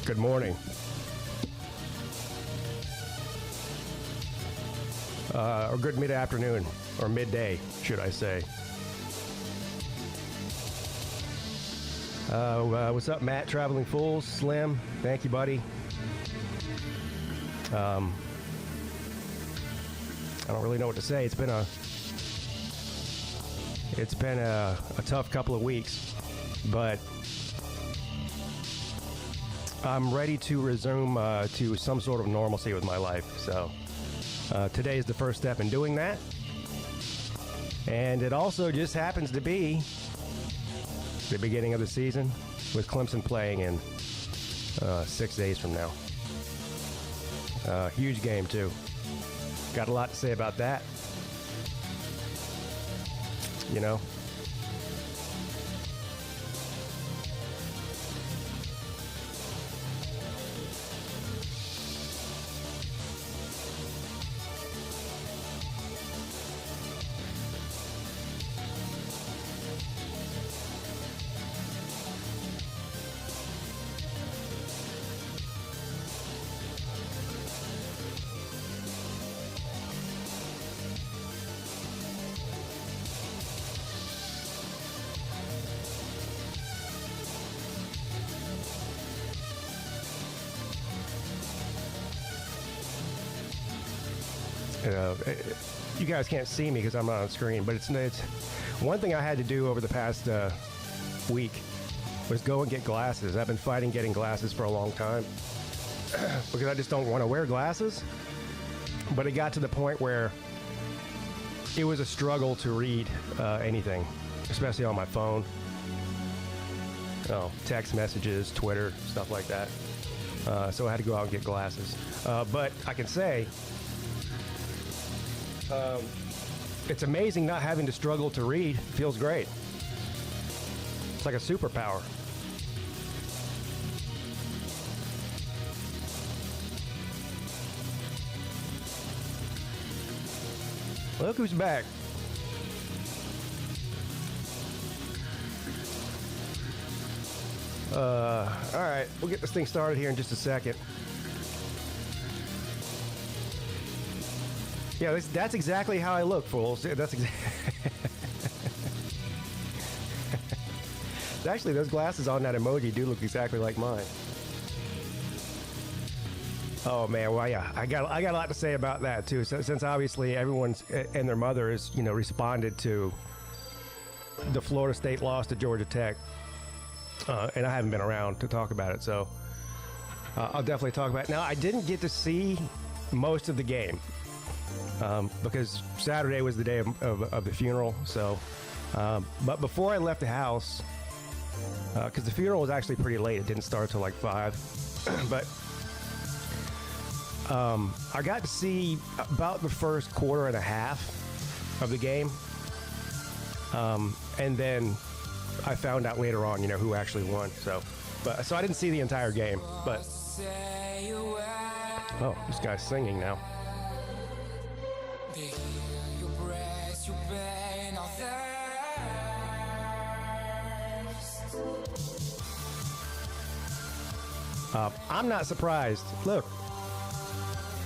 Good morning. Or good mid-afternoon, or midday, should I say. What's up, Matt? Traveling Fools, Slim. Thank you, buddy. I don't really know what to say. It's been a tough couple of weeks, but I'm ready to resume to some sort of normalcy with my life. So today is the first step in doing that, and it also just happens to be the beginning of the season with Clemson playing in 6 days from now. Huge game too. Got a lot to say about that. You know. You guys can't see me because I'm not on screen, but it's one thing I had to do over the past week was go and get glasses. I've been fighting getting glasses for a long time because I just don't want to wear glasses. But it got to the point where it was a struggle to read anything, especially on my phone. Text messages, Twitter, stuff like that. So I had to go out and get glasses. But I can say, it's amazing not having to struggle to read. Feels great. It's like a superpower. Look who's back. All right, we'll get this thing started here in just a second. Yeah, that's exactly how I look, fools. That's actually, those glasses on that emoji do look exactly like mine. Oh man, well yeah, I got a lot to say about that too. So, since obviously everyone's and their mother has responded to the Florida State loss to Georgia Tech, and I haven't been around to talk about it, so I'll definitely talk about it. Now, I didn't get to see most of the game. Because Saturday was the day of the funeral. So, but before I left the house, because the funeral was actually pretty late, it didn't start till like 5. But I got to see about the first quarter and a half of the game, and then I found out later on, who actually won. So I didn't see the entire game. But oh, this guy's singing now. I'm not surprised. Look,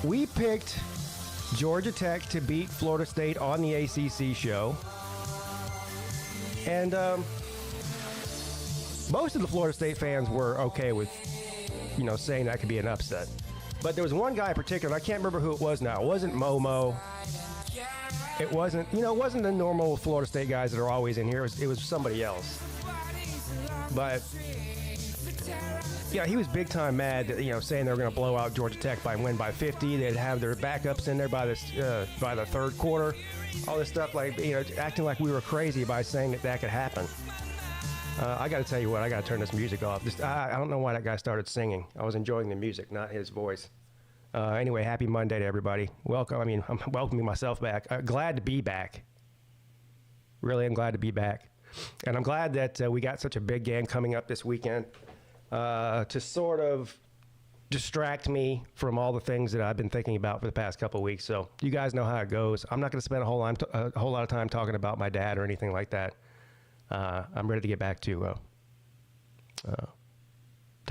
we picked Georgia Tech to beat Florida State on the ACC show. And most of the Florida State fans were okay with, saying that could be an upset. But there was one guy in particular, I can't remember who it was now. It wasn't Momo. It wasn't, it wasn't the normal Florida State guys that are always in here. It was somebody else. But yeah, he was big time mad, saying they were going to blow out Georgia Tech win by 50. They'd have their backups in there by the third quarter. All this stuff, acting like we were crazy by saying that could happen. I got to tell you what, I got to turn this music off. I don't know why that guy started singing. I was enjoying the music, not his voice. Anyway, happy Monday to everybody. Welcome. I'm welcoming myself back. Glad to be back. Really, I'm glad to be back. And I'm glad that we got such a big game coming up this weekend to sort of distract me from all the things that I've been thinking about for the past couple of weeks. So you guys know how it goes. I'm not going to spend a whole lot of time talking about my dad or anything like that. I'm ready to get back to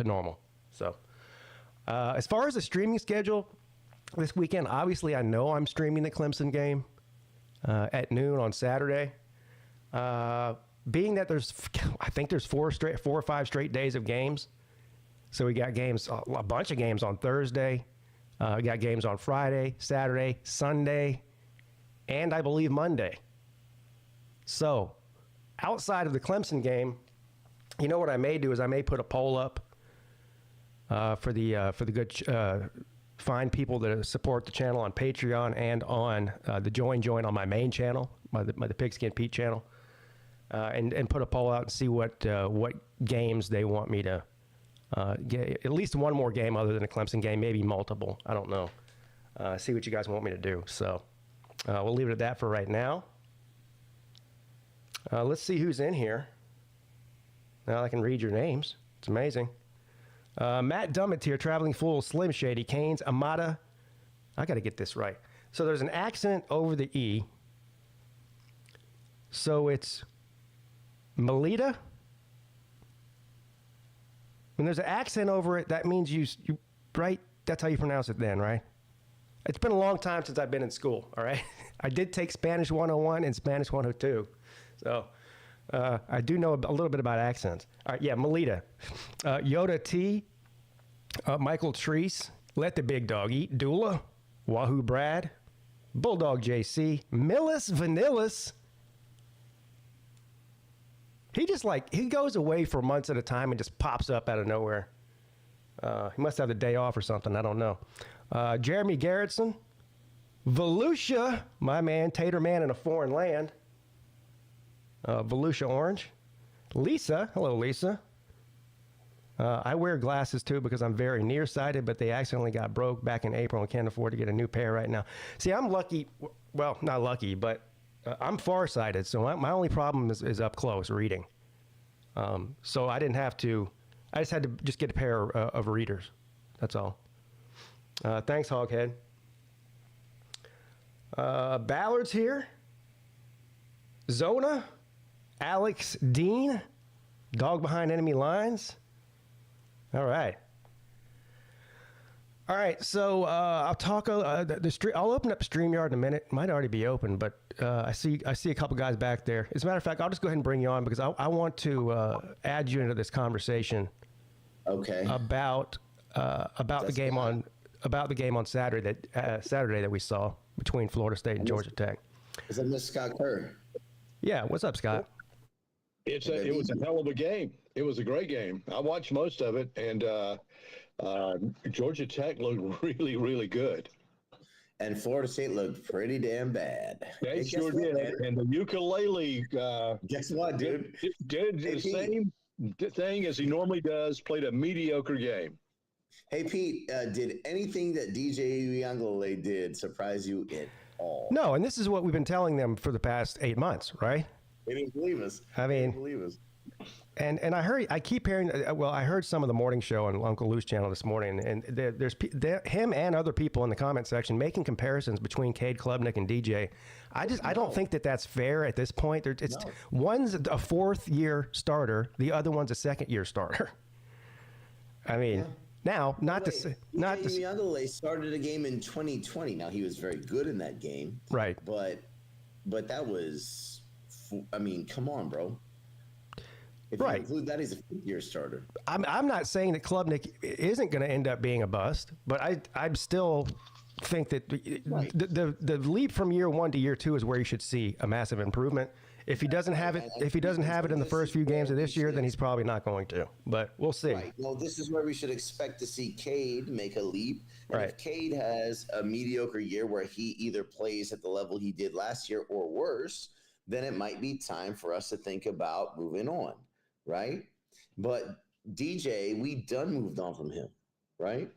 normal. So As far as the streaming schedule this weekend, obviously I know I'm streaming the Clemson game at noon on Saturday. Being that I think there's 4 or 5 straight days of games. So we got games, a bunch of games on Thursday. We got games on Friday, Saturday, Sunday, and I believe Monday. So outside of the Clemson game, you know what I may do is I may put a poll up for the good fine people that support the channel on Patreon and on the join on my main channel, the Pigskin Pete channel, and put a poll out and see what games they want me to get. At least one more game other than a Clemson game, maybe multiple. I don't know. See what you guys want me to do. So we'll leave it at that for right now. Let's see who's in here. Now I can read your names. It's amazing. Matt Dummett here, Traveling Fool, Slim Shady, Canes, Amada. I got to get this right. So there's an accent over the E. So it's Melita. When there's an accent over it, that means you right? That's how you pronounce it then, right? It's been a long time since I've been in school, all right? I did take Spanish 101 and Spanish 102. So I do know a little bit about accents. All right, yeah, Melita. Yoda T. Michael Treese. Let the Big Dog Eat. Dula. Wahoo Brad. Bulldog JC. Millis Vanillis. He goes away for months at a time and just pops up out of nowhere. He must have the day off or something. I don't know. Jeremy Garrettson. Volusia, my man, Tater Man in a foreign land. Volusia Orange. Lisa. Hello, Lisa. I wear glasses, too, because I'm very nearsighted, but they accidentally got broke back in April and can't afford to get a new pair right now. See, I'm lucky. Well, not lucky, but I'm farsighted, so my only problem is up close reading. So I didn't have to. I just had to get a pair of readers. That's all. Thanks, Hoghead. Ballard's here. Zona. Alex Dean. Dog Behind Enemy Lines. All right. All right, so I'll talk. I'll open up StreamYard in a minute. It might already be open, but I see a couple guys back there. As a matter of fact, I'll just go ahead and bring you on because I want to add you into this conversation. Okay. About the game on Saturday that we saw between Florida State and Georgia Tech. Is that Miss Scott Kerr? Yeah. What's up, Scott? It was a hell of a game. It was a great game. I watched most of it, and Georgia Tech looked really, really good. And Florida State looked pretty damn bad. They sure did. And the ukulele. Guess what, dude? Did the same thing as he normally does, played a mediocre game. Hey, Pete, did anything that DJ Uyunglele did surprise you at all? No, and this is what we've been telling them for the past 8 months, right? They didn't believe us. I mean, they didn't believe us. And I keep hearing. Well, I heard some of the morning show on Uncle Lou's channel this morning, and there's him and other people in the comment section making comparisons between Cade Klubnik and DJ. I don't think that's fair at this point. One's a fourth-year starter, the other one's a second-year starter. I mean, now not to say Uyunglele started a game in 2020. Now he was very good in that game, right? But that was, I mean, come on, bro. If you include that, he's a fifth-year starter. I'm not saying that Klubnik isn't going to end up being a bust, but I still think that the leap from year 1 to year 2 is where you should see a massive improvement. If he doesn't have it, in the first few games of this year, then he's probably not going to. But we'll see. Right. Well, this is where we should expect to see Cade make a leap. And if Cade has a mediocre year where he either plays at the level he did last year or worse, then it might be time for us to think about moving on. Right. But DJ, we done moved on from him. Right.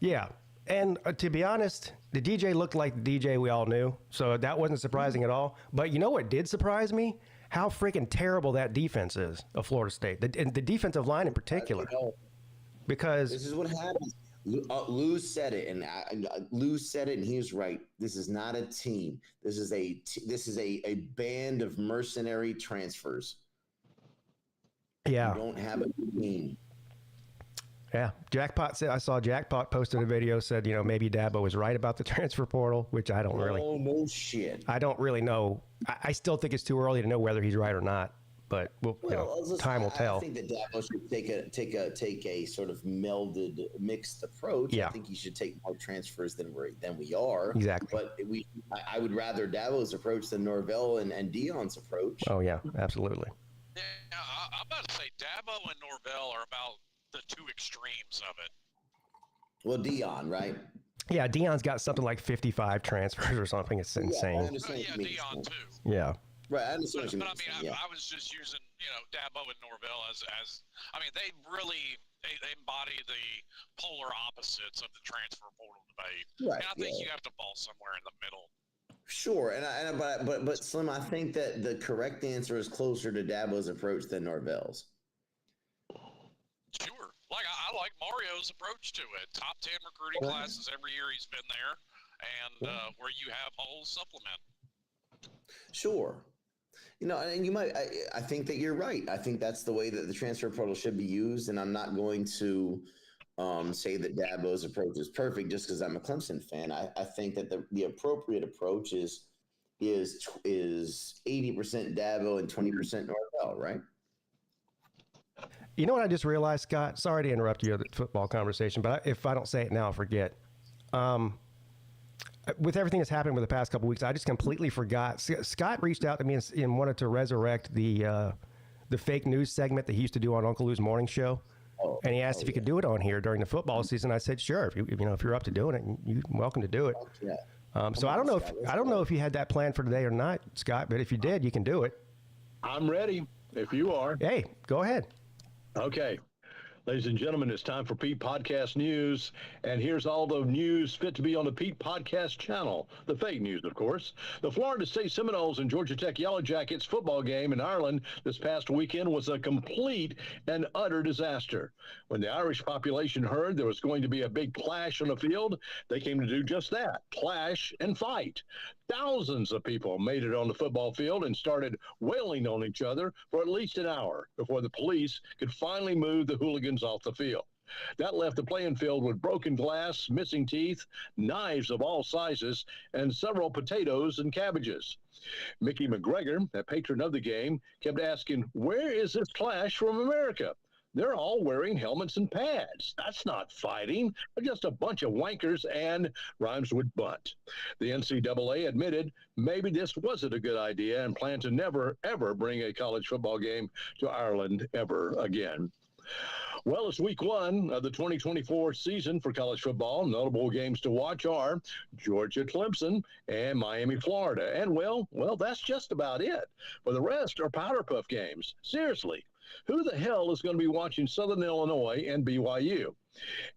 Yeah. And to be honest, the DJ looked like the DJ we all knew. So that wasn't surprising at all. But you know what did surprise me? How freaking terrible that defense is of Florida State. And the defensive line in particular. Because this is what happens. Lou said it, and Lou said it, and he was right. This is not a team. This is a band of mercenary transfers. Yeah. You don't have a team. Yeah, Jackpot said. I saw Jackpot posted a video, said, maybe Dabo was right about the transfer portal, which I don't really. Oh, no shit. I don't really know. I still think it's too early to know whether he's right or not. But time will tell. I think that Dabo should take a sort of melded, mixed approach. Yeah. I think he should take more transfers than we are. Exactly. But I would rather Dabo's approach than Norvell and Dion's approach. Oh yeah, absolutely. Yeah, I'm about to say Dabo and Norvell are about the two extremes of it. Well, Dion, right? Yeah, Dion's got something like 55 transfers or something. It's insane. Yeah, Dion too. Yeah. Right, I understand. But I mean, I was just using, Dabo and Norvell as I mean, they really embody the polar opposites of the transfer portal debate. Right. And I think you have to fall somewhere in the middle. Sure, but Slim, I think that the correct answer is closer to Dabo's approach than Norvell's. Sure, like I like Mario's approach to it. Top 10 recruiting classes every year he's been there, and where you have holes, supplement. Sure. And you might. I think that you're right. I think that's the way that the transfer portal should be used, and I'm not going to say that Dabo's approach is perfect just because I'm a Clemson fan. I think that the appropriate approach is 80% Dabo and 20% Norvell, right? You know what I just realized, Scott? Sorry to interrupt your football conversation, but if I don't say it now, I'll forget. With everything that's happened with the past couple of weeks, I just completely forgot. Scott reached out to me and wanted to resurrect the fake news segment that he used to do on Uncle Lou's morning show. And he asked if he could do it on here during the football season. I said, sure. If you're up to doing it, you're welcome to do it. Yeah. So I don't know if you had that planned for today or not, Scott. But if you did, you can do it. I'm ready. If you are. Hey, go ahead. Okay. Ladies and gentlemen, it's time for Peete Podcast News, and here's all the news fit to be on the Peete Podcast channel. The fake news, of course. The Florida State Seminoles and Georgia Tech Yellow Jackets football game in Ireland this past weekend was a complete and utter disaster. When the Irish population heard there was going to be a big clash on the field, they came to do just that, clash and fight. Thousands of people made it on the football field and started wailing on each other for at least an hour before the police could finally move the hooligans off the field. That left the playing field with broken glass, missing teeth, knives of all sizes, and several potatoes and cabbages. Mickey McGregor, a patron of the game, kept asking, "Where is this clash from America? They're all wearing helmets and pads. That's not fighting. They're just a bunch of wankers," and rhymes with bunt. The NCAA admitted maybe this wasn't a good idea and planned to never, ever bring a college football game to Ireland ever again. Well, it's week one of the 2024 season for college football. Notable games to watch are Georgia, Clemson, and Miami, Florida. And, well, that's just about it. For the rest are powder puff games. Seriously. Who the hell is going to be watching Southern Illinois and BYU?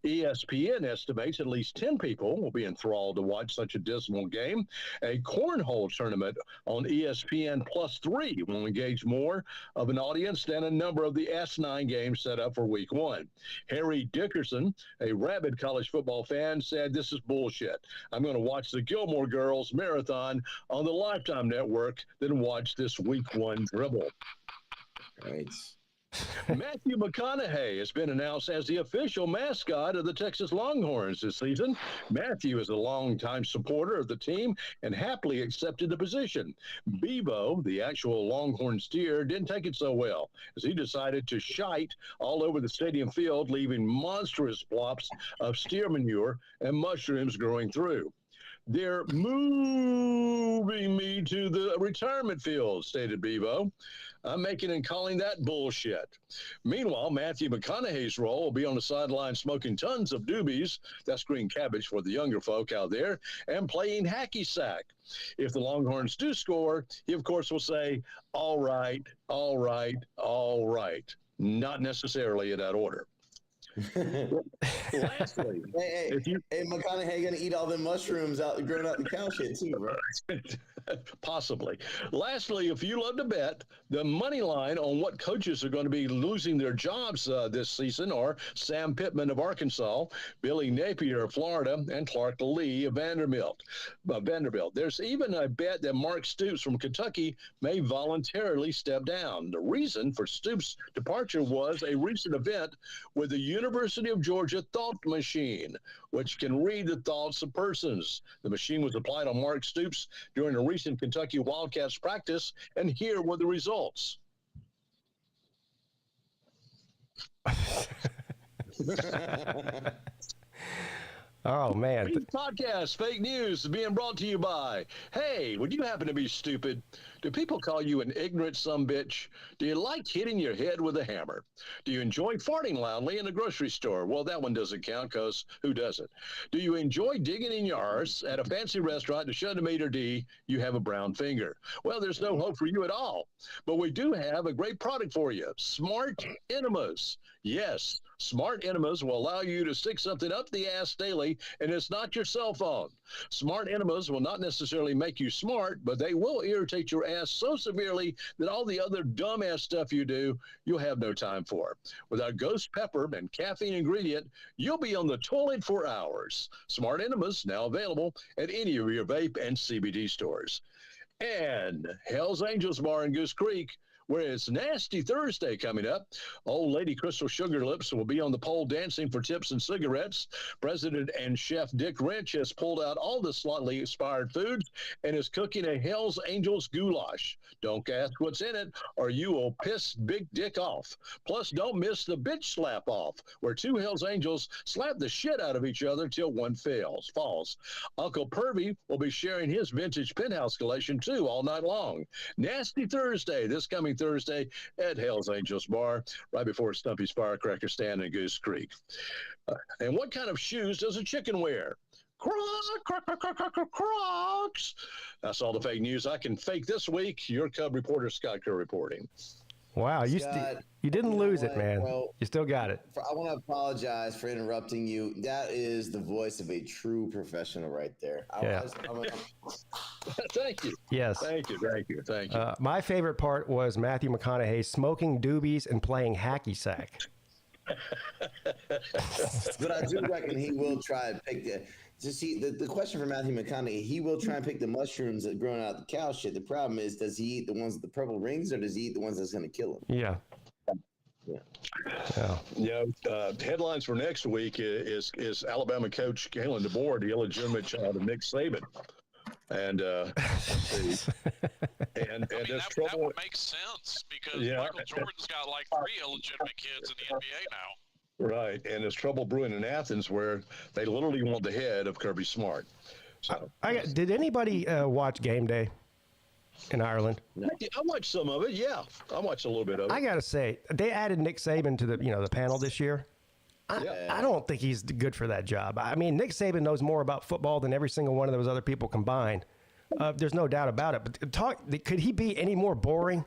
ESPN estimates at least 10 people will be enthralled to watch such a dismal game. A cornhole tournament on ESPN +3 will engage more of an audience than a number of the S9 games set up for week one. Harry Dickerson, a rabid college football fan, said, "This is bullshit. I'm going to watch the Gilmore Girls marathon on the Lifetime Network than watch this week one dribble." Right. Matthew McConaughey has been announced as the official mascot of the Texas Longhorns this season. Matthew is a longtime supporter of the team and happily accepted the position. Bevo, the actual Longhorn steer, didn't take it so well as he decided to shite all over the stadium field, leaving monstrous plops of steer manure and mushrooms growing through. "They're moving me to the retirement field," stated Bevo. "I'm making and calling that bullshit." Meanwhile, Matthew McConaughey's role will be on the sideline smoking tons of doobies, that's green cabbage for the younger folk out there, and playing hacky sack. If the Longhorns do score, he, of course, will say, "All right, all right, all right." Not necessarily in that order. Lastly, hey, McConaughey gonna eat all the mushrooms growing out the cow shit too, bro. Possibly. Lastly, if you love to bet, the money line on what coaches are going to be losing their jobs this season are Sam Pittman of Arkansas, Billy Napier of Florida, and Clark Lee of Vanderbilt. There's even a bet that Mark Stoops from Kentucky may voluntarily step down. The reason for Stoops' departure was a recent event with the University of Georgia thought machine, which can read the thoughts of persons. The machine was applied on Mark Stoops during a recent Kentucky Wildcats practice, and here were the results. Oh, man. Peete Podcast Fake News is being brought to you by, hey, would you happen to be stupid? Do people call you an ignorant sumbitch? Do you like hitting your head with a hammer? Do you enjoy farting loudly in the grocery store? Well, that one doesn't count, because who doesn't? Do you enjoy digging in your arse at a fancy restaurant to shut a meter D? You have a brown finger. Well, there's no hope for you at all. But we do have a great product for you, Smart Enemas. Yes, Smart Enemas will allow you to stick something up the ass daily, and it's not your cell phone. Smart Enemas will not necessarily make you smart, but they will irritate your ass so severely that all the other dumbass stuff you do, you'll have no time for. With our ghost pepper and caffeine ingredient, you'll be on the toilet for hours. Smart Enemas now available at any of your vape and CBD stores. And Hell's Angels Bar in Goose Creek, where it's Nasty Thursday coming up. Old Lady Crystal Sugarlips will be on the pole dancing for tips and cigarettes. President and Chef Dick Wrench has pulled out all the slightly expired foods and is cooking a Hell's Angels goulash. Don't ask what's in it, or you will piss Big Dick off. Plus, don't miss the bitch slap off, where two Hell's Angels slap the shit out of each other till one falls. Uncle Pervy will be sharing his vintage penthouse collection too all night long. Nasty Thursday, this coming Thursday at Hell's Angels Bar, right before Stumpy's Firecracker Stand in Goose Creek. And what kind of shoes does a chicken wear? Crocs. That's all the fake news I can fake this week. Your Cub reporter, Scott Kerr, reporting. Wow, you didn't lose it, man. Bro, you still got it. I want to apologize for interrupting you. That is the voice of a true professional right there. Thank you. Yes. Thank you. My favorite part was Matthew McConaughey smoking doobies and playing hacky sack. But I do reckon he will try and pick the question for Matthew McConaughey, he will try and pick the mushrooms that growing out the cow shit. The problem is, does he eat the ones with the purple rings, or does he eat the ones that's going to kill him? Yeah. Headlines for next week is Alabama coach Kalen DeBoer, the illegitimate child of Nick Saban. And that would make sense, because Michael Jordan's got like 3 illegitimate kids in the NBA now. Right, and there's trouble brewing in Athens, where they literally want the head of Kirby Smart. So, did anybody watch Game Day in Ireland? I watched some of it. Yeah, I watched a little bit of it. I gotta say, they added Nick Saban to the panel this year. I don't think he's good for that job. I mean, Nick Saban knows more about football than every single one of those other people combined. There's no doubt about it. But could he be any more boring?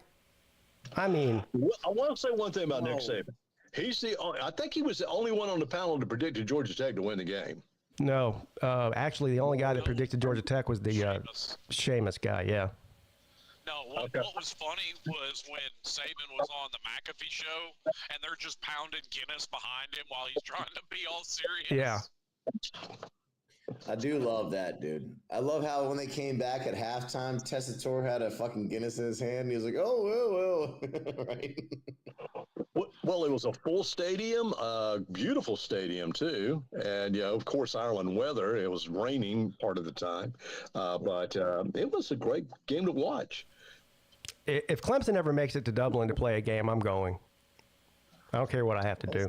I mean, I want to say one thing about Nick Saban. I think he was the only one on the panel to predict Georgia Tech to win the game. No, actually, the only guy that predicted Georgia Tech was the Seamus guy. Yeah. No, what was funny was when Saban was on the McAfee show, and they're just pounding Guinness behind him while he's trying to be all serious. Yeah. I do love that, dude. I love how when they came back at halftime, Tessitore had a fucking Guinness in his hand. And he was like, oh, well. Right. Well, it was a full stadium, beautiful stadium, too. And, of course, Ireland weather. It was raining part of the time. But it was a great game to watch. If Clemson ever makes it to Dublin to play a game, I'm going. I don't care what I have to do.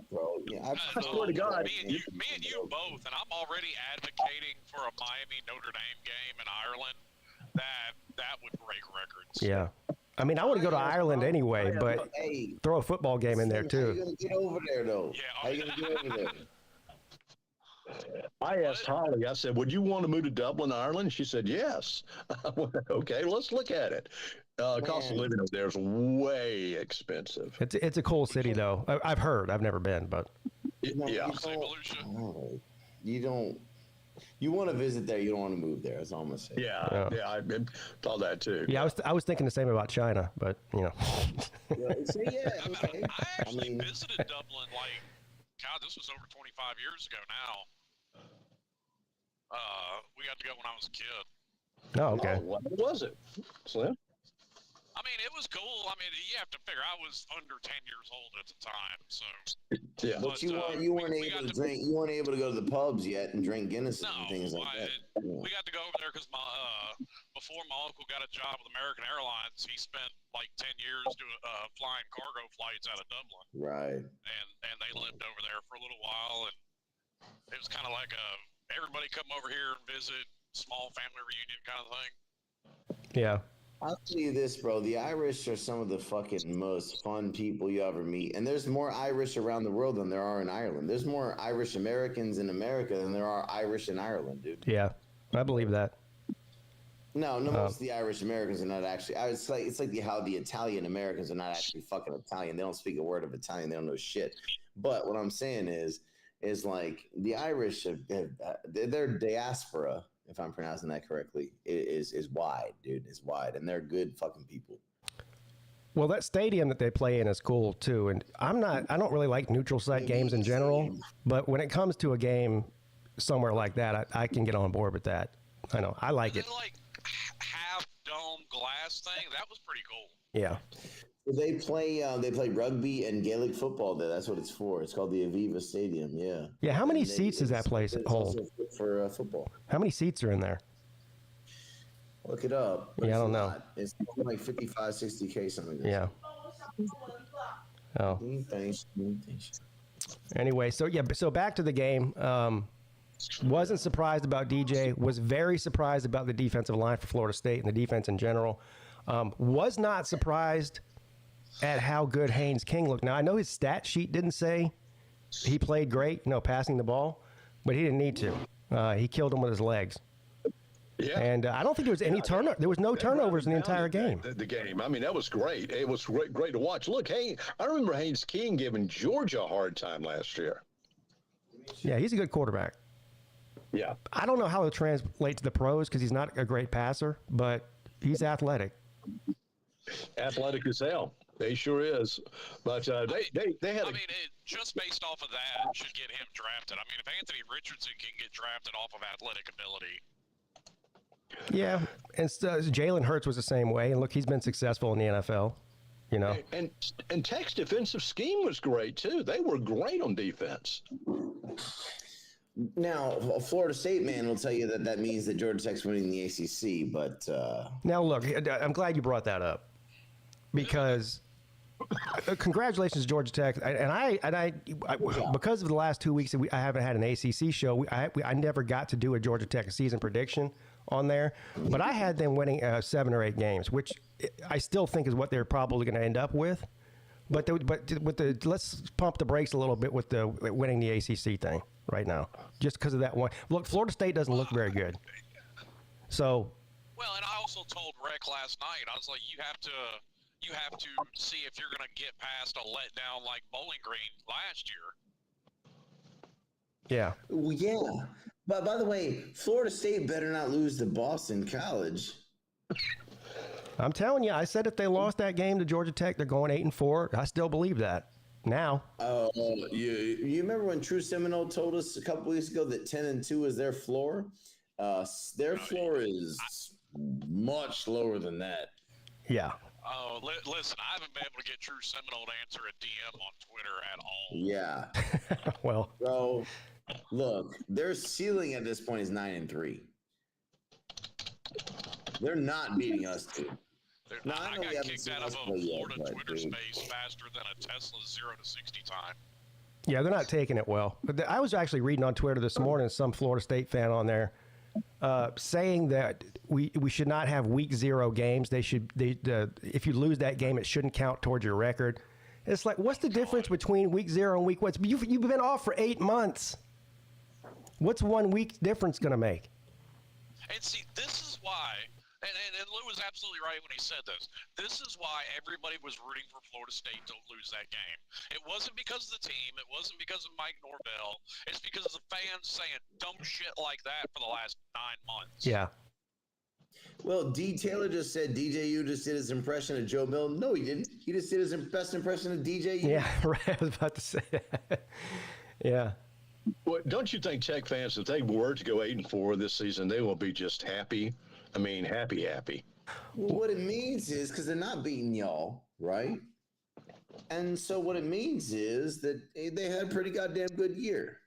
Bro. Yeah, I swear to God. Me and you both, and I'm already advocating for a Miami-Notre Dame game in Ireland. That would break records. Yeah. I mean, I want to go to Ireland anyway, but throw a football game in there, too. How are you going to get over there, though? Yeah. How are you going to get over there? I asked Holly, I said, would you want to move to Dublin, Ireland? She said, yes. I went, okay, let's look at it. Cost of living over there is way expensive. It's a cool city, though. I've heard. I've never been, but. Yeah. You want to visit there. You don't want to move there. That's all I'm going to say. Yeah, I thought that, too. Yeah, I was thinking the same about China, but, okay. I actually visited Dublin, God, this was over 25 years ago now. We got to go when I was a kid. Oh, okay. What was it, Slim? I mean, it was cool. I mean, you have to figure I was under 10 years old at the time, so. Yeah. But you weren't able to drink. You weren't able to go to the pubs yet and drink Guinness and things like that. We got to go over there because before my uncle got a job with American Airlines, he spent like 10 years doing flying cargo flights out of Dublin. Right. And they lived over there for a little while, and it was kind of like everybody come over here and visit, small family reunion kind of thing. Yeah. I'll tell you this, bro. The Irish are some of the fucking most fun people you ever meet. And there's more Irish around the world than there are in Ireland. There's more Irish Americans in America than there are Irish in Ireland, dude. Yeah, I believe that. No, most of the Irish Americans are not actually. It's like how the Italian Americans are not actually fucking Italian. They don't speak a word of Italian. They don't know shit. But what I'm saying is like the Irish their diaspora, if I'm pronouncing that correctly, is wide, dude. It's wide, and they're good fucking people. Well, that stadium that they play in is cool too, and I don't really like neutral site games in general, but when it comes to a game somewhere like that, I can get on board with that. I know, I like it. Like half dome glass thing, that was pretty cool. Yeah. They play rugby and Gaelic football there. That's what it's for. It's called the Aviva Stadium. Yeah. Yeah. How many seats does that place hold for football? How many seats are in there? Look it up. Yeah, I don't know. It's like 55, 60K something. Like yeah. Oh. Anyway, so back to the game. Wasn't surprised about DJ. Was very surprised about the defensive line for Florida State and the defense in general. Was not surprised at how good Haynes King looked. Now, I know his stat sheet didn't say he played great, passing the ball, but he didn't need to. He killed him with his legs. Yeah. And I don't think there was any turnover. There was no turnovers in the entire game. The game. I mean, that was great. It was great to watch. Look, I remember Haynes King giving Georgia a hard time last year. Yeah, he's a good quarterback. Yeah. I don't know how he'll translate to the pros because he's not a great passer, but he's athletic. Athletic as hell. They sure is. But they had. I mean, just based off of that, should get him drafted. I mean, if Anthony Richardson can get drafted off of athletic ability. Yeah, and Jalen Hurts was the same way. And look, he's been successful in the NFL. And Tech's defensive scheme was great too. They were great on defense. Now, a Florida State man will tell you that means that Georgia Tech's winning the ACC. But now, look, I'm glad you brought that up because congratulations, Georgia Tech. And I because of the last 2 weeks that I haven't had an ACC show, I never got to do a Georgia Tech season prediction on there, but I had them winning 7 or 8 games, which I still think is what they're probably going to end up with. But let's pump the brakes a little bit with the winning the ACC thing right now, just because of that one. Look, Florida State doesn't look very good. So. Well, and I also told Rick last night, I was like, you have to see if you're going to get past a letdown like Bowling Green last year. Yeah. Well, yeah. But by the way, Florida State better not lose to Boston College. I'm telling you, I said if they lost that game to Georgia Tech, they're going 8-4. I still believe that now. Oh, you remember when True Seminole told us a couple weeks ago that 10-2 is their floor? Their floor is much lower than that. Yeah. Oh, listen, I haven't been able to get True Seminole to answer a DM on Twitter at all. Yeah. Well. So, look, their ceiling at this point is 9-3. They're not beating us, dude. I got kicked out of a Florida Twitter space faster than a Tesla 0 to 60 time. Yeah, they're not taking it well. But I was actually reading on Twitter this morning, some Florida State fan on there saying that we should not have week 0 games. If you lose that game, it shouldn't count towards your record. It's like, what's the difference between week 0 and week 1? You've been off for 8 months. What's 1 week difference going to make? And see, this is why, and Lou was absolutely right when he said this. This is why everybody was rooting for Florida State to lose that game. It wasn't because of the team. It wasn't because of Mike Norvell. It's because of the fans saying dumb shit like that for the last 9 months. Yeah. Well, D. Taylor just said DJU just did his impression of Joe Milton. No, he didn't. He just did his best impression of DJU. Yeah, right. I was about to say that. Yeah. Well, don't you think Tech fans, if they were to go 8-4 this season, they will be just happy? I mean, happy. Well, what it means is because they're not beating y'all, right? And so what it means is that they had a pretty goddamn good year.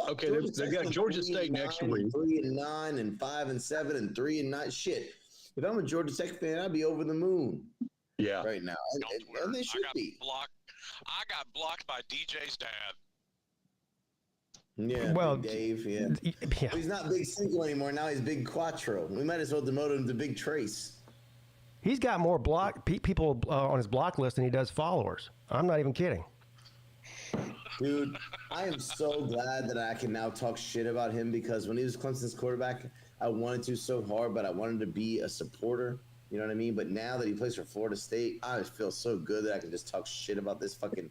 Okay, they've got Georgia State next week. 3-9 and 5-7 and 3-9. Shit, if I'm a Georgia Tech fan, I'd be over the moon. Yeah, right now, and they should be. I got blocked by DJ's dad. Yeah, well, Big Dave. Yeah. Well, he's not Big Cinco anymore. Now he's Big Quattro. We might as well demote him to Big Trace. He's got more people on his block list than he does followers. I'm not even kidding. Dude, I am so glad that I can now talk shit about him because when he was Clemson's quarterback, I wanted to so hard, but I wanted to be a supporter. You know what I mean? But now that he plays for Florida State, I just feel so good that I can just talk shit about this fucking.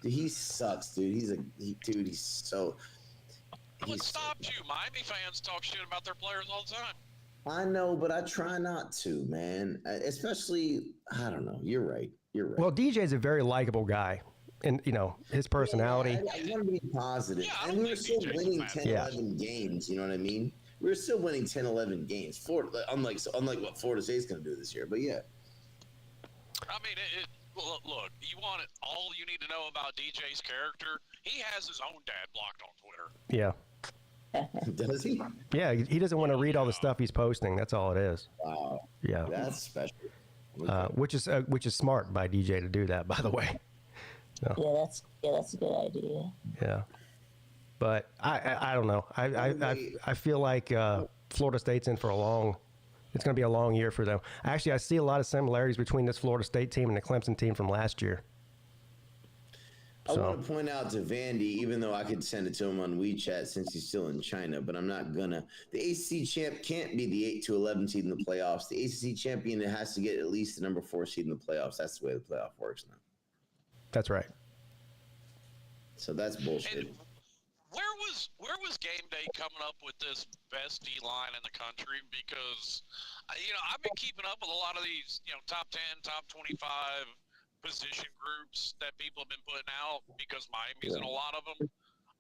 Dude, he sucks, dude. He's so. What stopped you? Miami fans talk shit about their players all the time. I know, but I try not to, man. Especially, I don't know. You're right. Well, DJ's a very likable guy. And, his personality. Yeah, I want to be positive. Yeah, and we were still winning 10, 11 games. You know what I mean? We were still winning 10, 11 games. Florida, unlike what Florida State's going to do this year. But, yeah. I mean, look, you want it. All you need to know about DJ's character, he has his own dad blocked on Twitter. Yeah. Does he? Yeah, he doesn't want to read all the stuff he's posting. That's all it is. Wow. Yeah. That's special. Which is smart by DJ to do that, by the way. No. Yeah, that's a good idea. Yeah. But I don't know. I feel like Florida State's in for it's going to be a long year for them. Actually, I see a lot of similarities between this Florida State team and the Clemson team from last year. I want to point out to Vandy, even though I could send it to him on WeChat since he's still in China, but I'm not gonna. The ACC champ can't be the 8 to 11 seed in the playoffs. The ACC champion has to get at least the number 4 seed in the playoffs. That's the way the playoff works now. That's right. So that's bullshit. And where was Game Day coming up with this best D line in the country? Because I've been keeping up with a lot of these top 10, top 25 position groups that people have been putting out because Miami's in a lot of them.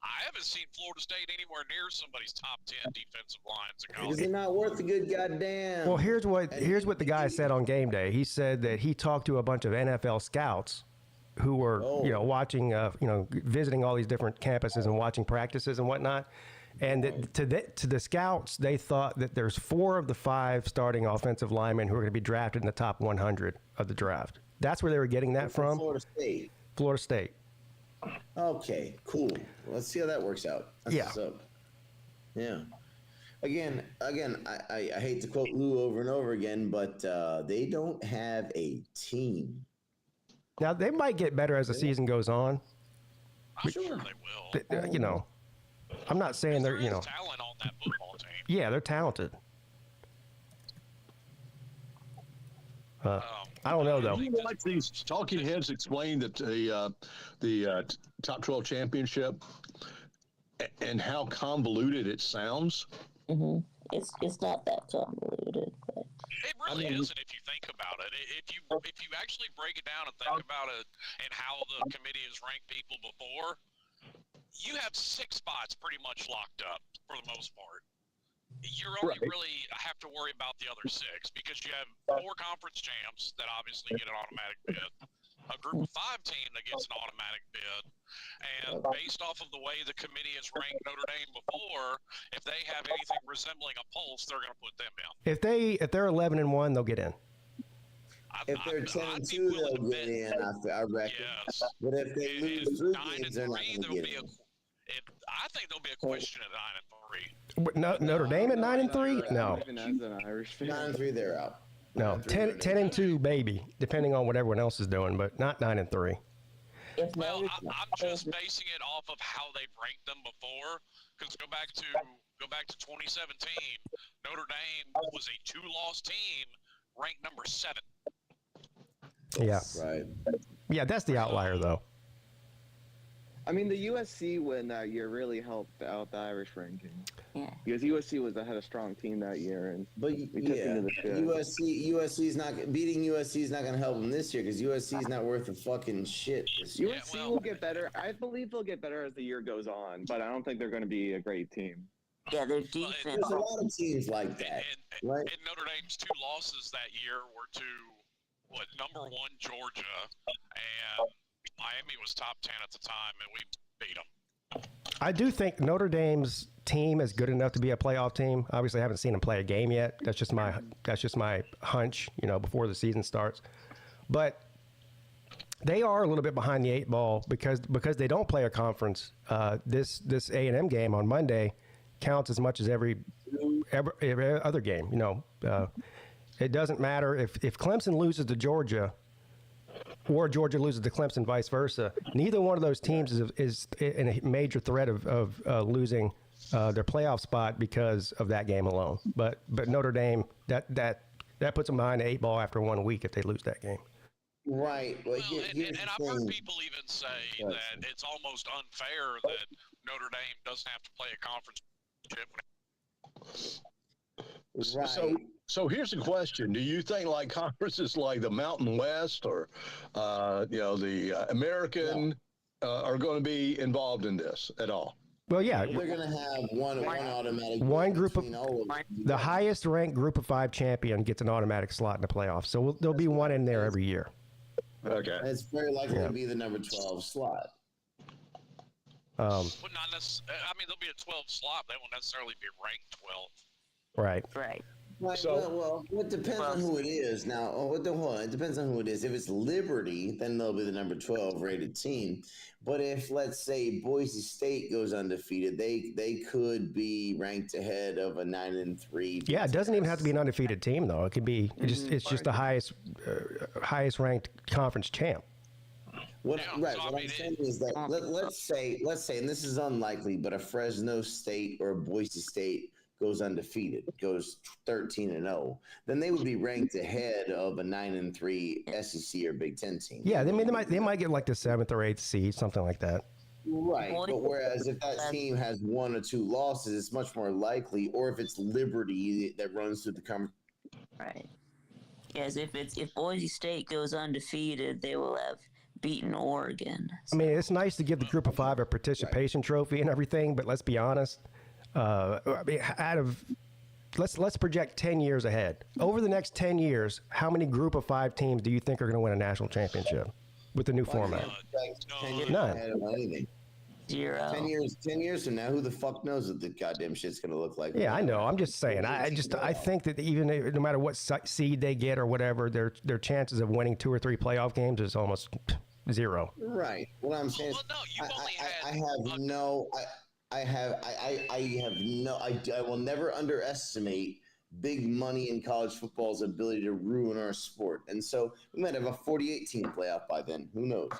I haven't seen Florida State anywhere near somebody's top 10 defensive lines. Because they're not worth a good goddamn. Well, here's what the guy said on Game Day. He said that he talked to a bunch of NFL scouts who were watching, visiting all these different campuses and watching practices and whatnot. And to the scouts, they thought that there's 4 of the 5 starting offensive linemen who are going to be drafted in the top 100 of the draft. That's where they were getting that from. Florida State. Florida State. Okay, cool. Let's see how that works out. That's what's up. Yeah. Again, I hate to quote Lou over and over again, but they don't have a team. Now, they might get better as the season goes on. I'm sure they will. I'm not saying they're, talent on that football team. Yeah, they're talented. I don't know, though. Like these talking heads explain that the top 12 championship and how convoluted it sounds. Mm-hmm. It's not that convoluted. But. It really isn't if you think about it. If you actually break it down and think about it and how the committee has ranked people before, you have 6 spots pretty much locked up for the most part. You're only really have to worry about the other 6 because you have 4 conference champs that obviously get an automatic bid, a group of 5 team that gets an automatic bid, and based off of the way the committee has ranked Notre Dame before, if they have anything resembling a pulse, they're going to put them in. If they're 11-1, they'll get in. If they're 10-2, they'll get in. I reckon. Yes. But if they lose 3 games, they're not going to get in. I think there'll be a question at 9-3. 9-3. Notre Dame at 9-3? No. Even as an Irish fan. 9-3, they're out. No, 10-2, maybe, depending on what everyone else is doing, but not 9-3. Well, I'm just basing it off of how they've ranked them before. Because go back to 2017, Notre Dame was a 2-loss team, ranked number 7. Yeah. Right. Yeah, that's the outlier, though. I mean, the USC win that year really helped out the Irish ranking. Yeah. Because USC had a strong team that year, and but USC's not beating USC is not going to help them this year because USC is not worth a fucking shit. USC will get better. I believe they'll get better as the year goes on, but I don't think they're going to be a great team. Yeah, their Well, defense. There's a lot of teams like that, right? And Notre Dame's 2 losses that year were to number 1 Georgia, and Miami was top 10 at the time, and we beat them. I do think Notre Dame's team is good enough to be a playoff team. Obviously, I haven't seen them play a game yet. That's just my hunch, before the season starts. But they are a little bit behind the 8 ball because they don't play a conference. This A&M game on Monday counts as much as every other game. It doesn't matter if Clemson loses to Georgia or Georgia loses to Clemson, vice versa. Neither one of those teams is in a major threat of losing their playoff spot because of that game alone. But Notre Dame, that puts them behind the 8 ball after 1 week if they lose that game. Right. Well, and I've heard people even say that it's almost unfair that Notre Dame doesn't have to play a conference championship. Right. So here's the question: do you think like conferences like the Mountain West or the American are going to be involved in this at all? Well, yeah, They're going to have one automatic. one group of all of the highest ranked group of 5 champion gets an automatic slot in the playoffs. So there'll be one in there every year. Okay. It's very likely to be the number 12 slot. Well, not necessarily. I mean, there'll be a 12 slot. They won't necessarily be ranked 12. Right. Right. Right. So- Well, it depends on who it is. Now, hold on. It depends on who it is. If it's Liberty, then they'll be the number 12 rated team. But if, let's say, Boise State goes undefeated, they could be ranked ahead of a 9-3. Yeah, it doesn't even have to be an undefeated team though. It could be it's just the highest ranked conference champ. What Yeah, I'm so, saying is that let's say, and this is unlikely, but a Fresno State or a Boise State goes undefeated, goes 13-0, then they would be ranked ahead of a 9-3 SEC or Big Ten team. Yeah, they might get like the 7th or 8th seed, something like that. Right, but whereas if that team has 1 or 2 losses, it's much more likely, or if it's Liberty that runs through the conference. Right. Yes, if Boise State goes undefeated, they will have beaten Oregon. I mean, it's nice to give the group of 5 a participation trophy and everything, but let's be honest. Let's project 10 years ahead. Over the next 10 years, how many group of 5 teams do you think are going to win a national championship with the new format? None. 0. 10 years from now, who the fuck knows what the goddamn shit's going to look like? Yeah, I know. I'm just saying. I think that even no matter what seed they get or whatever, their chances of winning 2 or 3 playoff games is almost 0. Right. What I'm saying is, I will never underestimate big money in college football's ability to ruin our sport. And so we might have a 48-team playoff by then. Who knows?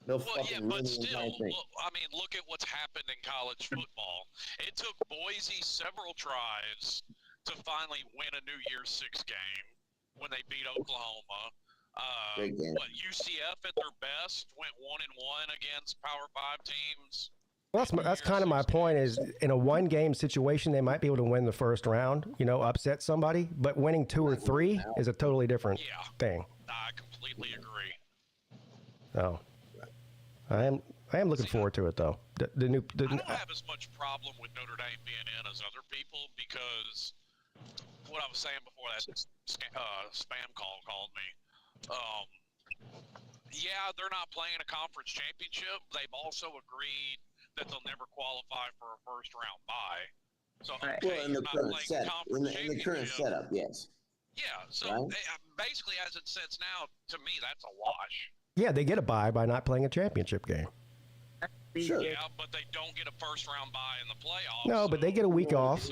Well, yeah, but still, look at what's happened in college football. It took Boise several tries to finally win a New Year's Six game when they beat Oklahoma. UCF at their best went 1-1 against Power 5 teams. Well, that's kind of my point is in a 1-game situation, they might be able to win the first round, upset somebody, but winning 2 or 3 is a totally different thing. I completely agree. So I am looking forward to it though. I don't have as much problem with Notre Dame being in as other people because what I was saying before that spam call called me. Yeah, they're not playing a conference championship. They've also agreed that they'll never qualify for a first round bye. So in the current setup, yes. Yeah, so basically as it sits now, to me that's a wash. Yeah, they get a bye by not playing a championship game. Sure. Yeah, but they don't get a first round bye in the playoffs. No, but they get a week off.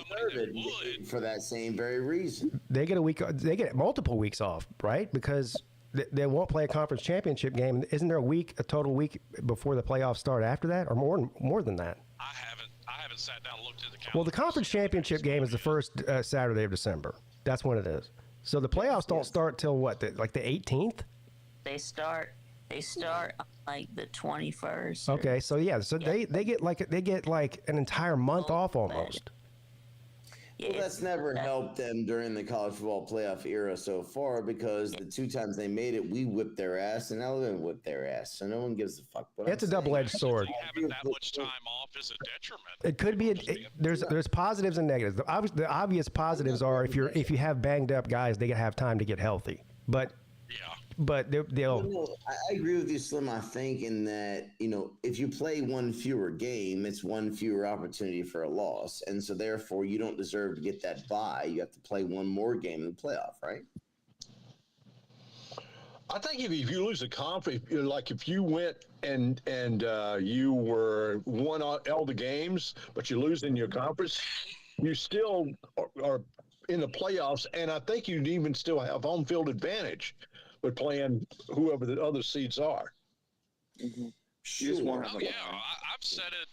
For that same very reason. They get multiple weeks off, right? Because they won't play a conference championship game. Isn't there a total week before the playoffs start after that, or more than that? I haven't sat down and looked at the calendar. Well, the conference championship game is the first Saturday of December. That's when it is. So the playoffs don't start till what? The 18th? They start on like the 21st. Okay, so they get like an entire month off almost. Yeah, Well, that's never helped them during the college football playoff era so far because the 2 times they made it, we whipped their ass and Alabama whipped their ass. So no one gives a fuck. It's a double-edged sword. Having that much time off is a detriment. It could be. There's positives and negatives. The obvious positives are if you have banged up guys, they have time to get healthy. But they'll. No, I agree with you, Slim. I think in that if you play one fewer game, it's one fewer opportunity for a loss, and so therefore you don't deserve to get that bye. You have to play one more game in the playoff, right? I think if you lose a conference, like if you went and you won all the games, but you lose in your conference, you still are in the playoffs, and I think you'd even still have home field advantage with playing whoever the other seeds are. Mm-hmm. Sure. Oh yeah, I've said it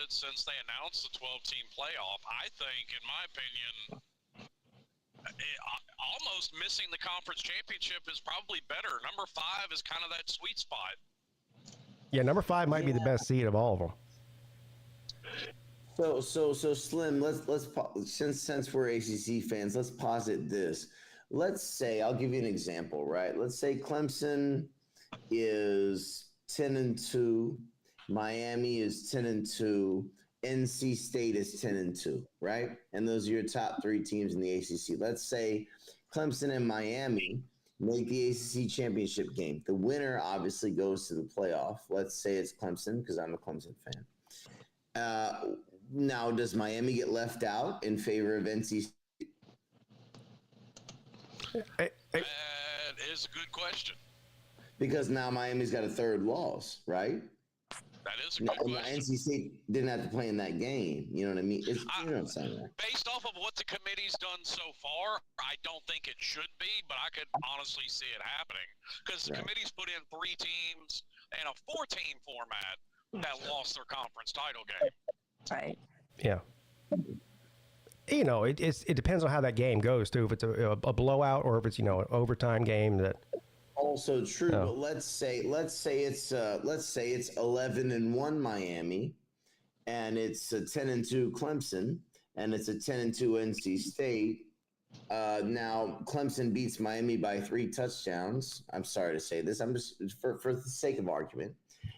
since they announced the 12-team playoff. I think, in my opinion, almost missing the conference championship is probably better. Number 5 is kind of that sweet spot. Yeah, number 5 might be the best seed of all of them. So Slim, let's since we're ACC fans, let's posit this. Let's say, I'll give you an example, right? Let's say Clemson is 10-2, Miami is 10-2, NC State is 10-2, right? And those are your top 3 teams in the ACC. Let's say Clemson and Miami make the ACC championship game. The winner obviously goes to the playoff. Let's say it's Clemson because I'm a Clemson fan. Now, does Miami get left out in favor of NC State? That is a good question. Because now Miami's got a 3rd loss, right? That is a good question. NC State didn't have to play in that game. You know what I mean? You know what I'm saying? Right? Based off of what the committee's done so far, I don't think it should be, but I could honestly see it happening. Because the committee's put in 3 teams and a 4-team format that lost their conference title game. Right. Yeah. It depends on how that game goes too. If it's a blowout or if it's an overtime game that. Also true, but let's say it's 11-1 Miami, and it's a 10-2 Clemson, and it's a 10-2 NC State. Now Clemson beats Miami by 3 touchdowns. I'm sorry to say this. I'm just for the sake of argument.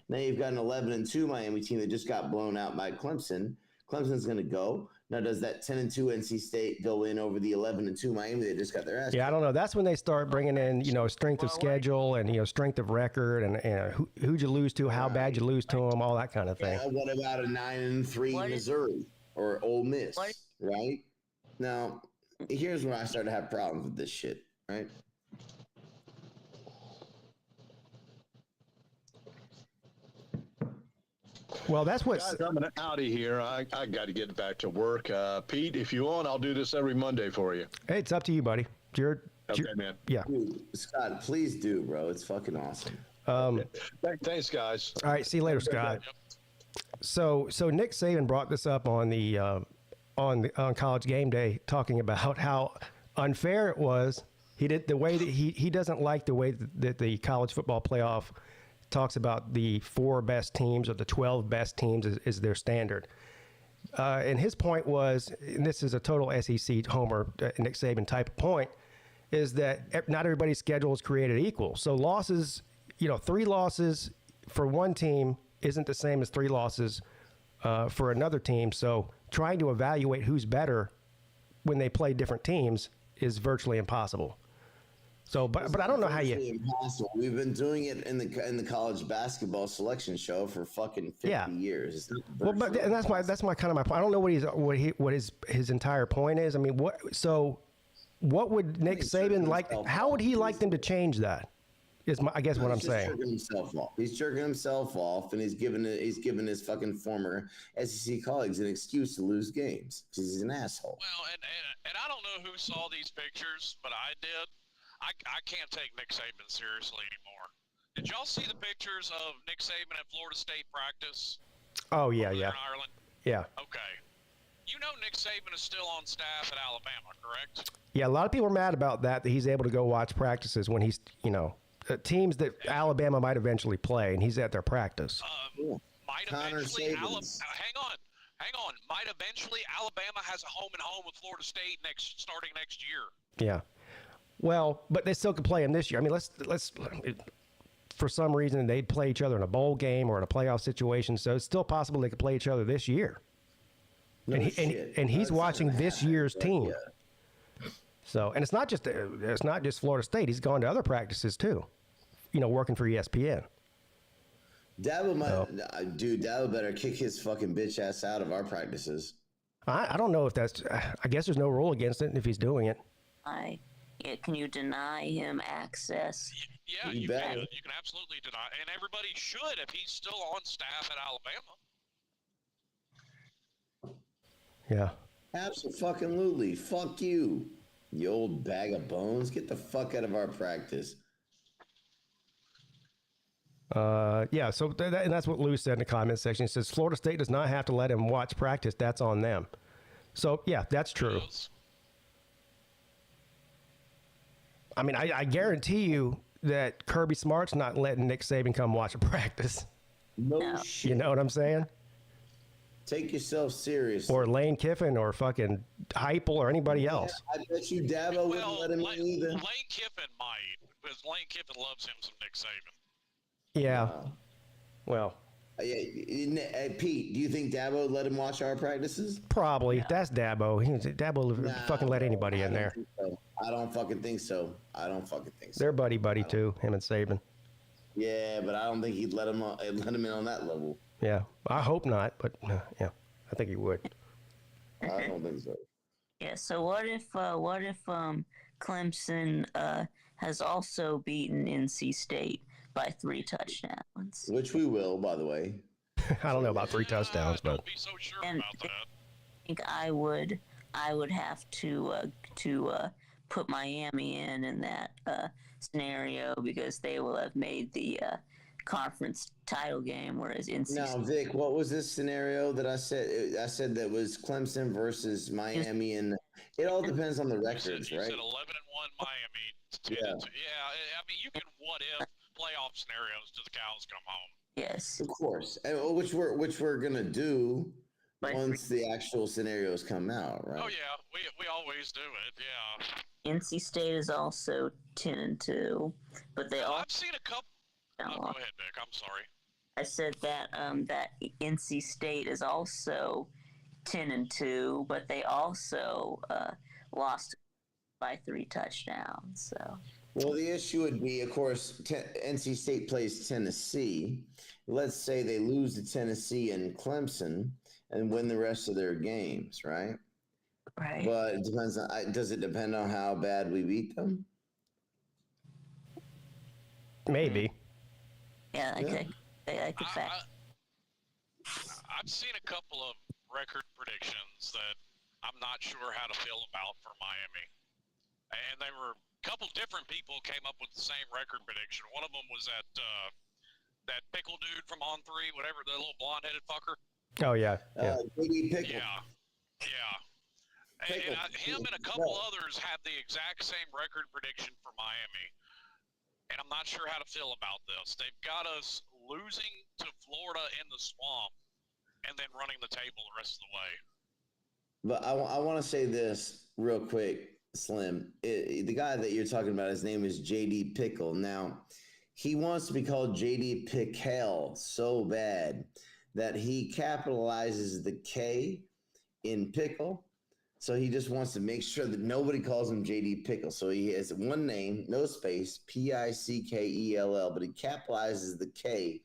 Now you've got an 11-2 Miami team that just got blown out by Clemson. Clemson's going to go. Now, does that 10-2 NC State go in over the 11-2 Miami that just got their ass? Yeah, I don't know. That's when they start bringing in, strength of schedule and strength of record and who'd you lose to, how bad you lose to them, all that kind of thing. Yeah, what about a 9-3 Missouri or Ole Miss? Right now, here's where I start to have problems with this shit. Right. Well, that's what. Guys, I'm out of here. I got to get back to work. Pete, if you want, I'll do this every Monday for you. Hey, it's up to you, buddy. Okay, man. Yeah. Dude, Scott, please do, bro. It's fucking awesome. Thanks, guys. All right. See you later, Scott. So Nick Saban brought this up on the on College Game Day, talking about how unfair it was. He did the way that he doesn't like the way that the college football playoff talks about the 4 best teams or the 12 best teams is their standard. And his point was, and this is a total SEC homer, Nick Saban type of point, is that not everybody's schedule is created equal. So losses, 3 losses for one team isn't the same as 3 losses for another team. So trying to evaluate who's better when they play different teams is virtually impossible. So, but I don't know how you. Impossible. We've been doing it in the college basketball selection show for fucking 50 years. It's not and that's my kind of my point. I don't know what his entire point is. I mean, what would Nick Saban like? How would he like them to change that? I guess what I'm saying. He's jerking himself off, and he's given his fucking former SEC colleagues an excuse to lose games because he's an asshole. Well, and I don't know who saw these pictures, but I did. I can't take Nick Saban seriously anymore. Did y'all see the pictures of Nick Saban at Florida State practice? Oh, yeah. In Ireland? Yeah. Okay. Nick Saban is still on staff at Alabama, correct? Yeah, a lot of people are mad about that he's able to go watch practices when he's, teams that Alabama might eventually play, and he's at their practice. Might eventually. Hang on. hang on. Might eventually Alabama has a home and home with Florida State starting next year. Yeah. Well, but they still could play them this year. I mean, let's for some reason they'd play each other in a bowl game or in a playoff situation, so it's still possible they could play each other this year. No and shit. he's watching this year's team. Yeah. So, and it's not just Florida State. He's gone to other practices too. Working for ESPN. Dabo Dabo better kick his fucking bitch ass out of our practices. I don't know if that's. I guess there's no rule against it if he's doing it. Can you deny him access? Yeah, you can. You can absolutely deny, and everybody should if he's still on staff at Alabama. Yeah. Absolutely. Fuck you, you old bag of bones. Get the fuck out of our practice. Yeah, so and that's what Lou said in the comment section. He says Florida State does not have to let him watch practice. That's on them. So, yeah, that's true. I mean, I guarantee you that Kirby Smart's not letting Nick Saban come watch a practice. No shit. You know what I'm saying? Take yourself seriously. Or Lane Kiffin or fucking Heupel or anybody else. I bet you Dabo wouldn't let him in either. Lane Kiffin might, because Lane Kiffin loves him some Nick Saban. Yeah. Well. Pete, do you think Dabo would let him watch our practices? Probably. Yeah. That's Dabo. Dabo will fucking let anybody in there. I don't fucking think so. They're buddy too, him and Saban. Yeah, but I don't think he'd let him in on that level. Yeah, I hope not, but yeah, I think he would. I don't think so. Yeah. So what if Clemson has also beaten NC State by 3 touchdowns? Which we will, by the way. I don't know about 3 touchdowns, but don't be so sure about that. I think I would have to put Miami in that scenario because they will have made the conference title game, whereas NC. Now, Vic, what was this scenario that I said? I said that was Clemson versus Miami, and it all depends on the records, you right? said 11-1 Miami. 10-2. Yeah, I mean, you can what if playoff scenarios to the cows come home. Yes, of course, and which we're gonna do once the actual scenarios come out, right? Oh yeah, we always do it. Yeah. NC State is also 10-2, but they all. I've seen a couple. Go ahead, Vic. I'm sorry. I said that that NC State is also 10-2, but they also lost by 3 touchdowns. So. Well, the issue would be, of course, NC State plays Tennessee. Let's say they lose to Tennessee and Clemson and win the rest of their games, right? Right. But it depends on. Does it depend on how bad we beat them? Maybe. Yeah, I could fact. I've seen a couple of record predictions that I'm not sure how to feel about for Miami. And they were a couple different people came up with the same record prediction. One of them was that pickle dude from On 3, whatever, the little blonde-headed fucker. Oh, yeah. Maybe Pickle. Yeah. And him and a couple others had the exact same record prediction for Miami. And I'm not sure how to feel about this. They've got us losing to Florida in the swamp and then running the table the rest of the way. But I want to say this real quick, Slim. The guy that you're talking about, his name is J.D. Pickle. Now, he wants to be called J.D. Pickell so bad that he capitalizes the K in pickle. So he just wants to make sure that nobody calls him J.D. Pickle. So he has one name, no space, Pickell, but he capitalizes the K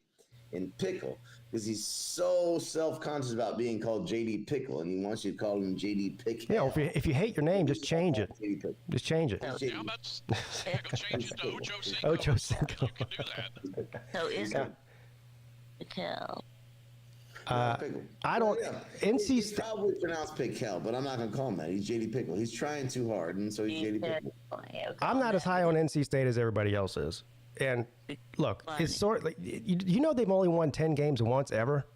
in pickle because he's so self-conscious about being called J.D. Pickle, and he wants you to call him J.D. Pickle. Yeah, if you hate your name, just change it. Just change it. Yeah, go change it to Ocho Cinco. Ocho Cinco. You can do that. So is it Pickell? I don't. NC State. Probably pronounced Pickell, but I'm not gonna call him that. He's JD Pickle. He's trying too hard, and so he's JD Pickle. I'm not as high on NC State as everybody else is. And look, it's sort of like you know they've only won 10 games once ever.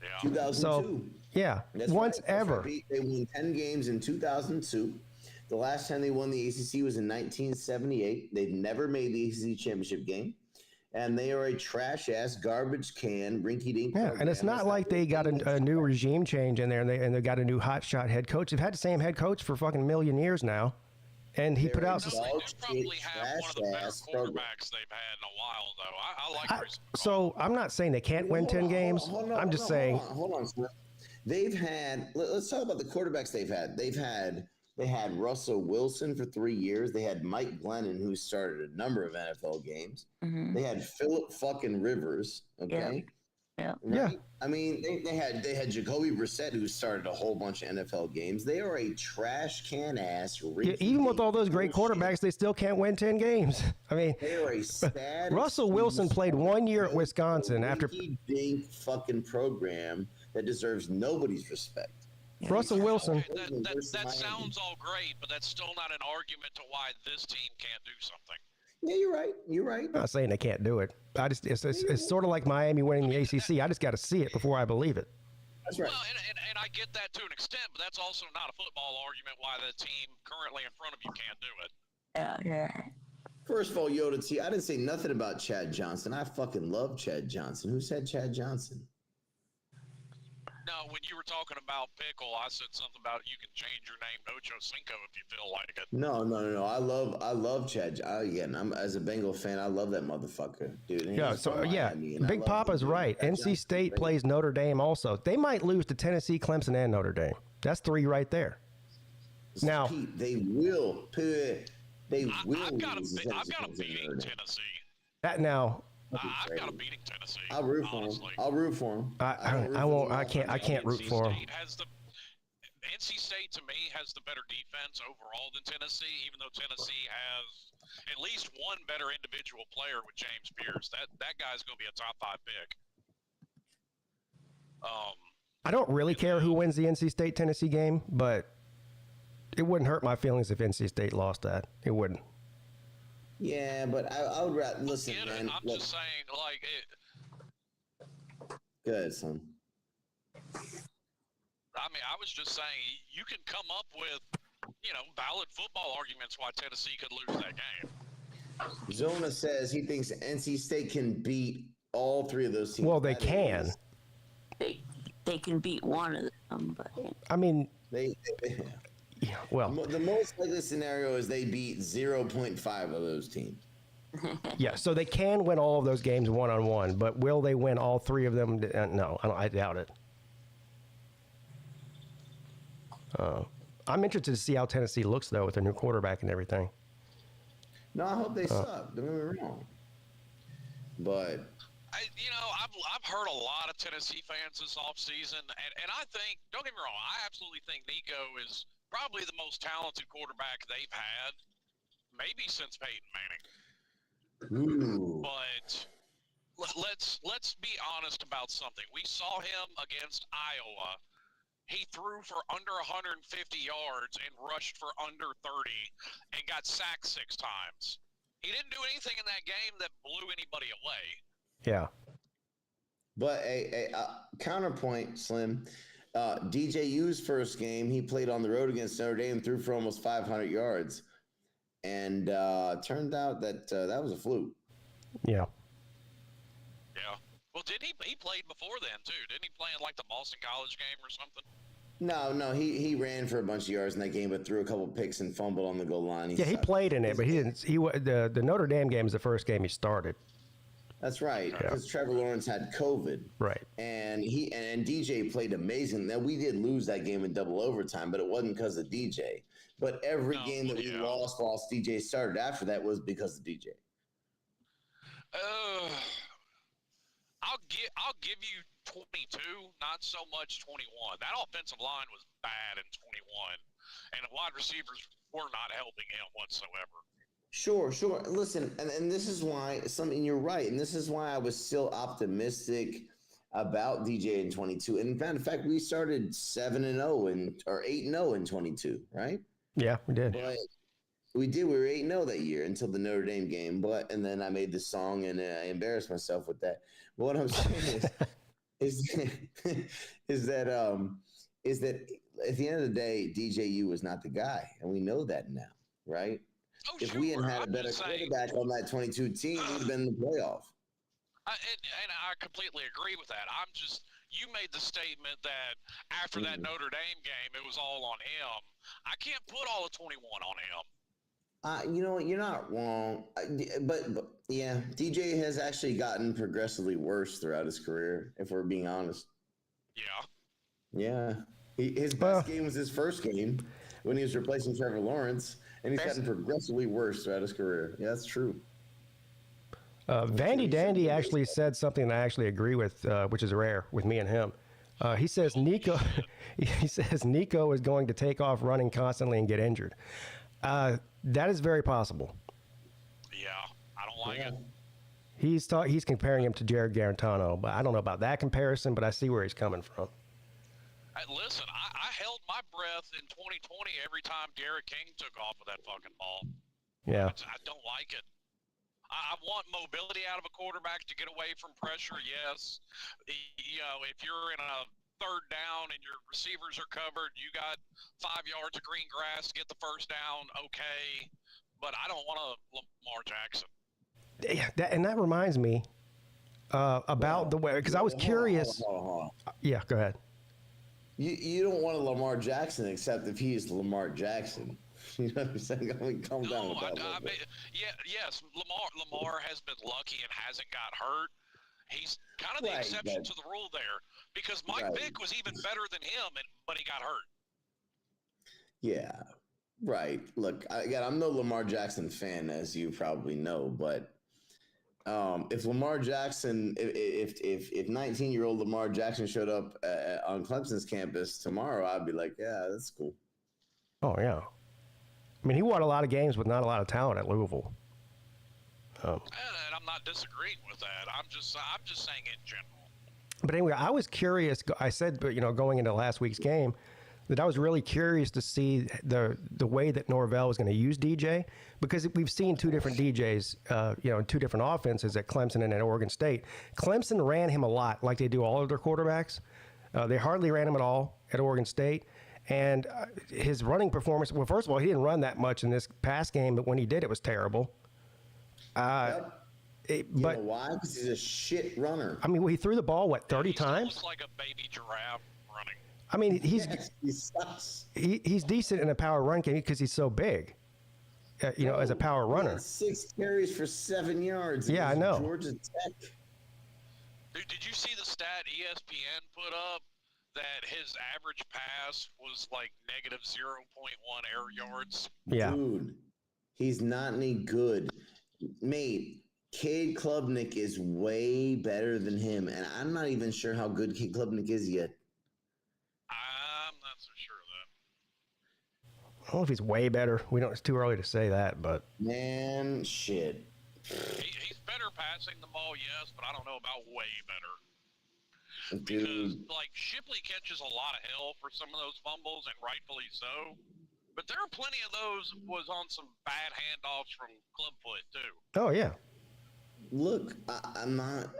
Yeah. 2002. So yeah, That's once right. ever. They won 10 games in 2002. The last time they won the ACC was in 1978. They've never made the ACC championship game. and they are a trash-ass, garbage can, rinky-dink. Yeah, and it's not like they got a new regime change in there, and they got a new hotshot head coach. They've had the same head coach for fucking million years now, and he put out. They probably have one of the better quarterbacks they've had in a while, though. I like. So I'm not saying they can't win 10 games. I'm just saying. Hold on. They've had. Let's talk about the quarterbacks they've had. They had Russell Wilson for 3 years. They had Mike Glennon, who started a number of NFL games. Mm-hmm. They had Phillip fucking Rivers. Okay. Yeah. Right? Yeah. I mean, they had Jacoby Brissett, who started a whole bunch of NFL games. They are a trash can ass. Yeah, even with all those great quarterbacks, they still can't win 10 games. I mean, they are a sad. Russell Wilson played 1 year at Wisconsin after dink fucking program that deserves nobody's respect. Russell Wilson. Okay, that sounds all great, but that's still not an argument to why this team can't do something. Yeah, you're right. You're right. I'm not saying they can't do it. It's sort of like Miami winning the ACC. I just got to see it before I believe it. That's right. Well, and I get that to an extent, but that's also not a football argument why the team currently in front of you can't do it. Yeah. First of all, Yoda T, I didn't say nothing about Chad Johnson. I fucking love Chad Johnson. Who said Chad Johnson? No, when you were talking about Pickle, I said something about you can change your name to Ocho Cinco if you feel like it. No. I love Chad. Again, I'm as a Bengal fan, I love that motherfucker, dude. And Yeah, so Big Papa's right. NC State plays Notre Dame also. They might lose to Tennessee, Clemson, and Notre Dame. That's 3 right there. Now Pete, they will. I've got them beating Tennessee. That now. I've got them beating Tennessee. I'll root for them. I can't root for them. NC State to me has the better defense overall than Tennessee, even though Tennessee has at least one better individual player with James Pierce. That guy's going to be a top 5 pick. I don't really care who wins the NC State Tennessee game, but it wouldn't hurt my feelings if NC State lost that. It wouldn't. Yeah, but I would rather listen, man. I'm just saying, like it. Go ahead, son. I mean, I was just saying you can come up with, valid football arguments why Tennessee could lose that game. Zona says he thinks NC State can beat all 3 of those teams. Well, they can. They can beat one of them, but I mean, yeah, well, the most likely scenario is they beat 0.5 of those teams. Yeah, so they can win all of those games one-on-one, but will they win all 3 of them? No, I doubt it. I'm interested to see how Tennessee looks, though, with their new quarterback and everything. No, I hope they suck. Don't get me wrong. But I've heard a lot of Tennessee fans this offseason, and I think, don't get me wrong, I absolutely think Nico is probably the most talented quarterback they've had, maybe since Peyton Manning. Ooh. But let's be honest about something. We saw him against Iowa. He threw for under 150 yards and rushed for under 30 and got sacked 6 times. He didn't do anything in that game that blew anybody away. Yeah. But a counterpoint, Slim. DJU's first game, he played on the road against Notre Dame, threw for almost 500 yards. And turned out that that was a fluke. Yeah. Yeah. Well, did he played before then, too? Didn't he play in, like, the Boston College game or something? No, he ran for a bunch of yards in that game, but threw a couple picks and fumbled on the goal line. He played in it, but he didn't. The Notre Dame game was the first game he started. That's right, because Trevor Lawrence had COVID. Right. And DJ played amazing. Now, we did lose that game in double overtime, but it wasn't because of DJ. But every game that we lost whilst DJ started after that was because of DJ. I'll give you 22, not so much 21. That offensive line was bad in 21, and the wide receivers were not helping him whatsoever. Sure. Listen, and this is why you're right, and this is why I was still optimistic about DJ in 22. And in fact, we started 7-0 or 8-0 in 22, right? Yeah, we did. But we did. We were 8-0 that year until the Notre Dame game. And then I made the song and I embarrassed myself with that. But what I'm saying is that at the end of the day, DJU was not the guy, and we know that now, right? Oh, if we had a better quarterback on that 22 team, we'd have been in the playoff. And I completely agree with that. You made the statement that after that Notre Dame game, it was all on him. I can't put all of 21 on him. You know what? You're not wrong. But yeah, DJ has actually gotten progressively worse throughout his career, if we're being honest. Yeah. Yeah. His best game was his first game when he was replacing Trevor Lawrence, and he's gotten progressively worse throughout his career. Yeah, that's true. Vandy Dandy actually said something that I actually agree with, which is rare with me and him. He says Nico is going to take off running constantly and get injured. That is very possible. Yeah, I don't like it. He's comparing him to Jared Garantano, but I don't know about that comparison, but I see where he's coming from. Listen, I held my breath in 2020 every time Derek King took off with that fucking ball. Yeah. I don't like it. I want mobility out of a quarterback to get away from pressure, yes. You know, if you're in a third down and your receivers are covered, you got 5 yards of green grass to get the first down, okay. But I don't want a Lamar Jackson. Yeah, that reminds me about the way, because I was curious. Yeah, go ahead. You don't want a Lamar Jackson except if he is Lamar Jackson. You know what I'm saying? I mean, calm down with that. Yes, Lamar has been lucky and hasn't got hurt. He's kind of the exception to the rule there, because Mike Vick was even better than him, but he got hurt. Yeah, right. Look, I'm no Lamar Jackson fan, as you probably know, but if Lamar Jackson, if 19-year-old Lamar Jackson showed up on Clemson's campus tomorrow, I'd be like, yeah, that's cool. Oh yeah. I mean, he won a lot of games with not a lot of talent at Louisville. And I'm not disagreeing with that. I'm just saying in general. But anyway, I was curious. I said, going into last week's game, that I was really curious to see the way that Norvell was going to use DJ, because we've seen two different DJs, in two different offenses at Clemson and at Oregon State. Clemson ran him a lot, like they do all of their quarterbacks. They hardly ran him at all at Oregon State. And his running performance, well, first of all, he didn't run that much in this past game, but when he did, it was terrible. But you know why? Because he's a shit runner. I mean, he threw the ball, 30 times? Looks like a baby giraffe running. I mean, he sucks. He's decent in a power run game because he's so big, as a power runner. 6 carries for 7 yards. Yeah, I know. Georgia Tech. Dude, did you see the stat ESPN put up that his average pass was like negative 0.1 air yards? Yeah. Dude, he's not any good. Mate, Cade Klubnik is way better than him, and I'm not even sure how good Cade Klubnik is yet. I'm not so sure of that. I don't know if he's way better. It's too early to say that, but. Man, shit. He's better passing the ball, yes, but I don't know about way better. Dude. Because, Shipley catches a lot of hell for some of those fumbles, and rightfully so. But there are plenty of those was on some bad handoffs from Clubfoot, too. Oh, yeah. Look, I'm not...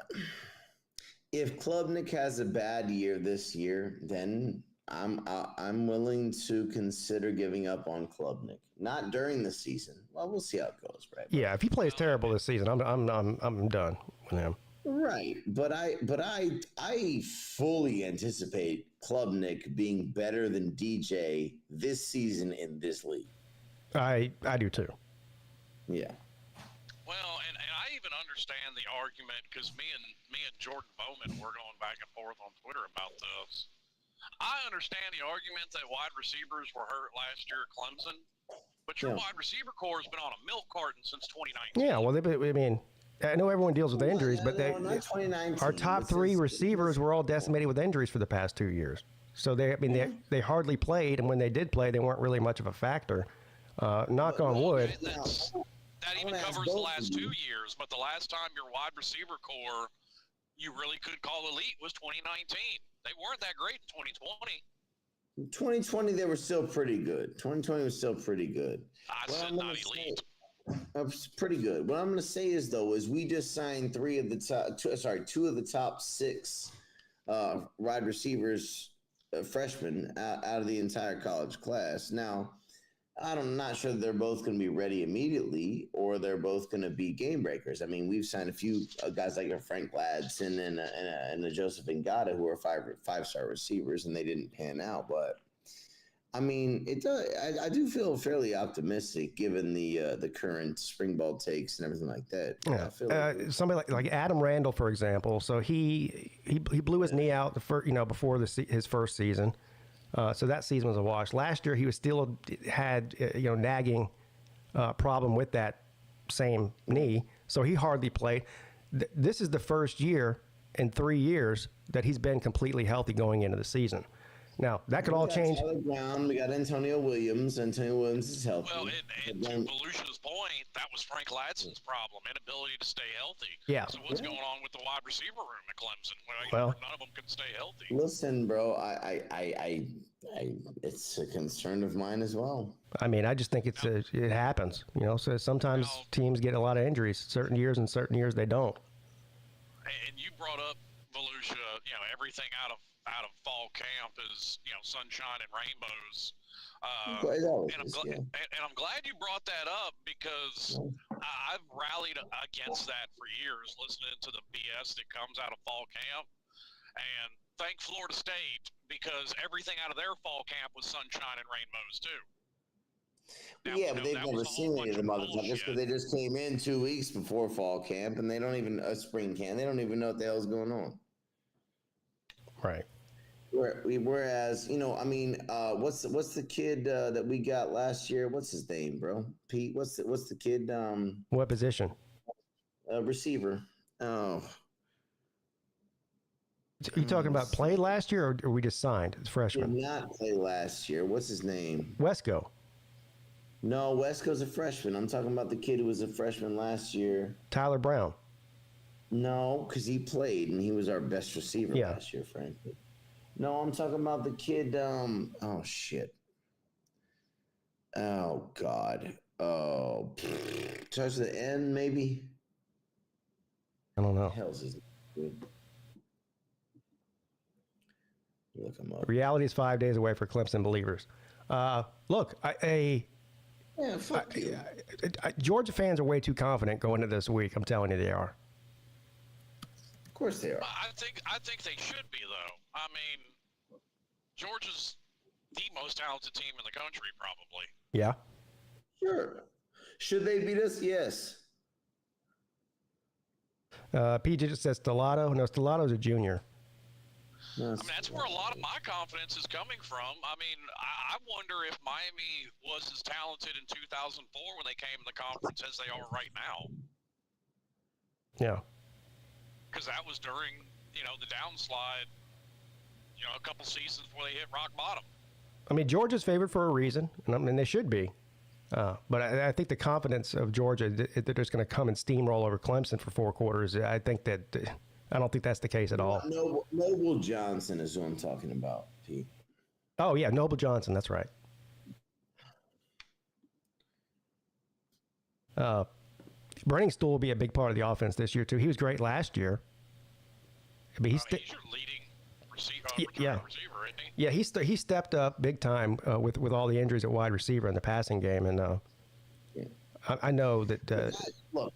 If Klubnik has a bad year this year, then I'm willing to consider giving up on Klubnik. Not during the season. Well, we'll see how it goes, right? Yeah, if he plays terrible this season, I'm done with him. Right, but I fully anticipate Klubnik being better than DJ this season in this league. I do too. Yeah. Well, and I even understand the argument, because me and Jordan Bowman were going back and forth on Twitter about this. I understand the argument that wide receivers were hurt last year at Clemson, but your wide receiver core has been on a milk carton since 2019. Yeah, well, I know everyone deals with injuries, but our top 3 receivers were all decimated with injuries for the past 2 years. So they hardly played, and when they did play, they weren't really much of a factor. Knock on wood. That even covers the last 2 years, but the last time your wide receiver core you really could call elite was 2019. They weren't that great in 2020. 2020, they were still pretty good. 2020 was still pretty good. I said not elite. Pretty good. What I'm going to say is we just signed 2 of the top 6 wide receivers, freshmen out of the entire college class. Now, I'm not sure they're both going to be ready immediately, or they're both going to be game breakers. I mean, we've signed a few guys like a Frank Gladson and a Joseph Ngata who are five-star receivers, and they didn't pan out. But I mean, it does. I do feel fairly optimistic given the current spring ball takes and everything like that. Yeah. I feel like Somebody like Adam Randall, for example. So he blew his knee out before his first season. So that season was a wash. Last year, he was still had nagging problem with that same knee, so he hardly played. This is the first year in 3 years that he's been completely healthy going into the season. Now that could all change. Tyler Brown, we got Antonio Williams. Antonio Williams is healthy. Well, and to Belusha's point, that was Frank Gladson's problem, inability to stay healthy. Yeah. So what's going on with the wide receiver room at Clemson? Well, none of them can stay healthy. Listen, bro, I it's a concern of mine as well. I mean, I just think it happens. So sometimes teams get a lot of injuries certain years, and certain years they don't. And you brought up Belusha. Everything out of fall camp is sunshine and rainbows. And I'm glad you brought that up, because I've rallied against that for years, listening to the BS that comes out of fall camp. And thank Florida State, because everything out of their fall camp was sunshine and rainbows too. Now, but they've never seen any of the motherfuckers, because they just came in 2 weeks before fall camp, and they don't even spring camp. They don't even know what the hell's going on. Right. Whereas, what's the kid that we got last year? What's his name, bro? Pete. What's the kid? What position? Receiver. Oh. Are you talking about played last year, or we just signed as freshman? Did not play last year. What's his name? Wesco. No, Wesco's a freshman. I'm talking about the kid who was a freshman last year. Tyler Brown. No, because he played, and he was our best receiver last year, frankly. No, I'm talking about the kid. Oh, shit. Oh, God. Oh, touch the end, maybe? I don't know. What the hell's his name? Look him up. Reality is 5 days away for Clemson believers. Look, fuck you. Georgia fans are way too confident going into this week. I'm telling you, they are. Of course they are. I think they should be, though. I mean, Georgia's the most talented team in the country, probably. Yeah. Sure. Should they beat us? Yes. PJ just says Stellato. No, Stellato's a junior. That's where a lot of my confidence is coming from. I mean, I wonder if Miami was as talented in 2004 when they came in the conference as they are right now. Yeah. Because that was during, the downslide, a couple seasons before they hit rock bottom. I mean, Georgia's favored for a reason, and they should be. But I think the confidence of Georgia that they're just going to come and steamroll over Clemson for 4 quarters, I don't think that's the case at all. Noble Johnson is who I'm talking about, Pete. Oh, yeah, Noble Johnson. That's right. Brenning Stool will be a big part of the offense this year, too. He was great last year. But he's your leading receiver, receiver, isn't he? Yeah, he stepped up big time with all the injuries at wide receiver in the passing game. And I know that... Look,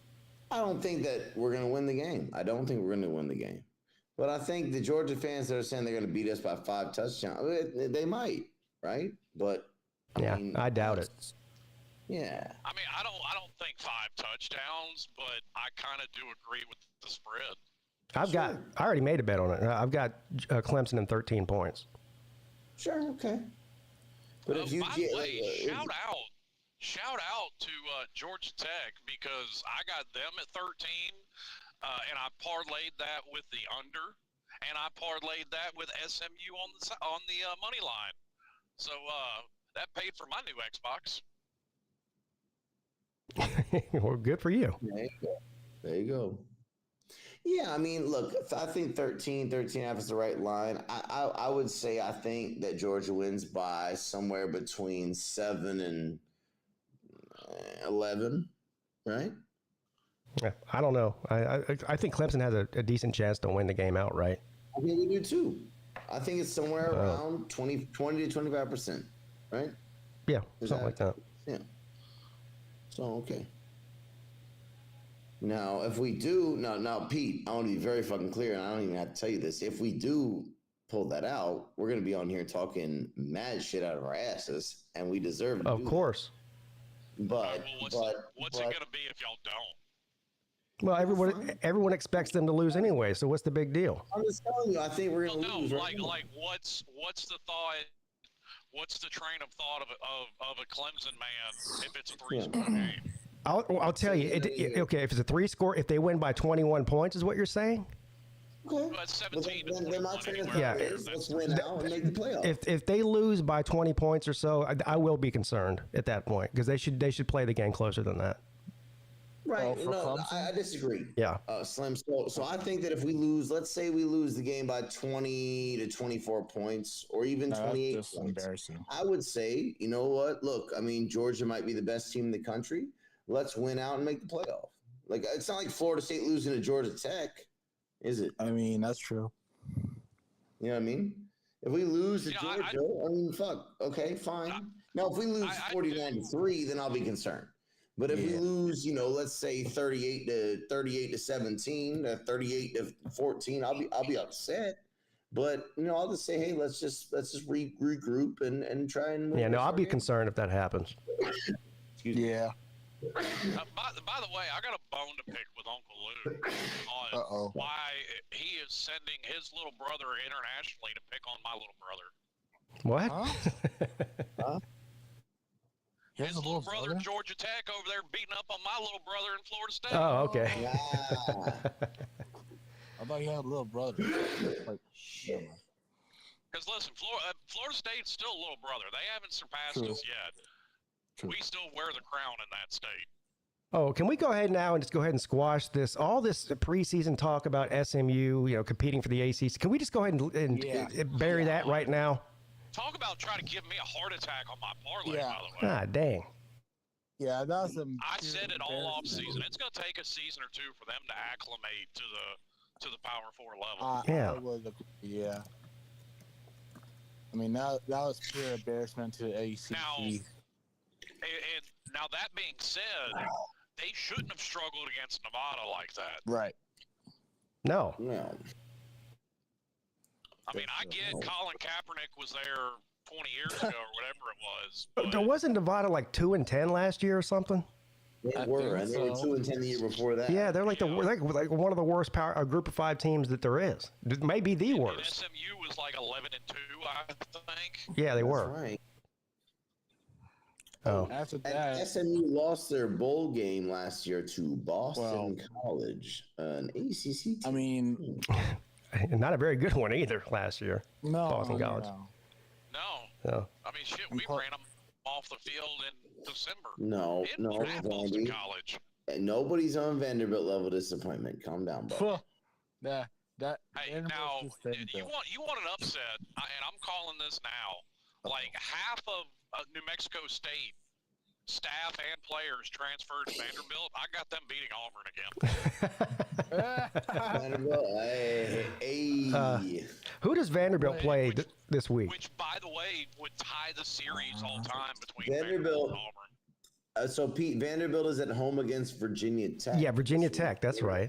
I don't think that we're going to win the game. I don't think we're going to win the game. But I think the Georgia fans that are saying they're going to beat us by 5 touchdowns, they might, right? But I doubt it. Yeah. I mean, I don't think 5 touchdowns, but I kind of do agree with the spread. I already made a bet on it. I've got Clemson in 13 points. Sure, okay. But if you by the way, shout out to Georgia Tech, because I got them at 13, and I parlayed that with the under, and I parlayed that with SMU on the money line. So that paid for my new Xbox. Well, good for you. There you go. Yeah, I mean, look, I think 13.5 is the right line. I would say I think that Georgia wins by somewhere between 7 and 11, right? Yeah, I don't know. I think Clemson has a decent chance to win the game outright. I think we do too. I think it's somewhere around 20 to 25%, right? Yeah, something like that. Yeah. So, okay. Now, if we do, now, Pete, I want to be very fucking clear, and I don't even have to tell you this. If we do pull that out, we're going to be on here talking mad shit out of our asses, and we deserve it. Of course. But what's it going to be if y'all don't? Well, everyone expects them to lose anyway, so what's the big deal? I'm just telling you, I think we're going to lose. Like what's the thought? What's the train of thought of a Clemson man if it's a 3-score game? I'll tell you. Okay, if it's a 3-score, if they win by 21 points, is what you're saying? Okay. But 17 then my train of thought Yeah. is let's win out and make the playoffs. If they lose by 20 points or so, I will be concerned at that point because they should play the game closer than that. Right. No, I disagree. Yeah. Slim. So I think that if we lose, let's say we lose the game by 20 to 24 points or even 28 that's points, embarrassing. I would say, you know what? Look, I mean, Georgia might be the best team in the country. Let's win out and make the playoff. Like, it's not like Florida State losing to Georgia Tech, is it? I mean, that's true. You know what I mean? If we lose to Georgia, I mean, fuck. Okay, fine. Now, if we lose 49-3, then I'll be concerned. But if we lose, you know, let's say 38 to 17, 38 to 14, I'll be upset. But you know, I'll just say, hey, let's just regroup and try and win. Yeah, no, I'll be concerned if that happens. Excuse me. Yeah. By the way, I got a bone to pick with Uncle Luke on why he is sending his little brother internationally to pick on my little brother. What? Huh? His little brother, Georgia Tech, over there beating up on my little brother in Florida State. Oh, okay. I thought you had a little brother. Like, shit. Because listen, Florida State's still a little brother. They haven't surpassed us yet. True. We still wear the crown in that state. Oh, can we go ahead now and just go ahead and squash all this preseason talk about SMU, you know, competing for the ACC? Can we just go ahead and bury that right now? Talk about trying to give me a heart attack on my parlay, by the way. Ah, dang. Yeah, that's I said it all off season. It's going to take a season or two for them to acclimate to the Power 4 level. Yeah. I mean, that was pure embarrassment to the ACC. Now that being said, they shouldn't have struggled against Nevada like that. Right. No. I mean, I get Colin Kaepernick was there 20 years ago or whatever it was. But wasn't Nevada like 2-10 last year or something? They were, and they were 2-10 the year before that. Yeah, they're like like one of the worst group of 5 teams that there is. Maybe the worst. And SMU was like 11-2, I think. Yeah, they That's were. Right. Oh. After that, and SMU lost their bowl game last year to Boston College, an ACC team. I mean, not a very good one either last year. No, Boston College. No. I mean, shit, we ran them off the field in December. No, Boston College. Nobody's on Vanderbilt level disappointment. Calm down, bro. Hey, now you want an upset, and I'm calling this now. Like half of New Mexico State staff and players transferred to Vanderbilt. I got them beating Auburn again. Who does Vanderbilt play this week? Which, by the way, would tie the series all time between Vanderbilt and Auburn. So, Pete, Vanderbilt is at home against Virginia Tech. Yeah, Virginia Tech. That's right.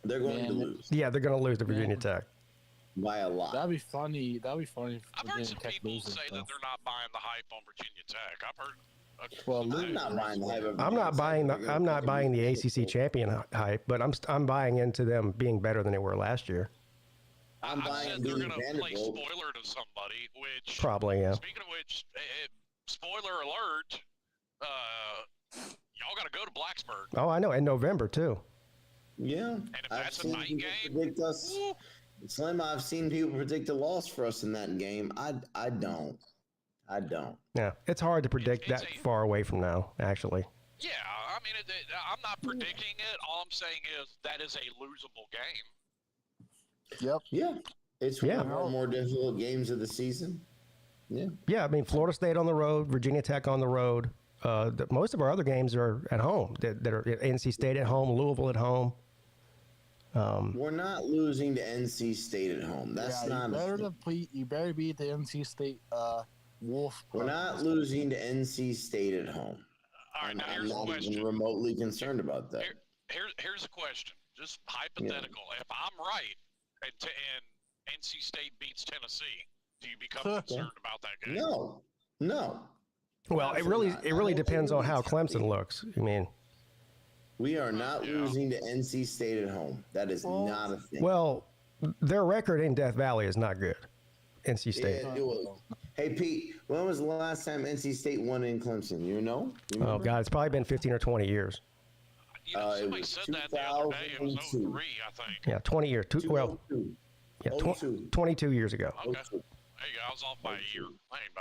They're going to lose. Yeah, they're going to lose to Virginia Tech. By a lot. That'd be funny. I've heard some people say that they're not buying the hype on Virginia Tech. I've heard. I'm not buying the hype. I'm not buying the ACC champion hype, but I'm buying into them being better than they were last year. I'm buying said they're going to play spoiler to somebody, which probably, yeah. Speaking of which, spoiler alert, y'all got to go to Blacksburg. Oh, I know, in November too. Yeah, and if that's a night game, Slim, I've seen people predict a loss for us in that game. I don't. Yeah, it's hard to predict that far away from now, actually. Yeah, I mean, I'm not predicting it. All I'm saying is that is a losable game. Yep. Yeah. It's one of our more difficult games of the season. Yeah. Yeah, I mean, Florida State on the road, Virginia Tech on the road. Most of our other games are at home. That are NC State at home, Louisville at home. We're not losing to NC State at home. That's not. You better beat the NC State Wolf. We're not losing to NC State at home. All right, now I'm here's a not question. even remotely concerned about that. Here's a question, just hypothetical. If I'm right, and NC State beats Tennessee, do you become concerned about that game? No. Well, it really depends on how Clemson looks. I mean, we are not losing to NC State at home. That is not a thing. Well, their record in Death Valley is not good. NC State. Hey, Pete, when was the last time NC State won in Clemson? You know? Oh, God, it's probably been 15 or 20 years. Somebody said that the other day. It was 03, I think. Yeah, 20 years. 22 years ago. Okay. There you go. I was off by a year. That ain't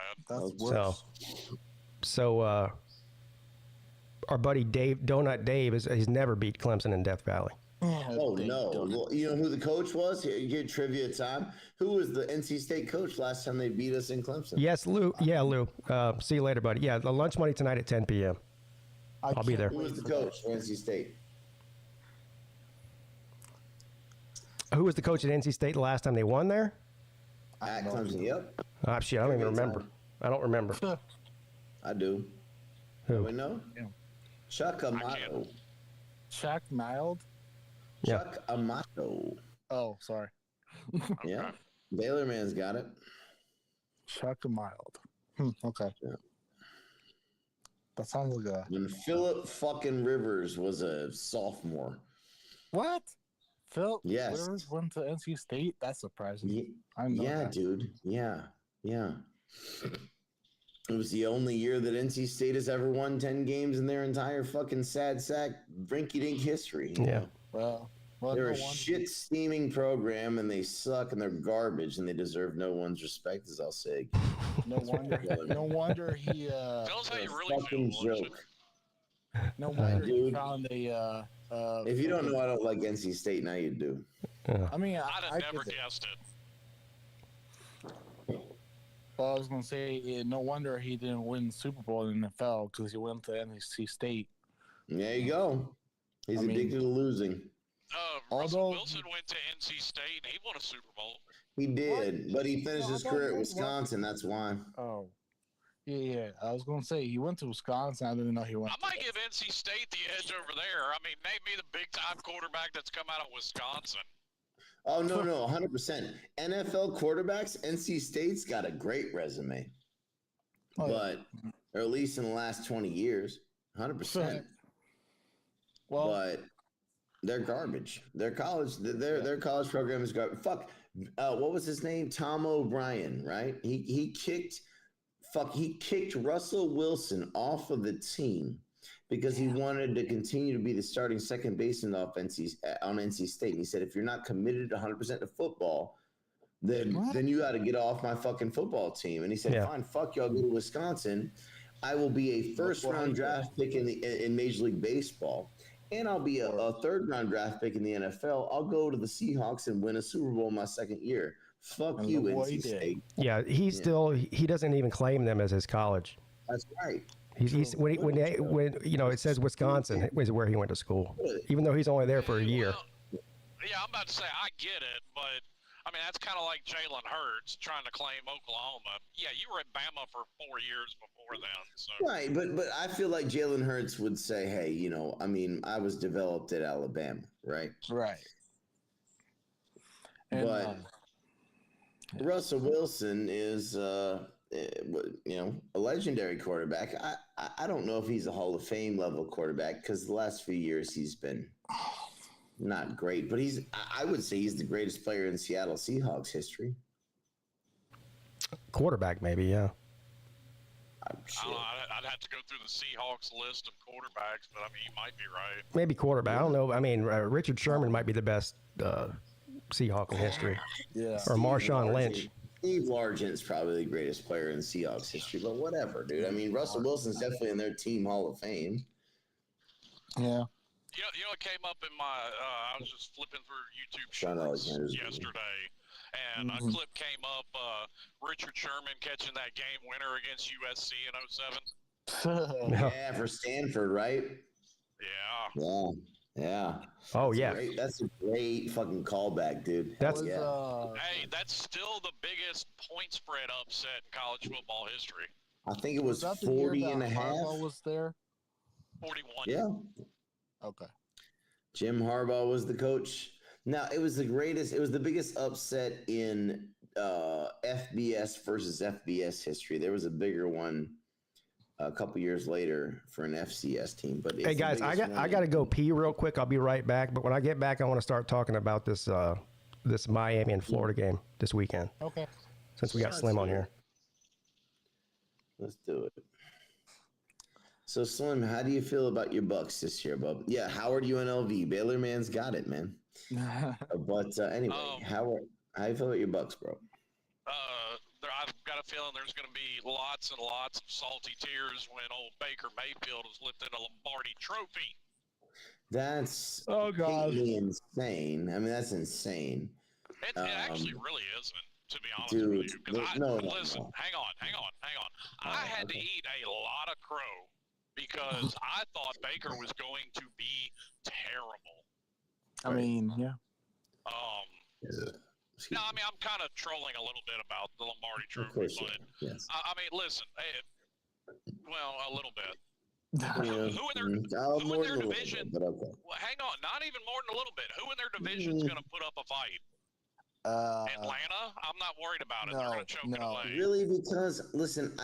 bad. So our buddy Dave, Donut Dave, he's never beat Clemson in Death Valley. Oh, no. Well, you know who the coach was? Here, trivia time. Who was the NC State coach last time they beat us in Clemson? Yes, Lou. Yeah, Lou. See you later, buddy. Yeah, the lunch money tonight at 10 p.m. I'll be there. Who was the coach for NC State? Who was the coach at NC State the last time they won there? At Clemson, yep. Shit, I don't even remember. I don't remember. I do. Who? We know? Yeah. Chuck Amato. Chuck Mild? Chuck Amato. Oh, sorry. Yeah. Baylor man's got it. Chuck Mild. Okay. Yeah. That sounds like a... When Philip fucking Rivers was a sophomore. What? Phil Yes. Rivers went to NC State? That's surprising. Yeah, dude. Yeah. It was the only year that NC State has ever won 10 games in their entire fucking sad sack rinky-dink history. Yeah. Well, they're a shit-steaming program, and they suck, and they're garbage, and they deserve no one's respect, as I'll say. No wonder he... Tell us how you really fucking feel. joke. No wonder he Dude. found a... If you don't know I don't like NC State, now you do. I mean, I'd have never guessed it. Well, I was going to say, no wonder he didn't win Super Bowl in the NFL because he went to NC State. There you go. He's addicted to losing. Russell Wilson went to NC State, and he won a Super Bowl. He did, but he finished his career at Wisconsin. That's why. Oh. Yeah. I was going to say, he went to Wisconsin. I didn't know he went. I might give NC State the edge over there. I mean, name me the big-time quarterback that's come out of Wisconsin. Oh, no, 100%. NFL quarterbacks, NC State's got a great resume. But, or at least in the last 20 years, 100%. Well, but they're garbage. Their college college program is garbage. Fuck. What was his name? Tom O'Brien, right? He kicked Russell Wilson off of the team because he wanted to continue to be the starting second baseman on NC State. And he said, if you're not committed 100% to football, then you got to get off my fucking football team. And he said, fine, fuck y'all, go to Wisconsin. I will be a first-round draft pick in Major League Baseball, and I'll be a third-round draft pick in the NFL. I'll go to the Seahawks and win a Super Bowl my second year. Fuck you, NC State. Yeah, he doesn't even claim them as his college. That's right. When it says Wisconsin is where he went to school, even though he's only there for a year. Well, yeah, I'm about to say I get it, but I mean that's kind of like Jalen Hurts trying to claim Oklahoma. Yeah, you were at Bama for 4 years before then. So. Right, but I feel like Jalen Hurts would say, hey, I was developed at Alabama, right? Right. But Russell Wilson is a legendary quarterback. I don't know if he's a Hall of Fame level quarterback because the last few years he's been not great, but I would say he's the greatest player in Seattle Seahawks history. Quarterback, maybe, yeah. I'd have to go through the Seahawks list of quarterbacks, but I mean, you might be right. Maybe quarterback. I don't know. I mean, Richard Sherman might be the best Seahawk in history. Yeah. Or Marshawn Lynch. Steve Largent's probably the greatest player in Seahawks history, but whatever, dude. I mean, Russell Wilson's definitely in their team Hall of Fame. Yeah. You know, it came up in my. I was just flipping through YouTube shorts yesterday, and a clip came up. Richard Sherman catching that game winner against USC in 07. Yeah, for Stanford, right? Yeah. Yeah. Oh, yeah. That's a great fucking callback, dude. That's Hey, that's still the biggest point spread upset in college football history. I think it was that the 40 year and a that half. Harbaugh was there? 41. Yeah. Okay. Jim Harbaugh was the coach. Now, it was the biggest upset in FBS versus FBS history. There was a bigger one a couple years later for an FCS team. But hey guys, I got to go pee real quick. I'll be right back. But when I get back, I want to start talking about this this Miami and Florida game this weekend. Okay. Since we got Slim on here. Let's do it. So, Slim, how do you feel about your Bucks this year, bub? Yeah, Howard UNLV. Baylor man's got it, man. But anyway, Howard, how do you feel about your Bucks, bro? I've got a feeling there's going to be lots and lots of salty tears when old Baker Mayfield is lifting a Lombardi trophy. That's God, insane. I mean, that's insane. It actually really isn't, to be honest dude, with you. Because listen, no. hang on. I had to eat a lot of crow because I thought Baker was going to be terrible. I mean, yeah. No, I mean, I'm kind of trolling a little bit about the Lombardi Of trophy, course, but yes. I mean, listen, well, a little bit. Yeah. Who in their division? Bit, okay. Well, hang on, not even more than a little bit. Who in their division is going to put up a fight? Atlanta? I'm not worried about it. They're going to choke it away. Really? Because listen.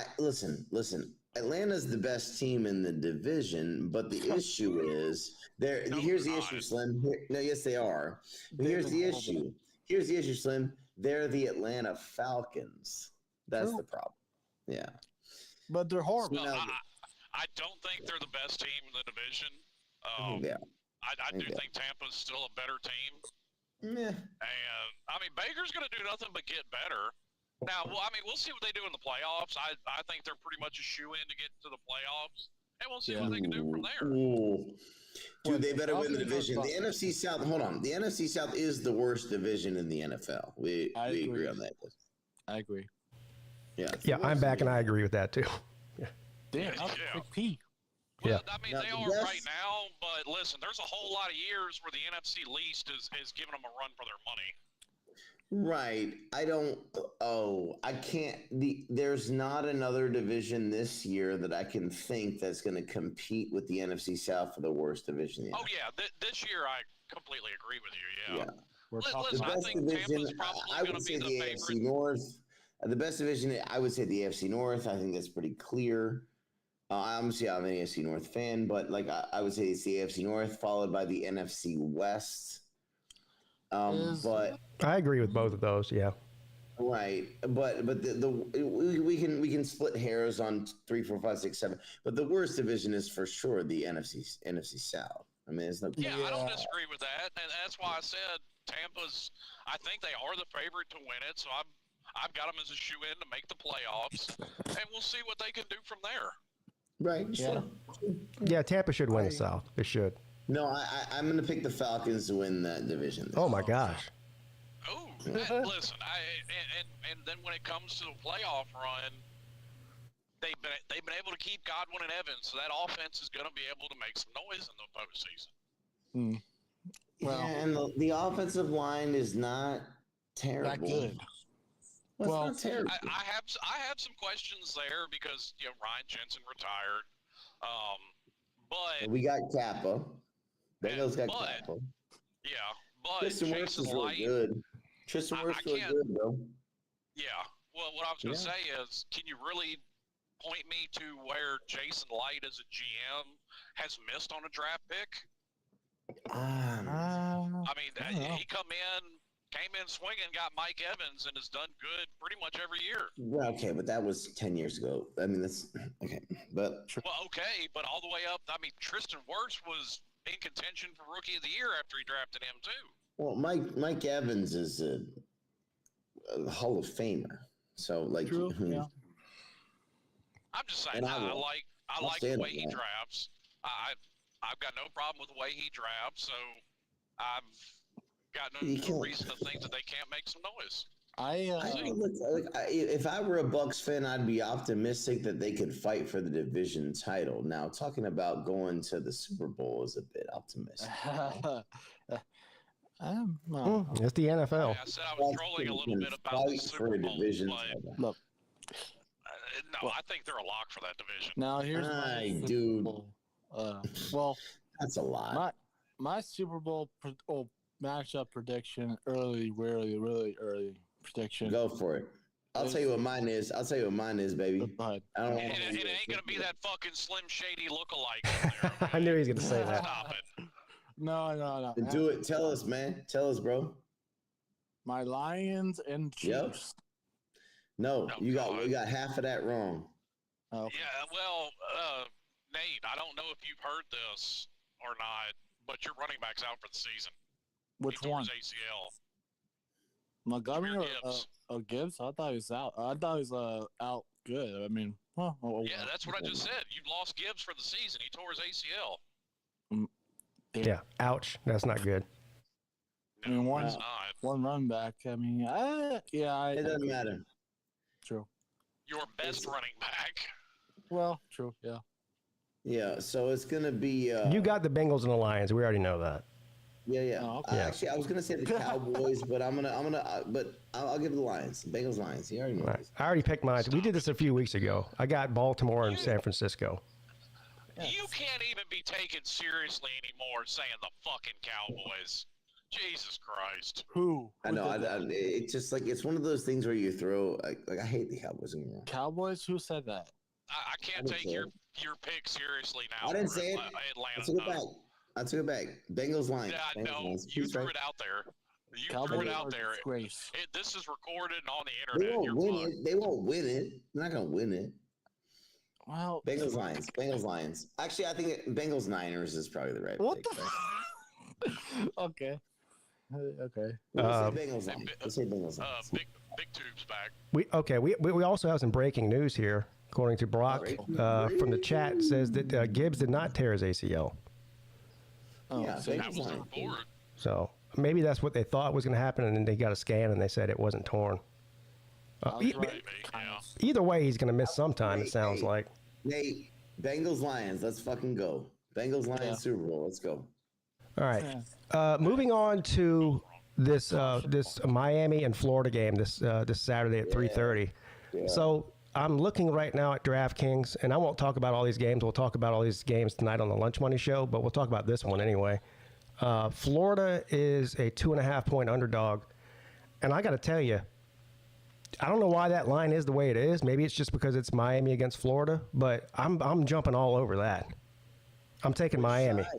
Atlanta's the best team in the division, but the issue is here's the issue, Slim. Yes, they are. But here's the issue. Here's the issue, Slim. They're the Atlanta Falcons. That's the problem. Yeah. But they're horrible. No, I don't think they're the best team in the division. I do think Tampa's still a better team. Yeah. And, I mean, Baker's going to do nothing but get better. Now, well, I mean, we'll see what they do in the playoffs. I think they're pretty much a shoe-in to get to the playoffs. And we'll see what they can do from there. Ooh. Dude, they better win the division. The NFC South, hold on. The NFC South is the worst division in the NFL. We agree on that. I agree. Yeah. Yeah, I'm back and I agree with that too. Yeah. Damn, Big P. Well, I mean, they are right now, but listen, there's a whole lot of years where the NFC least is giving them a run for their money. Right. I can't. There's not another division this year that I can think that's going to compete with the NFC South for the worst division. Oh, yeah. This year, I completely agree with you. Yeah. The best I think division, Tampa's probably I would say the AFC North. The best division, I would say the AFC North. I think that's pretty clear. Obviously, I'm an AFC North fan, but I would say it's the AFC North, followed by the NFC West. But I agree with both of those. Yeah. Right, but we can split hairs on 3, 4, 5, 6, 7. But the worst division is for sure the NFC South. I mean, it's no. Yeah, I don't disagree with that, and that's why I said Tampa's. I think they are the favorite to win it, so I've got them as a shoe-in to make the playoffs, and we'll see what they can do from there. Right. Yeah. Yeah, Tampa should win the South. It should. No, I'm going to pick the Falcons to win that division. Oh my gosh. Oh, listen, and then when it comes to the playoff run, they've been able to keep Godwin and Evans, so that offense is going to be able to make some noise in the postseason. Well, and the offensive line is not terrible. Not good. Well, it's not terrible. I have some questions there because Ryan Jensen retired, but we got Kappa. Bengals got Kappa. Yeah, but Tristan Wirfs is really good. Tristan Wirfs really good, bro. Yeah. Well, what I was going to say is, can you really point me to where Jason Light as a GM has missed on a draft pick? I mean, he came in swinging, got Mike Evans, and has done good pretty much every year. Well, okay, but that was 10 years ago. I mean, that's okay. But but all the way up. I mean, Tristan Wirfs was in contention for Rookie of the Year after he drafted him too. Well, Mike Evans is a Hall of Famer. So, yeah. I'm just saying, I like the way he drafts. I've got no problem with the way he drafts, so I've got no reason to think that they can't make some noise. If I were a Bucks fan, I'd be optimistic that they could fight for the division title. Now, talking about going to the Super Bowl is a bit optimistic. It's the NFL. I said I was trolling a little bit about the Super Bowl, but Look, no, I think they're a lock for that division. now here's my Super Bowl. Well, that's a lot. My Super Bowl matchup prediction, really early prediction. Go for it. I'll tell you what mine is. Baby. Go ahead. I don't It ain't gonna be that fucking Slim Shady lookalike. I knew he was going to say that. Stop it. No. Do it. Tell us, man. Tell us, bro. My Lions and Chiefs. Yep. No, you got half of that wrong. Oh. Yeah, well, Nate, I don't know if you've heard this or not, but your running back's out for the season. Which he tore one? his ACL. Montgomery Gibbs. or Gibbs? I thought he was out. I thought he was out good. I mean, Yeah, that's what I just said. You lost Gibbs for the season. He tore his ACL. Yeah. Ouch. That's not good. I mean, It's not. one run back. I mean, It doesn't matter. True. Your best running back. Well, true. Yeah. Yeah. So it's gonna be. You got the Bengals and the Lions. We already know that. Yeah. Oh, okay. Actually, I was gonna say the Cowboys, but I'll give the Lions. Bengals, Lions. You already know. Right. I already picked mine. We did this a few weeks ago. I got Baltimore and San Francisco. You can't even be taken seriously anymore saying the fucking Cowboys. Jesus Christ. Who? I know. It's just like it's one of those things where you throw. Like I hate the Cowboys anymore. Cowboys? Who said that? I can't take your pick seriously now. I didn't say it. Atlanta. I took it back. Bengals, Lions. Yeah, Bengals, no, Lions. you Who's threw right? it out there. You Cowboys threw it out are there. disgrace. This is recorded and on the They internet. won't win it. They won't win it. They're not gonna win it. Well, Bengals, Lions. Bengals, Lions. Actually, I think Bengals, Niners is probably the right what pick. the? Okay. Okay. We'll say Bengals, Lions. We'll say Bengals, Lions. Big Tube's back. We also have some breaking news here. According to Brock from the chat, says that Gibbs did not tear his ACL. Oh, Yeah, so Bengals, That was the Lions. report. So maybe that's what they thought was going to happen, and then they got a scan and they said it wasn't torn. I was e- right. Maybe, yeah. Either way, he's going to miss some time. It sounds like. Nate, Bengals, Lions. Let's fucking go. Bengals, Lions, Yeah. Super Bowl. Let's go. All right. Moving on to this Miami and Florida game this Saturday at 3:30. Yeah. So I'm looking right now at DraftKings, and I won't talk about all these games. We'll talk about all these games tonight on the Lunch Money Show, but we'll talk about this one anyway. Florida is a 2.5-point underdog, and I got to tell you, I don't know why that line is the way it is. Maybe it's just because it's Miami against Florida, but I'm jumping all over that. I'm taking Miami side?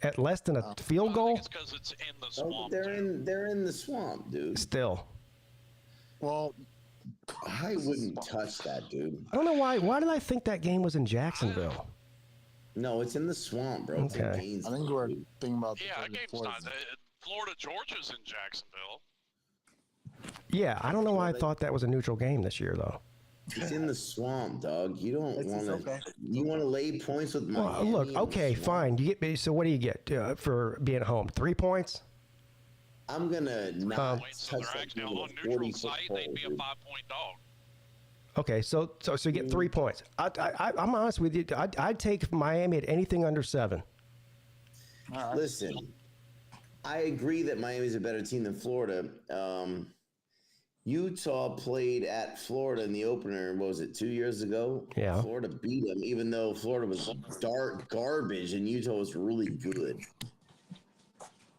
at less than a field I goal. think it's because it's in the Oh, swamp. they're in the swamp, dude. Still, Well, I wouldn't touch that, dude. I don't know why. Why did I think that game was in Jacksonville? No, it's in the swamp, bro. It's in Okay. I Gainesville, think we're dude. thinking about Yeah, that the game's Florida. not. Florida, Georgia's in Jacksonville. Yeah, I don't know why I thought that was a neutral game this year, though. It's in the swamp, dog. You don't It's want to. okay. You want to lay points with Well, Miami. look, in the okay, swamp? fine. You get so what do you get for being home? 3 points? I'm gonna not Wait, so touch they're that actually game on with a neutral 40-foot site. pole, They'd be a dude. 5-point dog. Okay, so you get 3 points. I'm honest with you. I'd take Miami at anything under 7. All right. Listen, I agree that Miami's a better team than Florida. Utah played at Florida in the opener. What was it, 2 years ago? Yeah. Florida beat them, even though Florida was dark garbage and Utah was really good.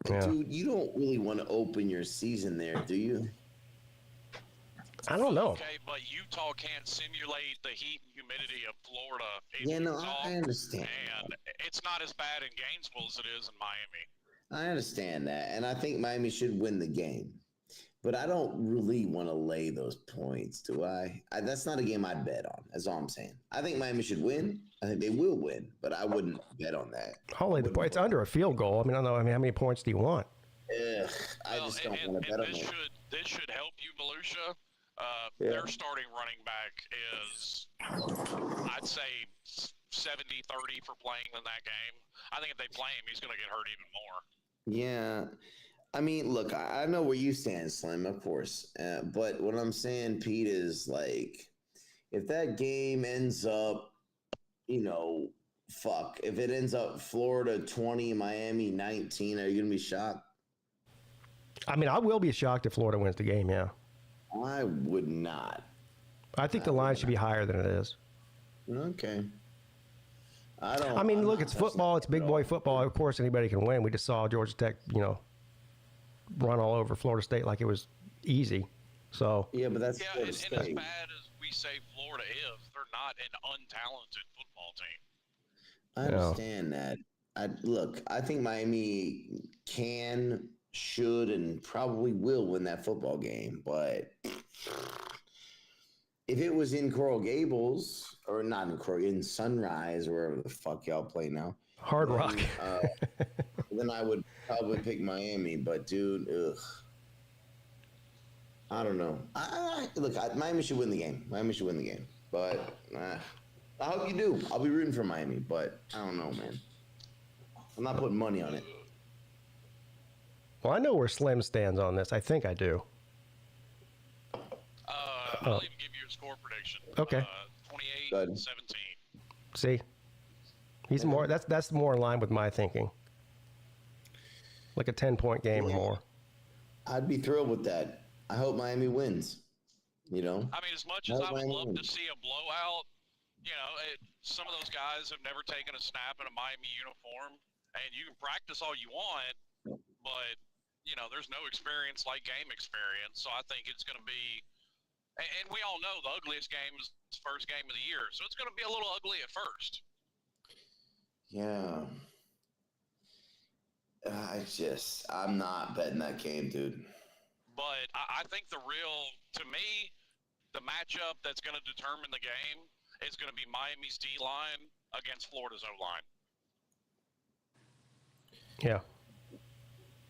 Yeah. Dude, you don't really want to open your season there, do you? I don't know. Okay, but Utah can't simulate the heat and humidity of Florida. in Yeah, no, Utah, I understand. And it's not as bad in Gainesville as it is in Miami. I understand that, and I think Miami should win the game. But I don't really want to lay those points, do I? That's not a game I'd bet on. That's all I'm saying. I think Miami should win. I think they will win, but I wouldn't bet on that. I'll lay the point. It's under a field goal. I mean, I don't know. I mean, how many points do you want? Ugh, I just don't want to bet on this that. this should help you, Volusia. Yeah. Their starting running back is, I'd say, 70-30 for playing in that game. I think if they play him, he's going to get hurt even more. Yeah. I mean, look, I know where you stand, Slim, of course. But what I'm saying, Pete, is like, if that game ends up, if it ends up Florida 20, Miami 19, are you going to be shocked? I mean, I will be shocked if Florida wins the game, yeah. I would not. I think the line should be higher than it is. Okay. I mean, look, it's football. It's big boy football. Of course, anybody can win. We just saw Georgia Tech, run all over Florida State like it was easy. So yeah, but that's and as bad as we say Florida is, they're not an untalented football team. I understand that. I think Miami can, should, and probably will win that football game. But if it was in Coral Gables, or not in Sunrise, or wherever the fuck y'all play now, Hard Rock, then I would probably pick Miami. But dude, I don't know. Miami should win the game. But I hope you do. I'll be rooting for Miami, but I don't know, man. I'm not putting money on it. Well, I know where Slim stands on this. I think I do. I'll even give you a score prediction. Okay. 28-17. See, he's more. That's more in line with my thinking. Like a 10-point game or more. I'd be thrilled with that. I hope Miami wins. I mean, as much as I would love to see a blowout, some of those guys have never taken a snap in a Miami uniform, and you can practice all you want, but there's no experience like game experience. So I think it's going to be, and we all know the ugliest game is the first game of the year, so it's going to be a little ugly at first. Yeah. I'm not betting that game, dude. But I think to me, the matchup that's going to determine the game is going to be Miami's D-line against Florida's O-line. Yeah.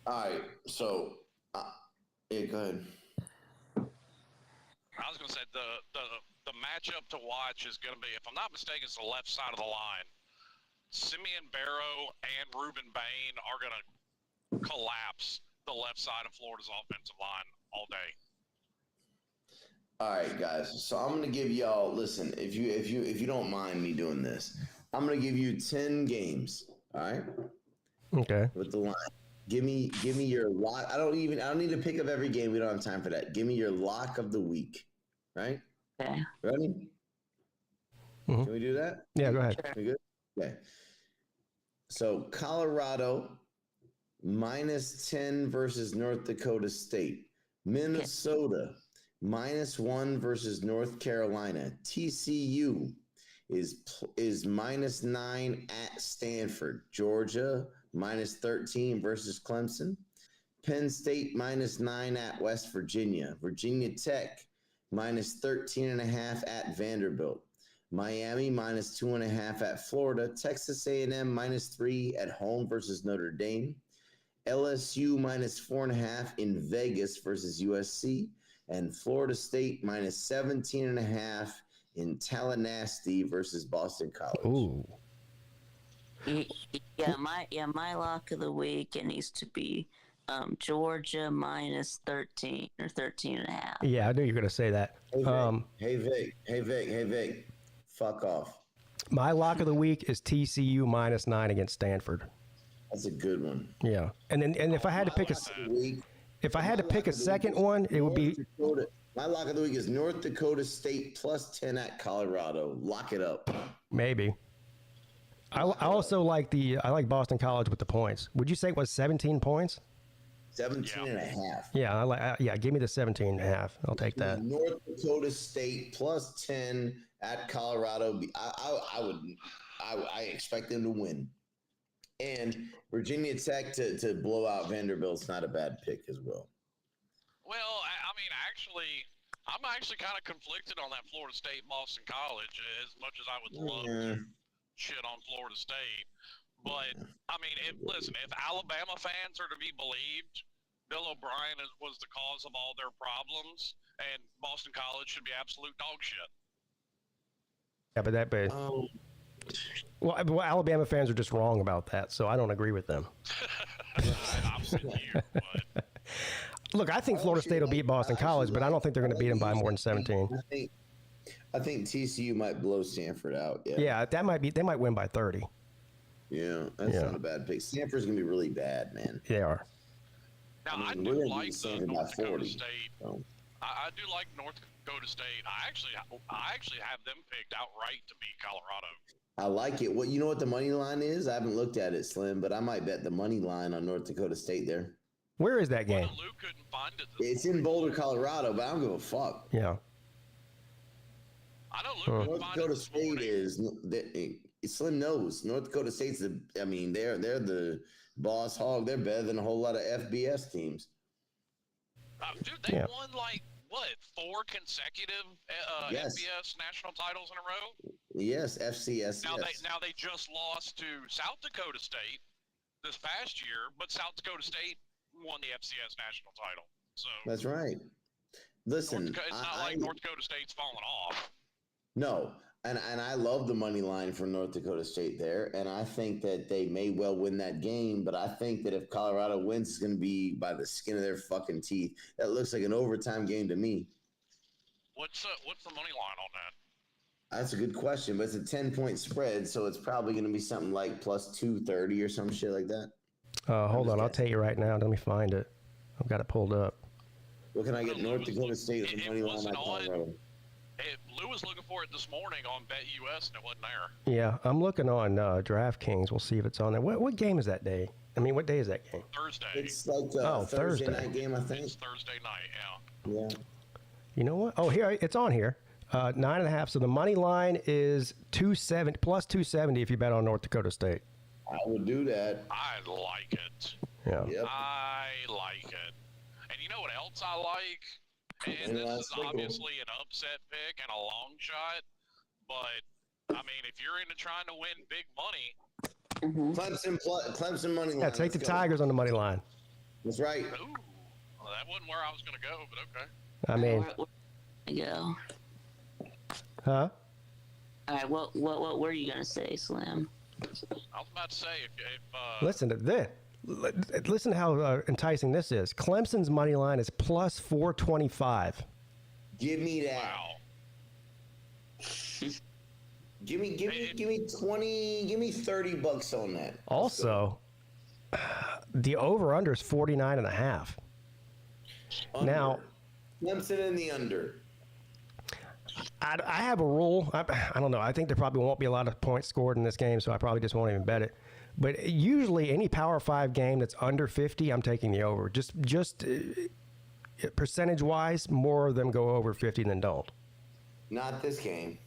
All right. So, yeah, go ahead. I was going to say the matchup to watch is going to be, if I'm not mistaken, it's the left side of the line. Simeon Barrow and Ruben Bain are going to collapse the left side of Florida's offensive line all day. All right, guys. So I'm going to give y'all, listen, if you don't mind me doing this, I'm going to give you 10 games, all right? Okay. With the line. Give me your lock. I don't need to pick up every game. We don't have time for that. Give me your lock of the week, right? Okay. Ready? Mm-hmm. Can we do that? Yeah, go ahead. We good? Okay. So Colorado -10 versus North Dakota State. Minnesota -1 versus North Carolina. TCU is -9 at Stanford. Georgia -13 versus Clemson. Penn State -9 at West Virginia. Virginia Tech -13.5 at Vanderbilt. Miami -2.5 at Florida. Texas A&M -3 at home versus Notre Dame. LSU -4.5 in Vegas versus USC. And Florida State -17.5 in Tallahassee versus Boston College. Ooh. Yeah, my lock of the week, it needs to be Georgia -13 or 13.5. Yeah, I knew you were going to say that. Hey Vic. Fuck off. My lock of the week is TCU -9 against Stanford. That's a good one. Yeah, and if I had to pick a second one, it would be my lock of the week is North Dakota State +10 at Colorado. Lock it up. Maybe. I also like Boston College with the points. Would you say it was 17 points? 17.5. Yeah, give me the 17.5. I'll take that. North Dakota State +10 at Colorado. I expect them to win. And Virginia Tech to blow out Vanderbilt's not a bad pick as well. Well, I mean, I'm actually kind of conflicted on that Florida State Boston College as much as I would love to shit on Florida State. But, I mean, if Alabama fans are to be believed, Bill O'Brien was the cause of all their problems, and Boston College should be absolute dog shit. Yeah, but well, Alabama fans are just wrong about that, so I don't agree with them. I'm with you, but Look, I think Florida State will beat Boston College, but I don't think they're going to beat them by more than 17. I think TCU might blow Stanford out. Yeah. Yeah, they might win by 30. Yeah, that's not a bad pick. Stanford's going to be really bad, man. They are. Now, I do like the North Dakota State. So. I do like North Dakota State. I actually have them picked outright to beat Colorado. I like it. Well, you know what the money line is? I haven't looked at it, Slim, but I might bet the money line on North Dakota State there. Where is that game? Lou couldn't find it. It's in Boulder, Colorado, but I don't give a fuck. Yeah. I know Lou couldn't find it. North Dakota State is Slim knows. North Dakota State's they're the boss hog. They're better than a whole lot of FBS teams. Dude, they won like what, 4 consecutive FBS national titles in a row? Yes, FCS. Now they just lost to South Dakota State this past year, but South Dakota State won the FCS national title. So that's right. Listen, it's not like North Dakota State's fallen off. No, and I love the money line for North Dakota State there, and I think that they may well win that game. But I think that if Colorado wins, it's going to be by the skin of their fucking teeth. That looks like an overtime game to me. What's the money line on that? That's a good question, but it's a 10-point spread, so it's probably going to be something like plus 230 or some shit like that. Hold on, I'll tell you right now. Let me find it. I've got it pulled up. What can I get? North Dakota State on the money line at Colorado. Lou was looking for it this morning on BetUS, and it wasn't there. Yeah, I'm looking on DraftKings. We'll see if it's on there. What game is that day? I mean, what day is that game? Thursday. It's like a Thursday night game, I think. It's Thursday night, yeah. Yeah. You know what? Oh, here it's on here. 9.5. So the money line is 270 plus 270 if you bet on North Dakota State. I would do that. I like it. Yeah. Yep. I like it. And you know what else I like? And this is obviously an upset pick and a long shot, but I mean, if you're into trying to win big money, Clemson money line. Yeah, take the Tigers on the money line. That's right. Ooh, well, that wasn't where I was going to go, but okay. I mean, go. Huh? All right, what were you gonna say, Slim? I was about to say if listen to this. Listen to how enticing this is. Clemson's money line is plus 425. Give me that. Wow. Give me 20. Give me $30 on that. Also, the over/under is 49.5. Now, Clemson in the under. I have a rule. I don't know. I think there probably won't be a lot of points scored in this game, so I probably just won't even bet it. But usually, any Power 5 game that's under 50, I'm taking the over. Just percentage-wise, more of them go over 50 than don't. Not this game.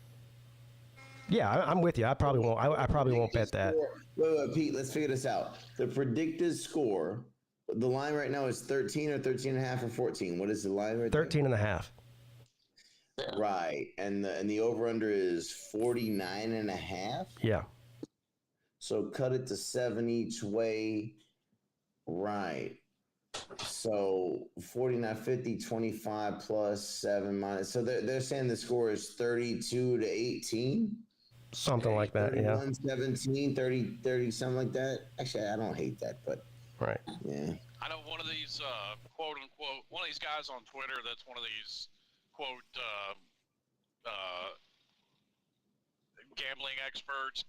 Yeah, I'm with you. I probably won't. I probably won't bet that. Wait, Pete. Let's figure this out. The predicted score. The line right now is 13 or 13.5 or 14. What is the line right 13.5. Right, and the over/under is 49.5. Yeah. So cut it to 7 each way. Right. So 49, 50, 25 plus 7 minus. So they're saying the score is 32 to 18. Something like that, yeah. 17, 30, something like that. Actually, I don't hate that, but right. Yeah. I know one of these quote unquote one of these guys on Twitter that's one of these quote gambling experts,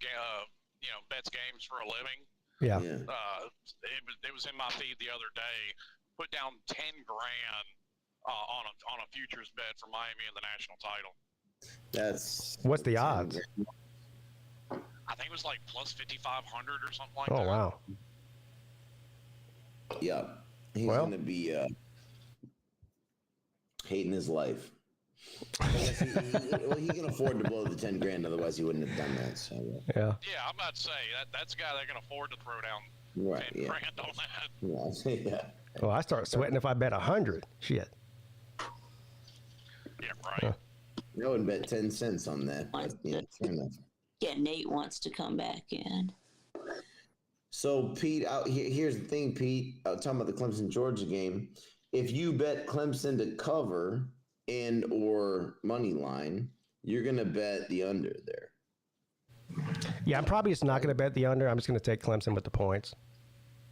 bets games for a living. Yeah. It was in my feed the other day. Put down $10,000 on a futures bet for Miami in the national title. What's the odds? I think it was like plus 5,500 or something like that. Oh wow. Yeah, he's gonna be hating his life. He can afford to blow the $10,000, otherwise he wouldn't have done that. So yeah. Yeah, I'm about to say that's a guy that can afford to throw down $10,000 on that. Yeah. Well, I start sweating if I bet 100. Shit. Yeah, right. I would bet 10 cents on that. But, fair enough. Yeah, Nate wants to come back in. So, Pete, here's the thing, Pete. I was talking about the Clemson-Georgia game. If you bet Clemson to cover and or money line, you're going to bet the under there. Yeah, I'm probably just not going to bet the under. I'm just going to take Clemson with the points.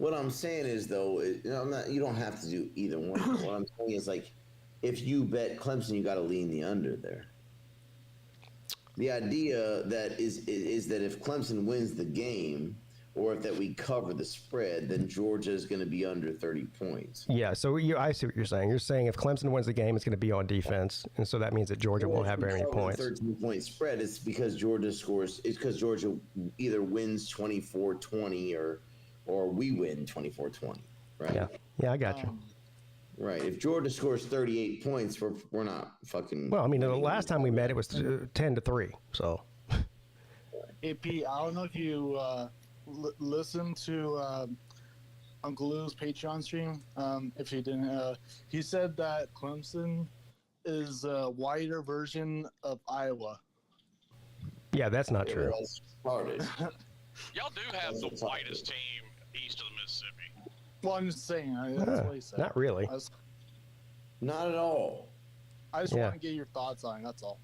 What I'm saying is, though, I'm not. You don't have to do either one. What I'm saying is, like, if you bet Clemson, you got to lean the under there. The idea that is that if Clemson wins the game, or if that we cover the spread, then Georgia is going to be under 30 points. Yeah, so I see what you're saying. You're saying if Clemson wins the game, it's going to be on defense, and so that means that Georgia won't have very many points. 13-point spread. It's because Georgia scores. It's because Georgia either wins 24-20 or we win 24-20. Right? Yeah, I got you. Right. If Georgia scores 38 points, we're not fucking. Well, I mean, the last time we met, it was 10-3. So. Hey, Pete, I don't know if you listened to Uncle Lou's Patreon stream. If you didn't, he said that Clemson is a whiter version of Iowa. Yeah, that's not true. Y'all do have the whitest team east of the Mississippi. Well, I'm just saying. That's what he said. Not really. Not at all. I just want to get your thoughts on it. That's all.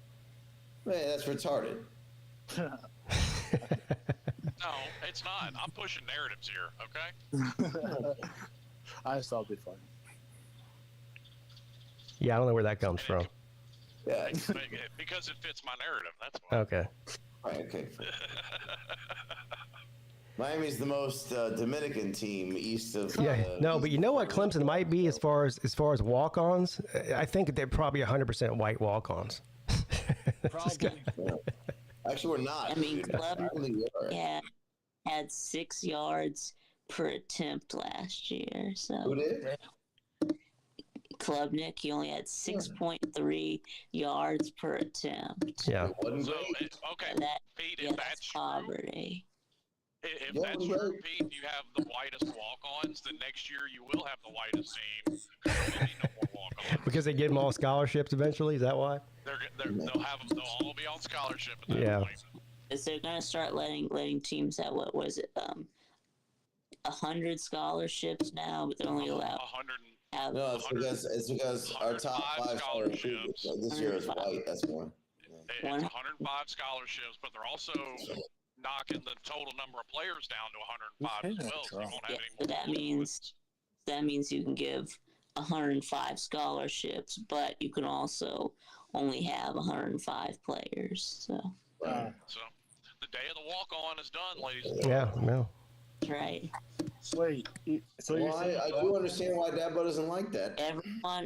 Man, that's retarded. No, it's not. I'm pushing narratives here, okay? I just thought it'd be fun. Yeah, I don't know where that comes from. Yeah. Because it fits my narrative, that's why. Okay. Okay. Miami's the most Dominican team east of. No, but you know what Clemson might be as far as walk-ons? I think they're probably 100% white walk-ons. Probably. Actually, we're not. I mean, had 6 yards per attempt last year. So who did? Klubnik, he only had 6.3 yards per attempt. Yeah. So, okay, Pete, if that's poverty. If that's true, Pete, you have the whitest walk-ons, then next year you will have the whitest team. There will be no more walk-ons. Because they get them all scholarships eventually, is that why? They'll all be on scholarship at that point. Is they're going to start letting teams have, what was it, 100 scholarships now, but they're only allowed 100. No, it's because our top 5 scholarships this year is white. That's why. It's 105 scholarships, but they're also knocking the total number of players down to 105 as well. So you won't have any more. That means you can give 105 scholarships, but you can also only have 105 players. So the day of the walk-on is done, ladies and gentlemen. Yeah, no. That's right. Wait, so well, I do understand why Dabo doesn't like that.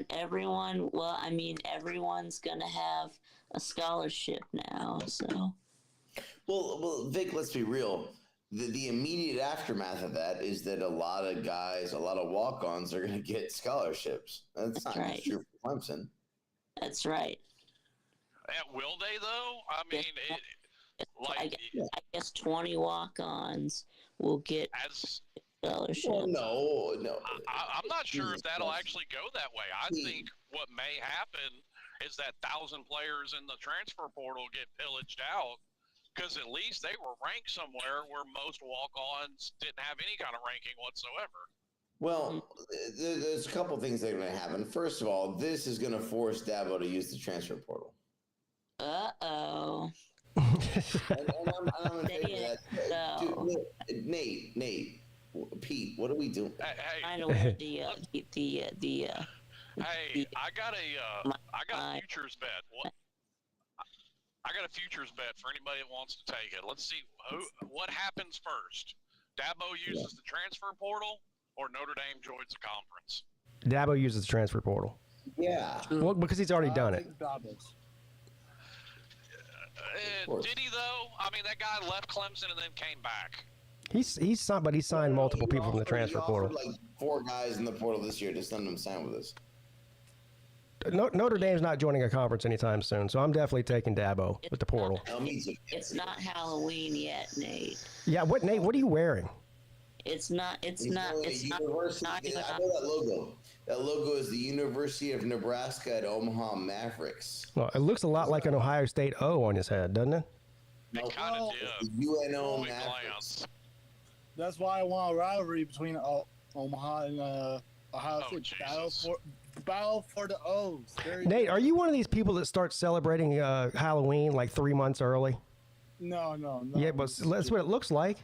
Everyone. Well, I mean, everyone's gonna have a scholarship now. So. Well, Vic, let's be real. The immediate aftermath of that is that a lot of guys, a lot of walk-ons are going to get scholarships. That's not right. True for Clemson. That's right. Will they, though? I mean, I guess 20 walk-ons will get scholarships. Well, no. I'm not sure if that'll actually go that way. I think what may happen is that 1,000 players in the transfer portal get pillaged out. Because at least they were ranked somewhere where most walk-ons didn't have any kind of ranking whatsoever. Well, there's a couple things that are going to happen. First of all, this is going to force Dabo to use the transfer portal. Uh-oh. And I'm in favor of that. Dude, Nate, Pete, what are we doing? I don't want the Hey, I got a futures bet. I got a futures bet for anybody that wants to take it. Let's see what happens first. Dabo uses the transfer portal, or Notre Dame joins the conference. Dabo uses the transfer portal. Yeah. Well, because he's already done it. Did he though? I mean, that guy left Clemson and then came back. He signed multiple people from the transfer portal. Like 4 guys in the portal this year. Just none of them signed with us. Notre Dame's not joining a conference anytime soon, so I'm definitely taking Dabo with the portal. It's not Halloween yet, Nate. Yeah, Nate? What are you wearing? It's not. I know that logo. That logo is the University of Nebraska at Omaha Mavericks. Well, it looks a lot like an Ohio State O on his head, doesn't it? It kind of did. UNO Mavericks. That's why I want a rivalry between Omaha and Ohio State. Battle for the O's. Nate, are you one of these people that starts celebrating Halloween like 3 months early? No. Yeah, but that's what it looks like.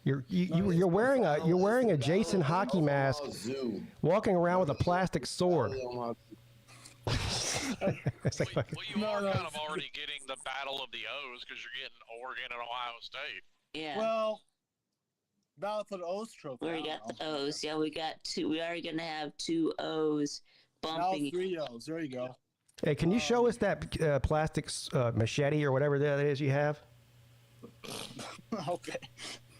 You're wearing a Jason hockey mask, walking around with a plastic sword. Well, you are kind of already getting the battle of the O's because you're getting Oregon and Ohio State. Yeah. Well, battle for the O's trophy. We already got the O's. Yeah, we got two. We are going to have two O's bumping. Now 3 O's. There you go. Hey, can you show us that plastic machete or whatever that is you have? Okay.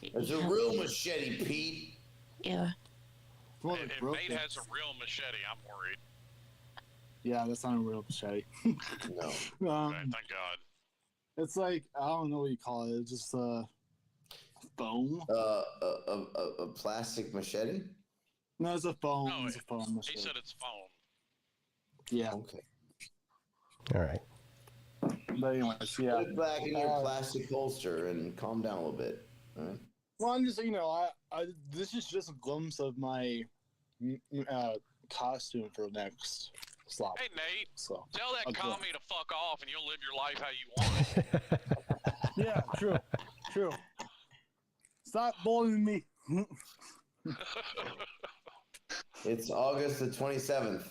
It's a real machete, Pete. Yeah. Well, If Nate has a real machete, I'm worried. yeah, that's not a real machete. No. Okay, thank God. It's like, I don't know what you call it. It's just foam. A plastic machete? No, it's a foam. No, it's a foam He machete. said it's foam. Yeah. Okay. All right. But anyways, yeah. Put it back in your plastic holster and calm down a little bit. All right? Well, I'm just, this is just a glimpse of my costume for next slop. Hey, Nate, So, tell that Okay. commie to fuck off and you'll live your life how you want. yeah, true. Stop bullying me. It's August the 27th.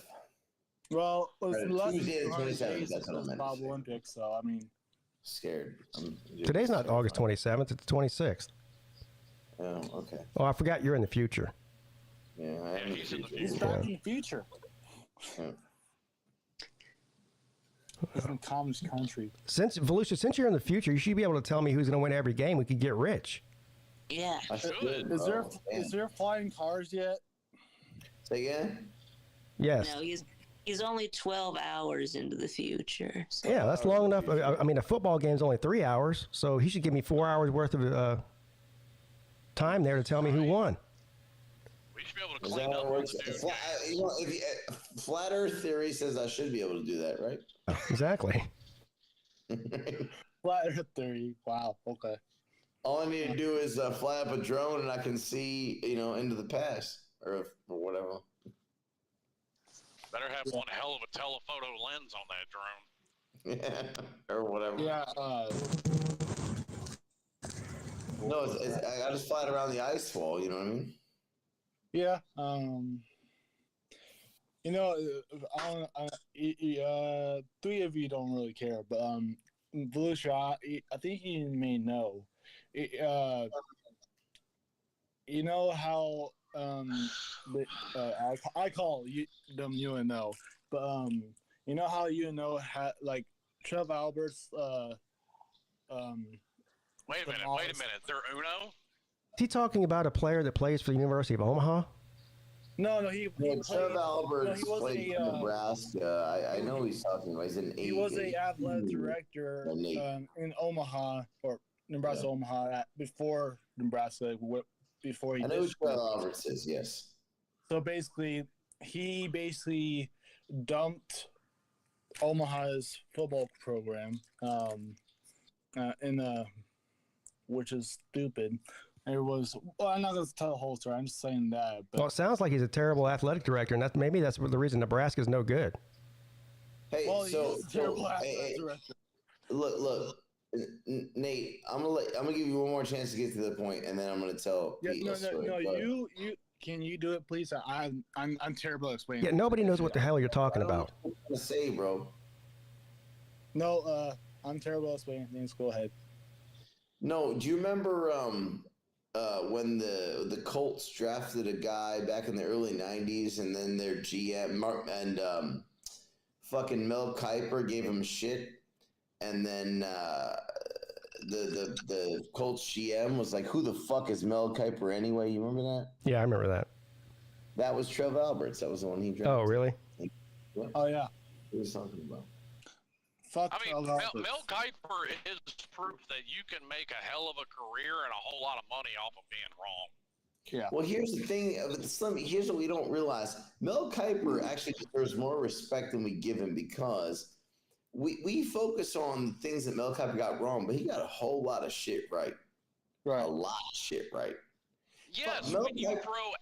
Well, it's Right, less Tuesday the than 100 27th, days that's what I since meant to Bob say. Olympics, so I mean, Scared. Today's not August 27th. It's the 26th. Oh, okay. Oh, I forgot you're in the future. Yeah, I am in the he's in the future. he's back in the future. Yeah. He's in Communist country. Since you're in the future, you should be able to tell me who's going to win every game. We could get rich. Yeah. I should, Is there bro. Damn. is there flying cars yet? Say again? Yes. No, he's only 12 hours into the future. So. Yeah, that's long enough. I mean, a football game's only 3 hours, so he should give me 4 hours worth of time there to tell me who won. We should be able to Is clean that how up it works? this dude. Flat Earth theory says I should be able to do that, right? Exactly. Flat Earth theory. Wow. Okay. All I need to do is fly up a drone and I can see, into the past or whatever. Better have one hell of a telephoto lens on that drone. Yeah, or whatever. Yeah. No, I just fly it around the ice wall. You know what I mean? Yeah. Three of you don't really care, but Volusia, I think you may know. You know how I call them UNO, but you know how UNO had like Trev Alberts. Wait a minute. They're Uno? Is he talking about a player that plays for the University of Omaha? No, Trev Alberts he was played for Nebraska. I know he's talking about. He's an He was a athletic director in Omaha or Nebraska Omaha before Nebraska before he. I know who Trev Alberts is. Yes. So basically, he dumped Omaha's football program, which is stupid. It was. Well, I'm not going to tell the whole story. I'm just saying that. But Well, it sounds like he's a terrible athletic director, and that's the reason Nebraska's no good. Hey, well, so he's a terrible athletic director. Look, Nate. I'm gonna give you one more chance to get to the point, and then I'm gonna tell. Yeah, Pete no, a story, no. but- You can you do it, please? I'm terrible at explaining. Yeah, nobody knows what the hell you're talking about. I don't know what to say, bro. No, I'm terrible at explaining things. Go ahead. No, do you remember when the Colts drafted a guy back in the early '90s, and then their GM and fucking Mel Kiper gave him shit, and then the Colts GM was like, "Who the fuck is Mel Kiper anyway?" You remember that? Yeah, I remember that. That was Trev Alberts. That was the one he drafted. Oh, really? Oh yeah. What he was talking about? Fuck. I mean, Mel Kiper is proof that you can make a hell of a career and a whole lot of money off of being wrong. Yeah. Well, here's the thing, Slim. Here's what we don't realize: Mel Kiper actually deserves more respect than we give him because we focus on the things that Mel Kiper got wrong, but he got a whole lot of shit right. Right. A lot of shit right. Yes, Mel when you Kiper- throw.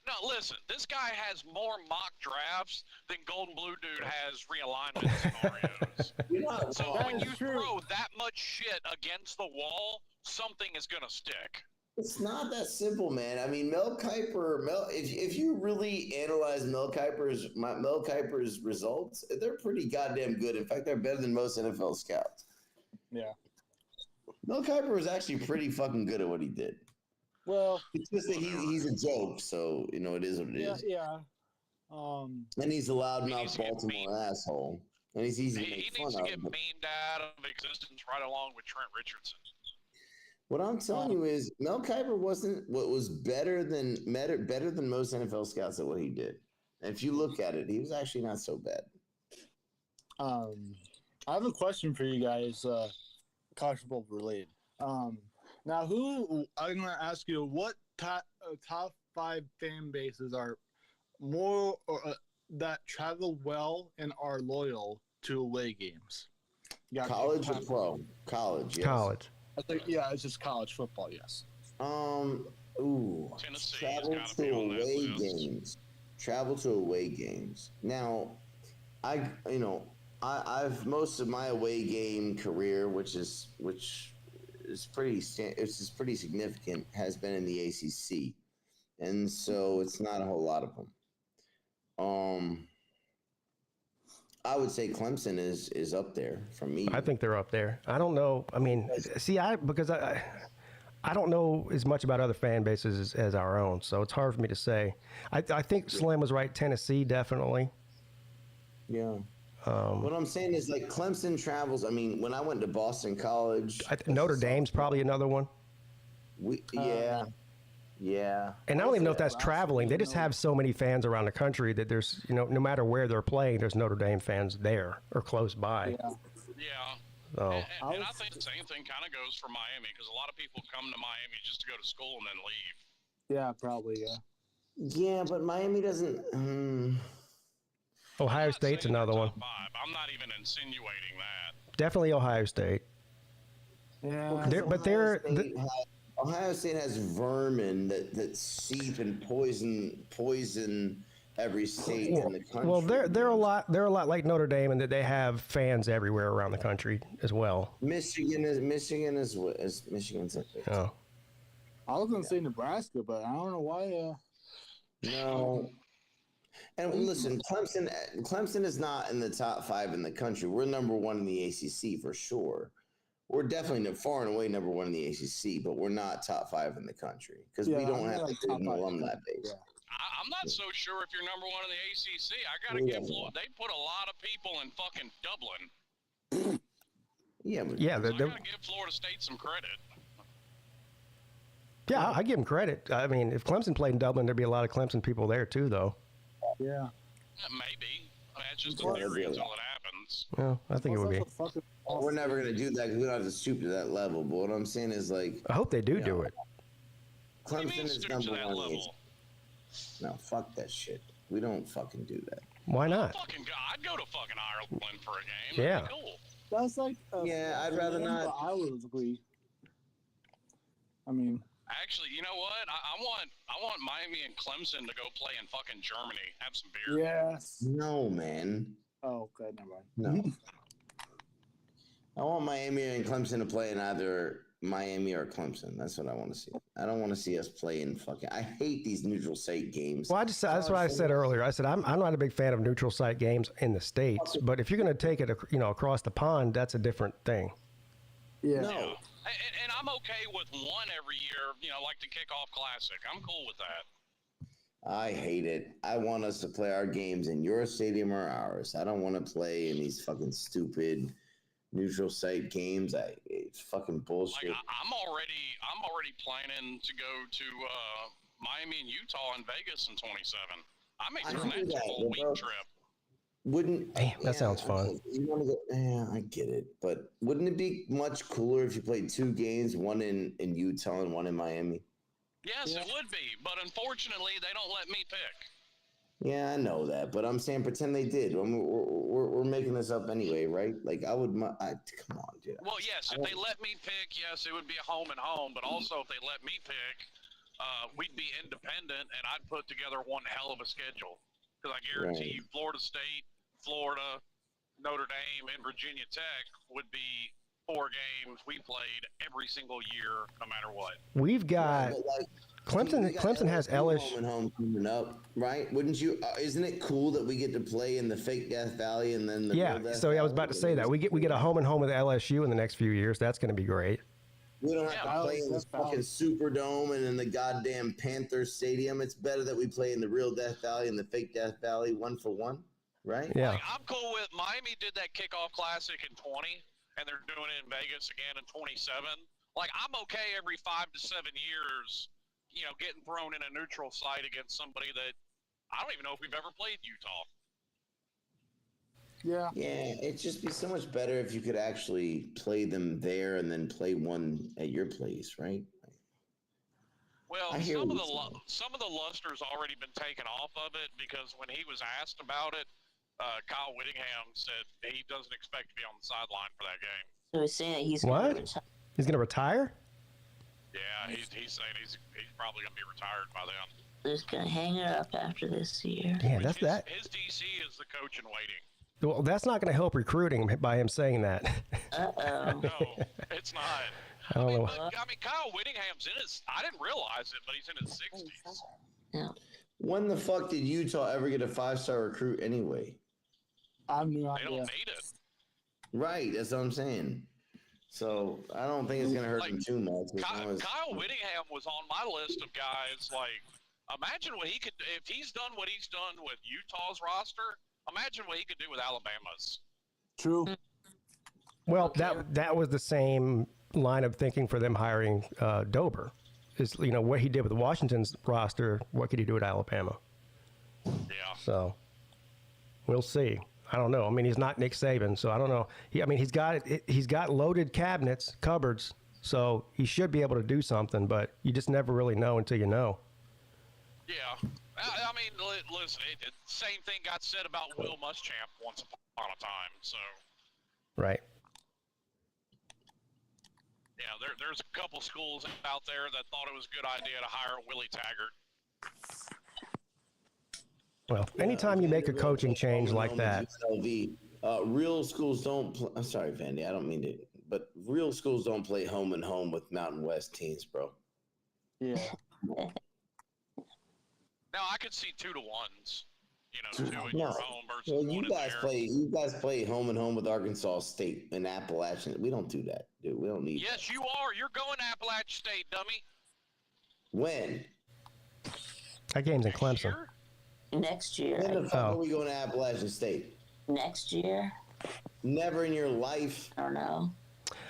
No, listen. This guy has more mock drafts than Golden Blue Dude has realignment scenarios. You're not So wrong. when is you true. throw that much shit against the wall, something is gonna stick. It's not that simple, man. I mean, Mel Kiper. If you really analyze Mel Kiper's results, they're pretty goddamn good. In fact, they're better than most NFL scouts. Yeah. Mel Kiper was actually pretty fucking good at what he did. Well, it's just that he's a joke, so it is what it is. Yeah. And he's a loudmouth Baltimore asshole, and he's easy to make fun of. He needs to get memed out of existence right along with Trent Richardson. What I'm telling you is Mel Kiper was better than most NFL scouts at what he did. And if you look at it, he was actually not so bad. I have a question for you guys, college football related. Now, I'm going to ask you what top 5 fan bases are more that travel well and are loyal to away games? College or pro? College. Yes. College. I think, yeah, it's just college football. Yes. Tennessee travel to away games. Travel to away games. Now, I've most of my away game career, which is pretty significant, has been in the ACC, and so it's not a whole lot of them. I would say Clemson is up there for me. I think they're up there. I don't know. I mean, see, I don't know as much about other fan bases as our own, so it's hard for me to say. I think Slim was right. Tennessee, definitely. Yeah. What I'm saying is, like, Clemson travels. I mean, when I went to Boston College, Notre Dame's probably another one. Yeah. And I don't even know if that's traveling. They just have so many fans around the country that there's, no matter where they're playing, there's Notre Dame fans there or close by. Yeah. Oh. And I think the same thing kind of goes for Miami, because a lot of people come to Miami just to go to school and then leave. Yeah, probably, yeah. Yeah, but Miami doesn't... Ohio State's another one. I'm not even insinuating that. Definitely Ohio State. Yeah. Ohio State has vermin that seep and poison every state in the country. Well, they're a lot like Notre Dame in that they have fans everywhere around the country as well. Michigan is Michigan's up there. Oh. I was gonna say Nebraska, but I don't know why. No. And listen, Clemson is not in the top 5 in the country. We're number 1 in the ACC for sure. We're definitely far and away number 1 in the ACC, but we're not top 5 in the country because we don't have an alumni base. Yeah. I'm not so sure if you're number 1 in the ACC. I gotta give Florida. They put a lot of people in fucking Dublin. Yeah, I gotta give Florida State some credit. Yeah, I give them credit. I mean, if Clemson played in Dublin, there'd be a lot of Clemson people there too, though. Yeah. Maybe. That's just a theory until it happens. Yeah, I think it would be. We're never going to do that because we don't have to stoop to that level. But what I'm saying is, like... I hope they do it. Clemson is number 1. No, fuck that shit. We don't fucking do that. Why not? I'd go to fucking Ireland for a game. Yeah. That'd be cool. That's like... I'd rather not. I would agree. I mean... Actually, you know what? I want Miami and Clemson to go play in fucking Germany. Have some beer. Yes. No, man. Oh, okay, never mind. No. I want Miami and Clemson to play in either Miami or Clemson. That's what I want to see. I don't want to see us play in fucking... I hate these neutral site games. Well, that's what I said earlier. I said I'm not a big fan of neutral site games in the States, but if you're going to take it, across the pond, that's a different thing. Yeah. No. And I'm okay with one every year, like the kickoff classic. I'm cool with that. I hate it. I want us to play our games in your stadium or ours. I don't want to play in these fucking stupid neutral site games. It's fucking bullshit. Like, I'm already planning to go to Miami and Utah and Vegas in 27. I may turn that into a week trip. That sounds fun. You want to go? Yeah, I get it, but wouldn't it be much cooler if you played 2 games, one in Utah and one in Miami? Yes, it would be, but unfortunately, they don't let me pick. Yeah, I know that, but I'm saying pretend they did. We're making this up anyway, right? Like come on, dude. Well, yes, if they let me pick, yes, it would be a home and home, but also if they let me pick, we'd be independent, and I'd put together one hell of a schedule. Because I guarantee you, Florida State, Florida, Notre Dame, and Virginia Tech would be 4 games we played every single year, no matter what. We've got Clemson has LSU home and home coming up, right? Wouldn't you? Isn't it cool that we get to play in the fake Death Valley and then the real Death So I was Valley? about to say that we get a home and home with LSU in the next few years. That's going to be great. We don't have to play in this fucking Superdome and in the goddamn Panther Stadium. It's better that we play in the real Death Valley and the fake Death Valley 1-for-1, right? Yeah. Like, I'm cool with Miami did that kickoff classic in 20, and they're doing it in Vegas again in 27. Like, I'm okay every 5 to 7 years, getting thrown in a neutral site against somebody that I don't even know if we've ever played Utah. Yeah. Yeah, it'd just be so much better if you could actually play them there and then play one at your place, right? Well, some of the luster's already been taken off of it because when he was asked about it, Kyle Whittingham said he doesn't expect to be on the sideline for that game. So he's saying that he's What? going to retire. He's going to retire? Yeah, he's saying he's probably going to be retired by then. He's going to hang it up after this year. Yeah, that's that. His DC is the coach in waiting. Well, that's not going to help recruiting by him saying that. Uh-oh. No, it's not. I don't know. Kyle Whittingham's in his. I didn't realize it, but he's in his 60s. Yeah. When the fuck did Utah ever get a 5-star recruit anyway? I have no They idea. don't need it. Right, that's what I'm saying. So I don't think it's gonna hurt them too much. Kyle Whittingham was on my list of guys. Like, imagine what he could if he's done what he's done with Utah's roster. Imagine what he could do with Alabama's. True. Well, that was the same line of thinking for them hiring Dober. Is what he did with Washington's roster. What could he do at Alabama? Yeah. So we'll see. I don't know. I mean, he's not Nick Saban, so I don't know. He's got loaded cupboards, so he should be able to do something. But you just never really know until you know. Yeah. I mean, listen, same thing got said about Will Muschamp once upon a time. So. Right. Yeah, there's a couple schools out there that thought it was a good idea to hire Willie Taggart. Well, anytime you make a coaching change like that. Real schools don't I'm sorry, Vandy, I don't mean to, but real schools don't play home and home with Mountain West teams, bro. Yeah. Now, I could see 2-1s. 2 in your home versus Well, 1 you in guys play home and home with Arkansas State and Appalachian. We don't do that, dude. We don't need Yes, you are. You're going to Appalachian State, dummy. When? That game's in Clemson. Year? Next year. When the fuck are we going to Appalachian State? Next year? Never in your life. I don't know.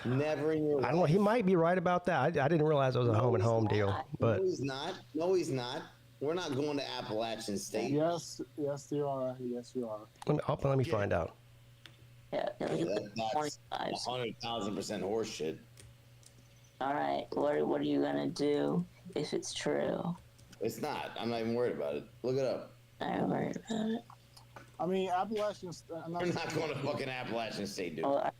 Never in your life. I don't know. He might be right about that. I didn't realize it was a home and home deal. But No, he's not. No, he's not. We're not going to Appalachian State. Yes, you are. Yes, you are. let me find out. Yeah, That's 25. 100,000% horseshit. All right. What are you going to do if it's true? It's not. I'm not even worried about it. Look it up. I'm worried about it. I mean, Appalachian. We're not going to fucking Appalachian State, dude. Well,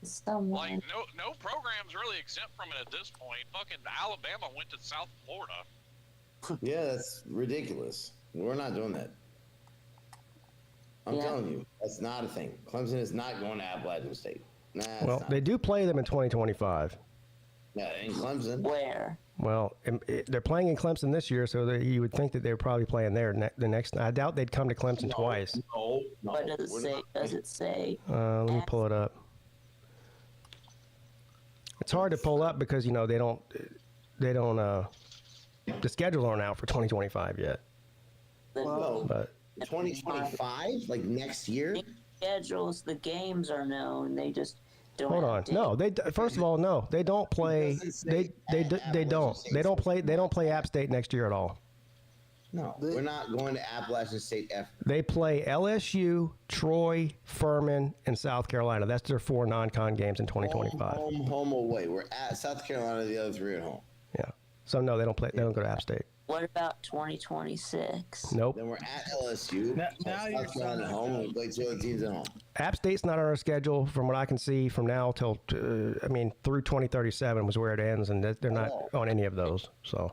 someone. Like, no program's really exempt from it at this point. Fucking Alabama went to South Florida. Yeah, that's ridiculous. We're not doing that. I'm telling you, that's not a thing. Clemson is not going to Appalachian State. Nah, Well, they do play them in 2025. Yeah, in Clemson. Where? Well, they're playing in Clemson this year, so you would think that they're probably playing there the next. I doubt they'd come to Clemson twice. No. What does it say? Does it say? Let me pull it up. It's hard to pull up because they don't. The schedules aren't out for 2025 yet. Well, But 2025, like next year. Schedules, the games are known. They just don't. hold on. No, first of all, no, they don't play. They don't play App State next year at all. No, we're not going to Appalachian State. They play LSU, Troy, Furman, and South Carolina. That's their 4 non-con games in 2025. Home, away. We're at South Carolina. The other 3 at home. Yeah. So no, they don't play. They don't go to App State. What about 2026? Nope. Then we're at LSU. Now you're South Carolina at home. And we play 2 other teams at home. App State's not on our schedule from what I can see from now till through 2037 was where it ends, and they're not on any of those. So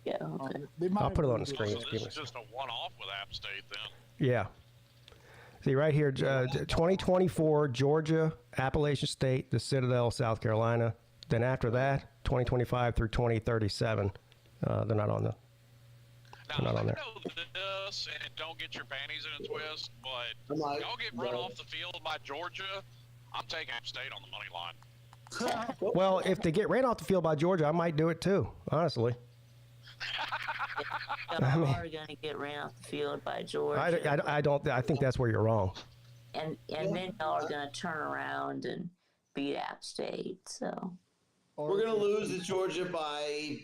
Yeah. Okay. I'll put it on the screen. So this is just a one-off with App State then. Yeah. See right here, 2024, Georgia, Appalachian State, the Citadel, South Carolina. Then after that, 2025 through 2037, they're not on the. Now, not I on there. know this, and don't get your panties in a twist, but Like, y'all get run off the field by Georgia, I'm taking App State on the money line. Well, if they get ran off the field by Georgia, I might do it too, honestly. Y'all are going to get ran off the field by Georgia. I think that's where you're wrong. And then y'all are going to turn around and beat App State. So we're gonna lose to Georgia by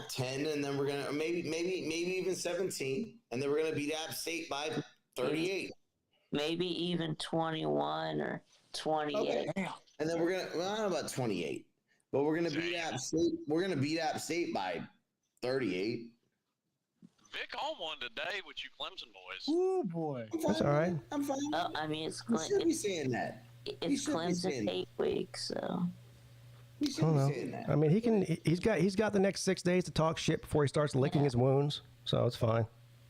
10, and then we're gonna maybe even 17, and then we're gonna beat App State by 38. Maybe even 21 or 28. Okay. And then we're gonna I don't know about 28, but we're gonna beat App State. We're gonna beat App State by 38. Vic on one today with you Clemson boys. Oh boy. That's all right. I'm fine. Well, I mean, it's You should be saying that. it's should be Clemson saying 8 weeks, so. You I should don't be know. saying that. I mean, he's got the next 6 days to talk shit before he starts licking his wounds, so it's fine.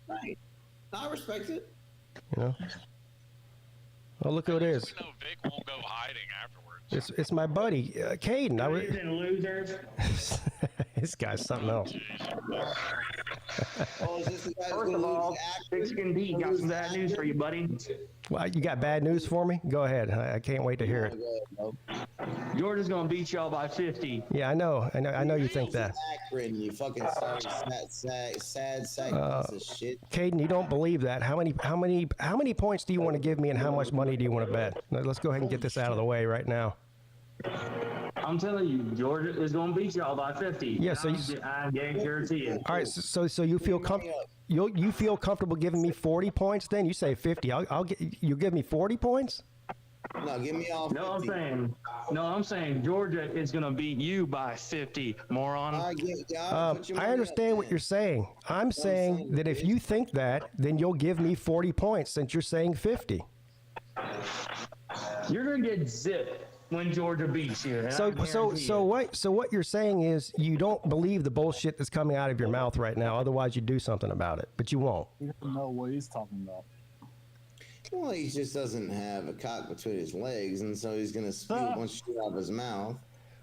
Right. I respect it. You know. Oh, look who it is. We know Vic won't go hiding afterwards. It's my buddy, Caden. Losers. This guy's something else. Oh, is this the guy First of all, PigskinPeete got some bad news for you, buddy. Well, you got bad news for me? Go ahead. I can't wait to hear it. Georgia's gonna beat y'all by 50. Yeah, I know you think that. Akron, you fucking sad piece of shit. Caden, you don't believe that. How many points do you want to give me, and how much money do you want to bet? Let's go ahead and get this out of the way right now. I'm telling you, Georgia is gonna beat y'all by 50. Yeah, so I guarantee it. all right. So you feel you feel comfortable giving me 40 points? Then you say 50. I'll get you. Give me 40 points. No, give me all 50. I'm saying Georgia is gonna beat you by 50, moron. I understand what you're saying. I'm saying that if you think that, then you'll give me 40 points since you're saying 50. You're gonna get zipped when Georgia beats you. So what you're saying is you don't believe the bullshit that's coming out of your mouth right now. Otherwise, you'd do something about it, but you won't. You don't know what he's talking about. Well, he just doesn't have a cock between his legs, and so he's gonna spew one shit out of his mouth.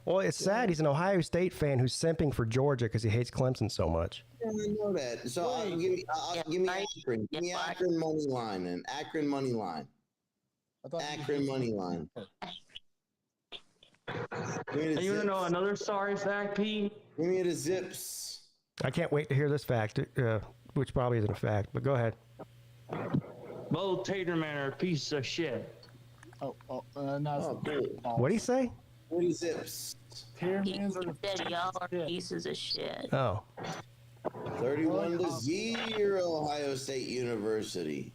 Well, it's sad. He's an Ohio State fan who's simping for Georgia because he hates Clemson so much. Yeah, I know that. So give me Akron. Give me Akron money line and Akron money line. Akron money line. And you want to know another sorry fact, Pete? Give me the zips. I can't wait to hear this fact, which probably isn't a fact, but go ahead. Both Taterman are pieces of shit. Cool. What did he say? 40 zips. He said y'all are pieces of shit. Oh. 31-0, Ohio State University.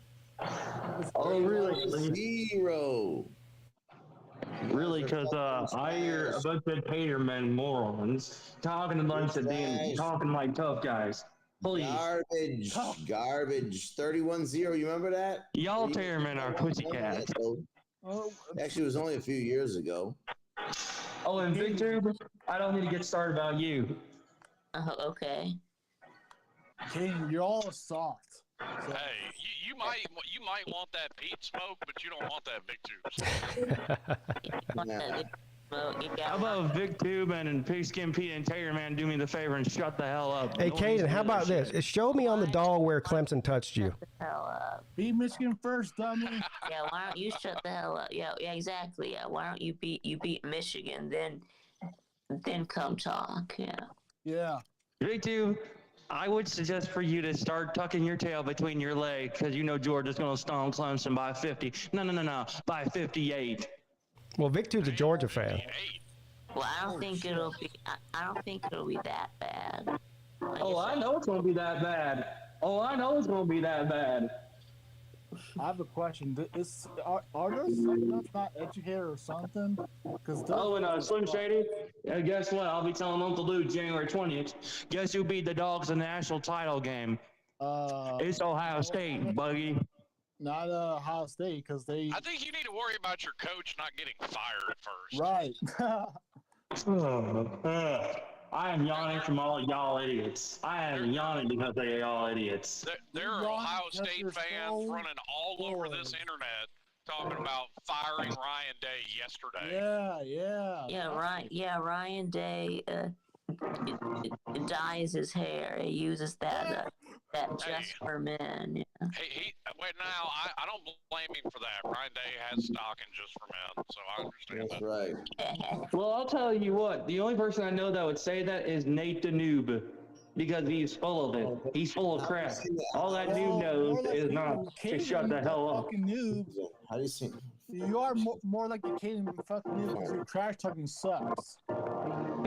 Oh, really? 0. Really, because I hear a bunch of Taterman morons talking a bunch of damn, talking like tough guys. Please. Garbage. 31-0. You remember that? Y'all Tatermen are pussycats. Actually, it was only a few years ago. Oh, and Victor, I don't need to get started about you. Okay. King, you're all soft. So. Hey, you might want that Peete smoke, but you don't want that Big Tube. How about Vic Tube and PigskinPeete and Taterman do me the favor and shut the hell up? Hey, Caden, how about this? Show me on the doll where Clemson touched you. Shut the hell up. Beat Michigan first, dummy. Yeah, why don't you shut the hell up? Yeah, exactly. Yeah, why don't you beat Michigan, then come talk. Yeah. Yeah. Vic Tube, I would suggest for you to start tucking your tail between your legs because you know Georgia's going to stomp Clemson by 50. No, by 58. Well, Vic Tube's a Georgia fan. Well, I don't think it'll be. I don't think it'll be that bad. I know it's going to be that bad. I have a question. Are those Seminoles not educated or something? And Slim Shady, guess what? I'll be telling Uncle Lou January 20th. Guess who beat the Dogs in the national title game? It's Ohio State, Buggy. Not Ohio State, because they... I think you need to worry about your coach not getting fired at first. Right. I am yawning from all y'all idiots. I am yawning because of y'all idiots. There are Ohio State fans running all over this internet talking about firing Ryan Day yesterday. Ryan Day dyes his hair. He uses that just for men. Yeah. Wait, now I don't blame him for that. Ryan Day has stock in just for men, so I understand That's that. right. Well, I'll tell you what. The only person I know that would say that is Nate the Noob, because he's full of it. He's full of crap. All that noob knows is not to shut the hell up. Fucking noob. How do you see? You are more like a kid and fucking noob because your trash talking sucks.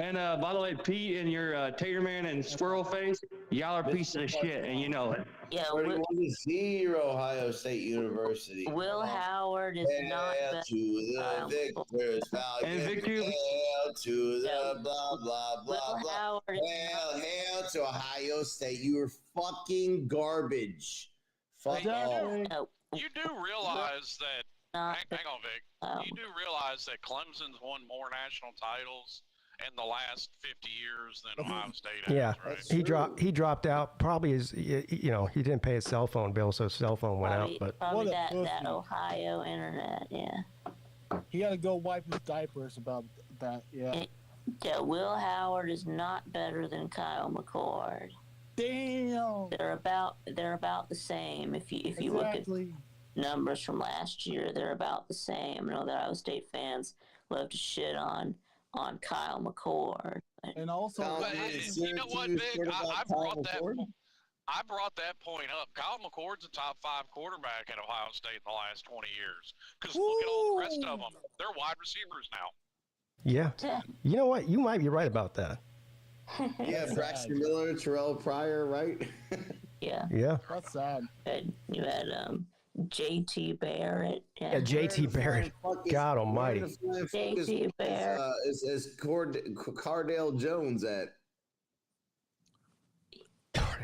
And by the way, Pete and your Tater Man and Squirrel Face, y'all are pieces of shit, and you know it. Yeah, 31-0 Ohio State University. Will Howard is not Hail to the victors, And Victor, hail to the blah blah blah blah. Hail to Ohio State. You are fucking garbage. Fuck off. You do realize that. Hang on, Vic. You do realize that Clemson's won more national titles in the last 50 years than Ohio State has, Yeah, right? he dropped out. Probably he didn't pay his cell phone bill, so his cell phone went out. But probably that Ohio internet, yeah. He got to go wipe his diapers about that, yeah. Will Howard is not better than Kyle McCord. Damn. They're about the same. If you look at numbers from last year, they're about the same. I know that Ohio State fans love to shit on Kyle McCord. And also, you know what, Vic? I brought that point up. Kyle McCord's a top 5 quarterback at Ohio State in the last 20 years. Because look at all the rest of them. They're wide receivers now. Yeah. You know what? You might be right about that. Yeah, Braxton Miller, Terrell Pryor, right? Yeah. That's sad. You had JT Barrett. Yeah, JT Barrett. God almighty. JT Barrett. Is Cardale Jones at?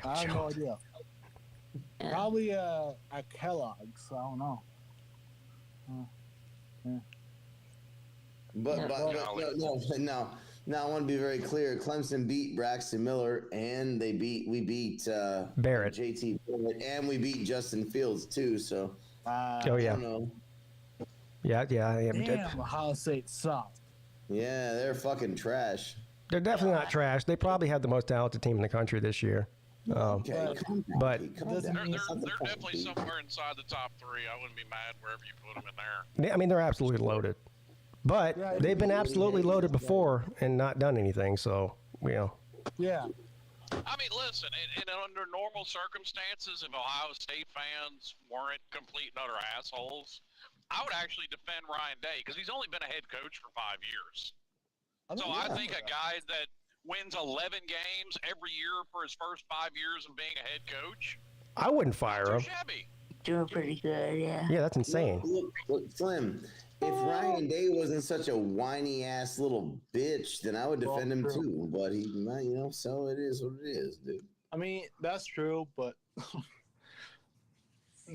I have no idea. Probably at Kellogg's. I don't know. But no. Now I want to be very clear. Clemson beat Braxton Miller, and we beat Barrett, JT Barrett, and we beat Justin Fields too. So, yeah, I don't know. Yeah. Damn, Ohio State sucked. Yeah, they're fucking trash. They're definitely not trash. They probably had the most talented team in the country this year. But they're definitely somewhere inside the top 3. I wouldn't be mad wherever you put them in there. I mean, they're absolutely loaded. But they've been absolutely loaded before and not done anything. So, Yeah. I mean, listen, and under normal circumstances, if Ohio State fans weren't complete and utter assholes, I would actually defend Ryan Day because he's only been a head coach for 5 years. So I think a guy that wins 11 games every year for his first 5 years of being a head coach, I wouldn't fire him. Shabby. Doing pretty good, yeah. Yeah, that's insane. Look, Slim. If Ryan Day wasn't such a whiny ass little bitch, then I would defend him too. But he, so it is what it is, dude. I mean, that's true, but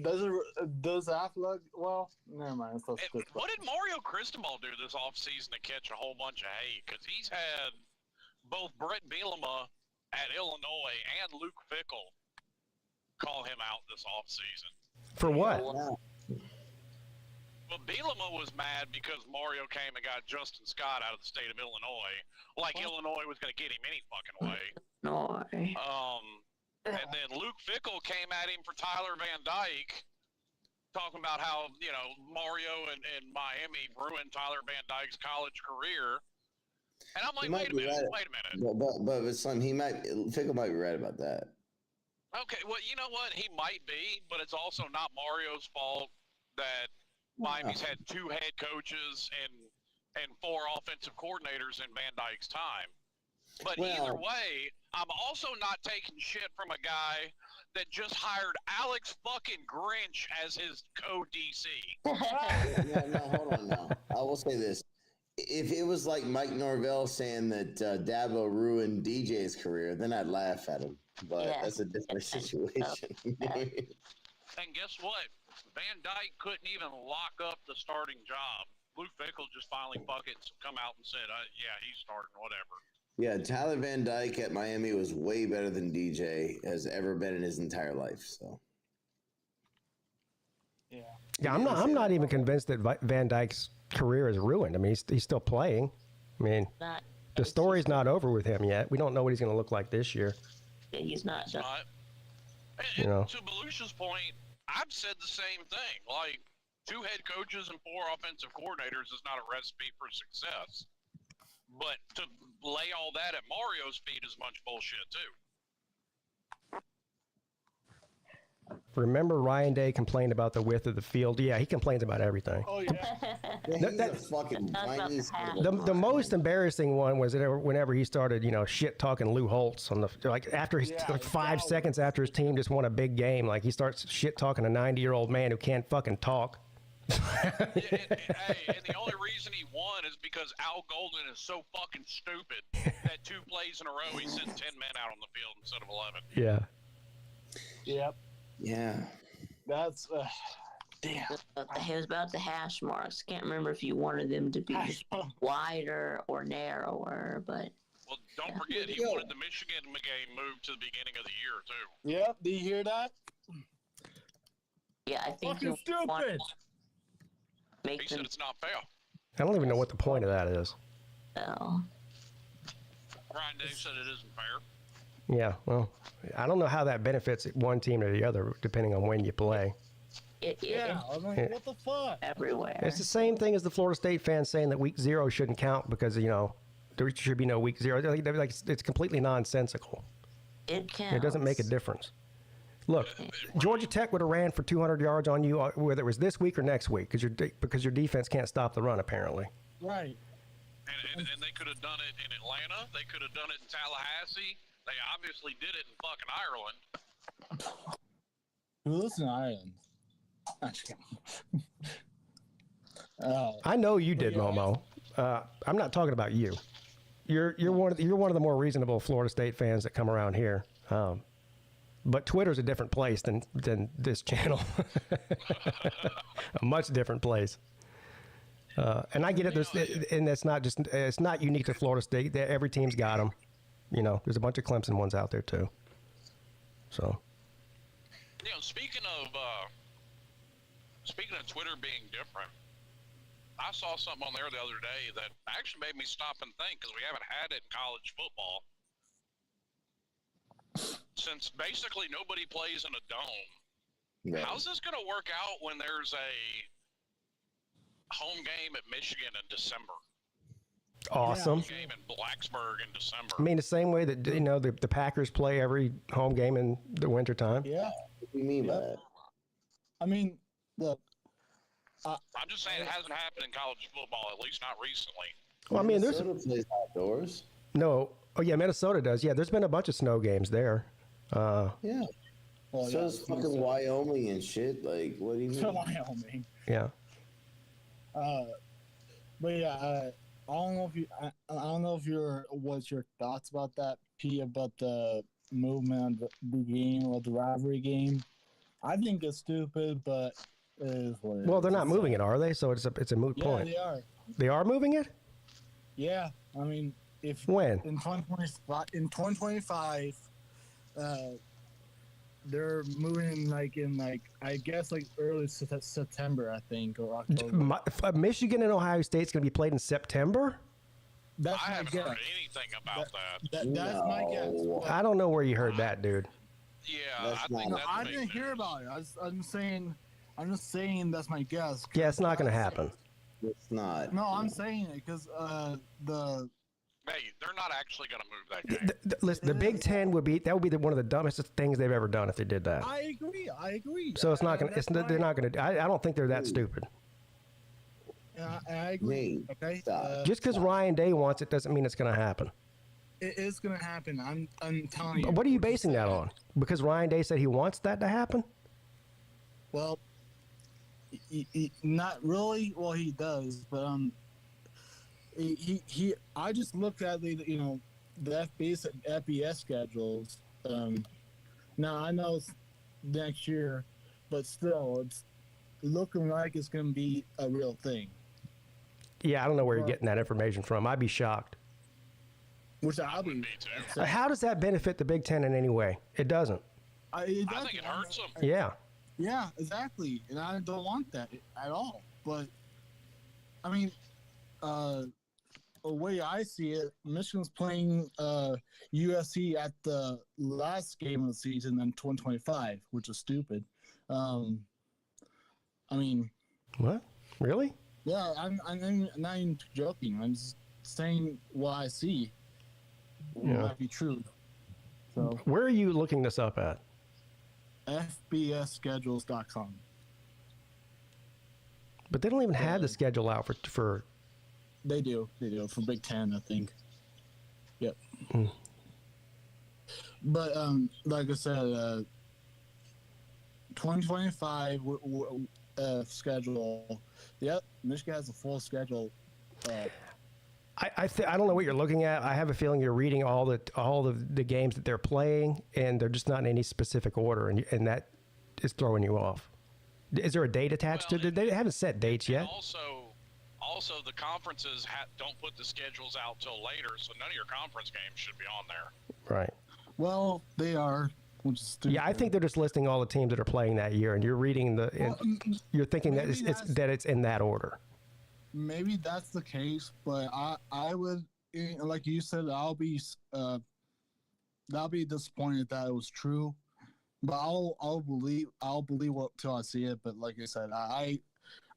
does Affleck? Well, never mind. What did Mario Cristobal do this offseason to catch a whole bunch of hate? Because he's had both Brett Bielema at Illinois and Luke Fickell call him out this offseason. For what? Well, Bielema was mad because Mario came and got Justin Scott out of the state of Illinois, like Illinois was going to get him any fucking way. No. And then Luke Fickell came at him for Tyler Van Dyke, talking about how, Mario and Miami ruined Tyler Van Dyke's college career. And I'm like, wait a minute. But Slim, Fickell might be right about that. Okay, well, you know what? He might be, but it's also not Mario's fault that Miami's had 2 head coaches and 4 offensive coordinators in Van Dyke's time. But either way, I'm also not taking shit from a guy that just hired Alex fucking Grinch as his co-DC. No, hold on now. I will say this. If it was like Mike Norvell saying that Dabo ruined DJ's career, then I'd laugh at him. But that's a different situation. And guess what? Van Dyke couldn't even lock up the starting job. Luke Fickell just finally come out and said, yeah, he's starting, whatever. Yeah, Tyler Van Dyke at Miami was way better than DJ has ever been in his entire life. So. Yeah, I'm not even convinced that Van Dyke's career is ruined. I mean, he's still playing. I mean, the story's not over with him yet. We don't know what he's going to look like this year. Yeah, he's not. And to Belusha's point, I've said the same thing. Like, 2 head coaches and 4 offensive coordinators is not a recipe for success. But to lay all that at Mario's feet is much bullshit, too. Remember Ryan Day complained about the width of the field? Yeah, he complains about everything. Oh, yeah. The most embarrassing one was whenever he started, shit talking Lou Holtz on after his 5 seconds after his team just won a big game, like he starts shit talking a 90-year-old man who can't fucking talk. And the only reason he won is because Al Golden is so fucking stupid that 2 plays in a row he sent 10 men out on the field instead of 11. Yeah. Yep. Yeah. That's damn. It was about the hash marks. Can't remember if you wanted them to be wider or narrower, but. Well, don't forget he wanted the Michigan game moved to the beginning of the year too. Yep. Do you hear that? Yeah, I think fucking stupid. He said it's not fair. I don't even know what the point of that is. Oh. Ryan Day said it isn't fair. Yeah, well, I don't know how that benefits one team or the other, depending on when you play. I mean, what the fuck? Everywhere. It's the same thing as the Florida State fans saying that week 0 shouldn't count because, there should be no week 0. Like, it's completely nonsensical. It counts. It doesn't make a difference. Look, Georgia Tech would have ran for 200 yards on you, whether it was this week or next week, because your defense can't stop the run, apparently. Right. And they could have done it in Atlanta. They could have done it in Tallahassee. They obviously did it in fucking Ireland. Who lives in Ireland? I know you did, Momo. I'm not talking about you. You're one of the more reasonable Florida State fans that come around here. But Twitter's a different place than this channel. A much different place. And I get it. And it's not unique to Florida State. Every team's got them. There's a bunch of Clemson ones out there too. So. Speaking of Twitter being different, I saw something on there the other day that actually made me stop and think, because we haven't had it in college football since basically nobody plays in a dome. Yeah. How's this going to work out when there's a home game at Michigan in December? Awesome. Home game in Blacksburg in December. I mean, the same way that the Packers play every home game in the wintertime. Yeah. What do you mean by that? I mean, look. I'm just saying it hasn't happened in college football, at least not recently. Well, I mean, Minnesota plays outdoors. No. Oh, yeah, Minnesota does. Yeah, there's been a bunch of snow games there. Yeah. Well, so is fucking Wyoming and shit. Like, what do you mean? Wyoming. Yeah. But yeah, I don't know if what's your thoughts about that, P, about the movement of the game or the rivalry game. I think it's stupid, but it is what it is. Well, they're not moving it, are they? So it's a moot point. Yeah, they are. They are moving it? Yeah, I mean, when in 2025, they're moving I guess early September, I think, or October. Michigan and Ohio State's going to be played in September? I haven't heard anything about that. That's my guess. I don't know where you heard that, dude. Yeah, I didn't hear about it. I'm just saying that's my guess. Yeah, it's not going to happen. It's not. No, I'm saying it because Hey, they're not actually going to move that game. Listen, the Big Ten would be one of the dumbest things they've ever done if they did that. I agree. So it's not going. They're not going to. I don't think they're that stupid. I agree. Okay. Just because Ryan Day wants it doesn't mean it's going to happen. It is going to happen. I'm telling you. What are you basing that on? Because Ryan Day said he wants that to happen? Well, he not really. Well, he does, but he. I just looked at the FBS schedules. Now I know it's next year, but still, it's looking like it's going to be a real thing. Yeah, I don't know where you're getting that information from. I'd be shocked. Which I'll be. How does that benefit the Big Ten in any way? It doesn't. I think it hurts them. Yeah. Yeah, exactly. And I don't want that at all. But, I mean, the way I see it, Michigan's playing USC at the last game of the season in 2025, which is stupid. I mean... What? Really? Yeah, I'm not even joking. I'm just saying what I see might be true. So, where are you looking this up at? FBSschedules.com. But they don't even have the schedule out for. They do for Big Ten, I think. Yep. But like I said, 2025 schedule. Yep, Michigan has a full schedule. I don't know what you're looking at. I have a feeling you're reading all the games that they're playing, and they're just not in any specific order, and that is throwing you off. Is there a date attached to it? They haven't set dates yet. Also, the conferences don't put the schedules out till later, so none of your conference games should be on there. Right. Well, they are. Yeah, I think they're just listing all the teams that are playing that year, and you're reading you're thinking that it's in that order. Maybe that's the case, but I would, like you said, I'll be disappointed that it was true, but I'll believe it till I see it. But like I said,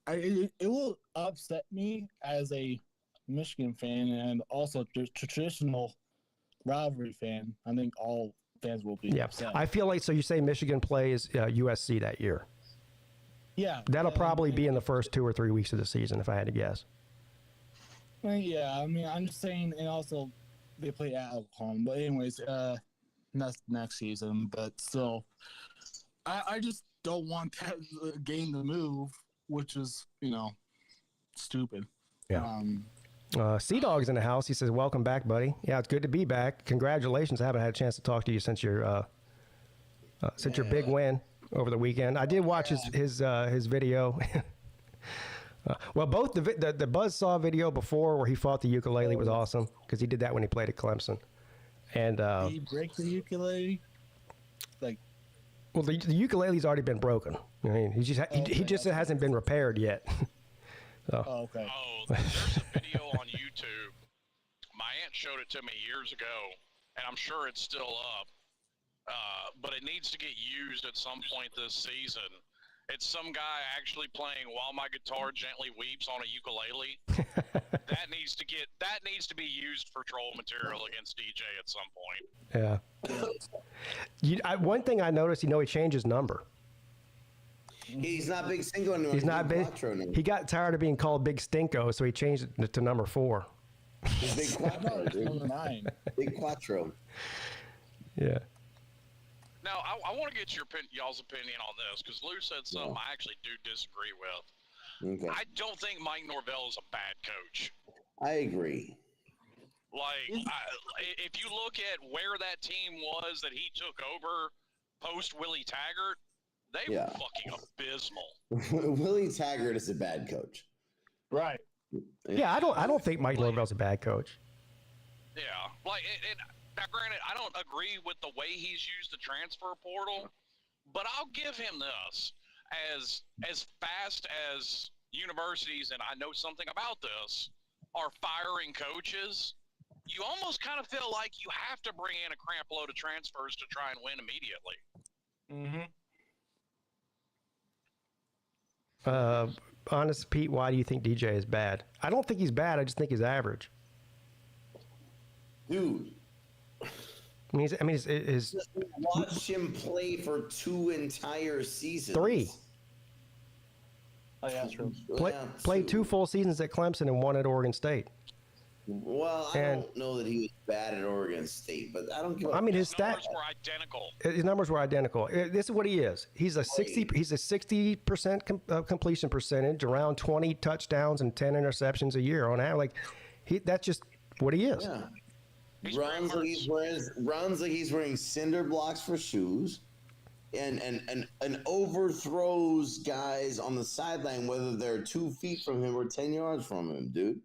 it will upset me as a Michigan fan and also traditional rivalry fan. I think all fans will be upset. I feel like, so you say Michigan plays USC that year. Yeah. That'll probably be in the first 2 or 3 weeks of the season, if I had to guess. Yeah, I mean, I'm just saying, and also they play at home. But anyways, that's next season. But still, I just don't want that game to move, which is, stupid. Yeah. Sea Dog's in the house. He says, "Welcome back, buddy. Yeah, it's good to be back. Congratulations. I haven't had a chance to talk to you since your big win over the weekend. I did watch his video." Well, both the Buzzsaw video before where he fought the ukulele was awesome because he did that when he played at Clemson. And did he break the ukulele? Well, the ukulele's already been broken. I mean, he just hasn't been repaired yet. So. Oh, okay. Oh, there's a video on YouTube. My aunt showed it to me years ago, and I'm sure it's still up. But it needs to get used at some point this season. It's some guy actually playing "While My Guitar Gently Weeps" on a ukulele. that needs to be used for troll material against DJ at some point. Yeah. One thing I noticed, he changed his number. He's not Big Stinko anymore. He's not big. He got tired of being called Big Stinko, so he changed it to number 4. He's Big Quattro, dude. 9. Big Quattro. Yeah. Now, I want to get y'all's opinion on this, because Lou said something I actually do disagree with. Okay. I don't think Mike Norvell is a bad coach. I agree. If you look at where that team was that he took over post Willie Taggart, they were fucking abysmal. Willie Taggart is a bad coach. Right. Yeah, I don't think Mike Norvell's a bad coach. Yeah. Now, granted, I don't agree with the way he's used the transfer portal, but I'll give him this. As fast as universities, and I know something about this, are firing coaches, you almost kind of feel like you have to bring in a cramp load of transfers to try and win immediately. Honest Pete, why do you think DJ is bad? I don't think he's bad. I just think he's average. Dude. His watch him play for 2 entire seasons. 3. Oh, yeah, true. Played 2 full seasons at Clemson and 1 at Oregon State. Well, I don't know that he was bad at Oregon State, but I don't give a his numbers were identical. His numbers were identical. This is what he is. He's a 60% completion percentage, around 20 touchdowns and 10 interceptions a year on average. That's just what he is. Yeah. Runs like he's wearing cinder blocks for shoes, and overthrows guys on the sideline, whether they're 2 feet from him or 10 yards from him, dude.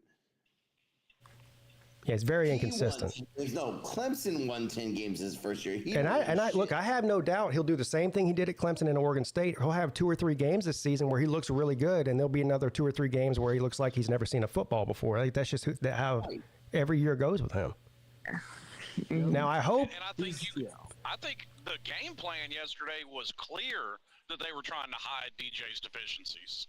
Yeah, it's very inconsistent. Clemson won 10 games his first year. Look, I have no doubt he'll do the same thing he did at Clemson and Oregon State. He'll have 2 or 3 games this season where he looks really good, and there'll be another 2 or 3 games where he looks like he's never seen a football before. Like, that's just how every year goes with him. Now, I hope. And I think the game plan yesterday was clear that they were trying to hide DJ's deficiencies.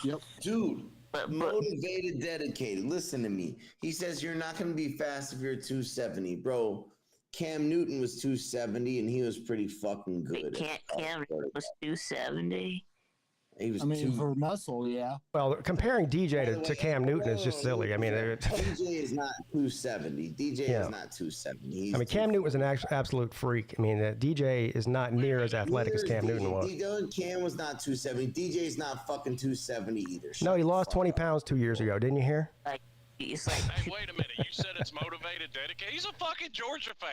Yep. Dude, motivated, dedicated. Listen to me. He says you're not going to be fast if you're 270. Bro, Cam Newton was 270, and he was pretty fucking good. Cam was 270. He was for muscle, yeah. Well, comparing DJ to Cam Newton is just silly. I mean, DJ is not 270. DJ is not 270. Cam Newton was an absolute freak. I mean, DJ is not near as athletic as Cam Newton was. Cam was not 270. DJ's not fucking 270 either. No, he lost 20 pounds 2 years ago. Didn't you hear? Hey, wait a minute. You said it's motivated, dedicated. He's a fucking Georgia fan.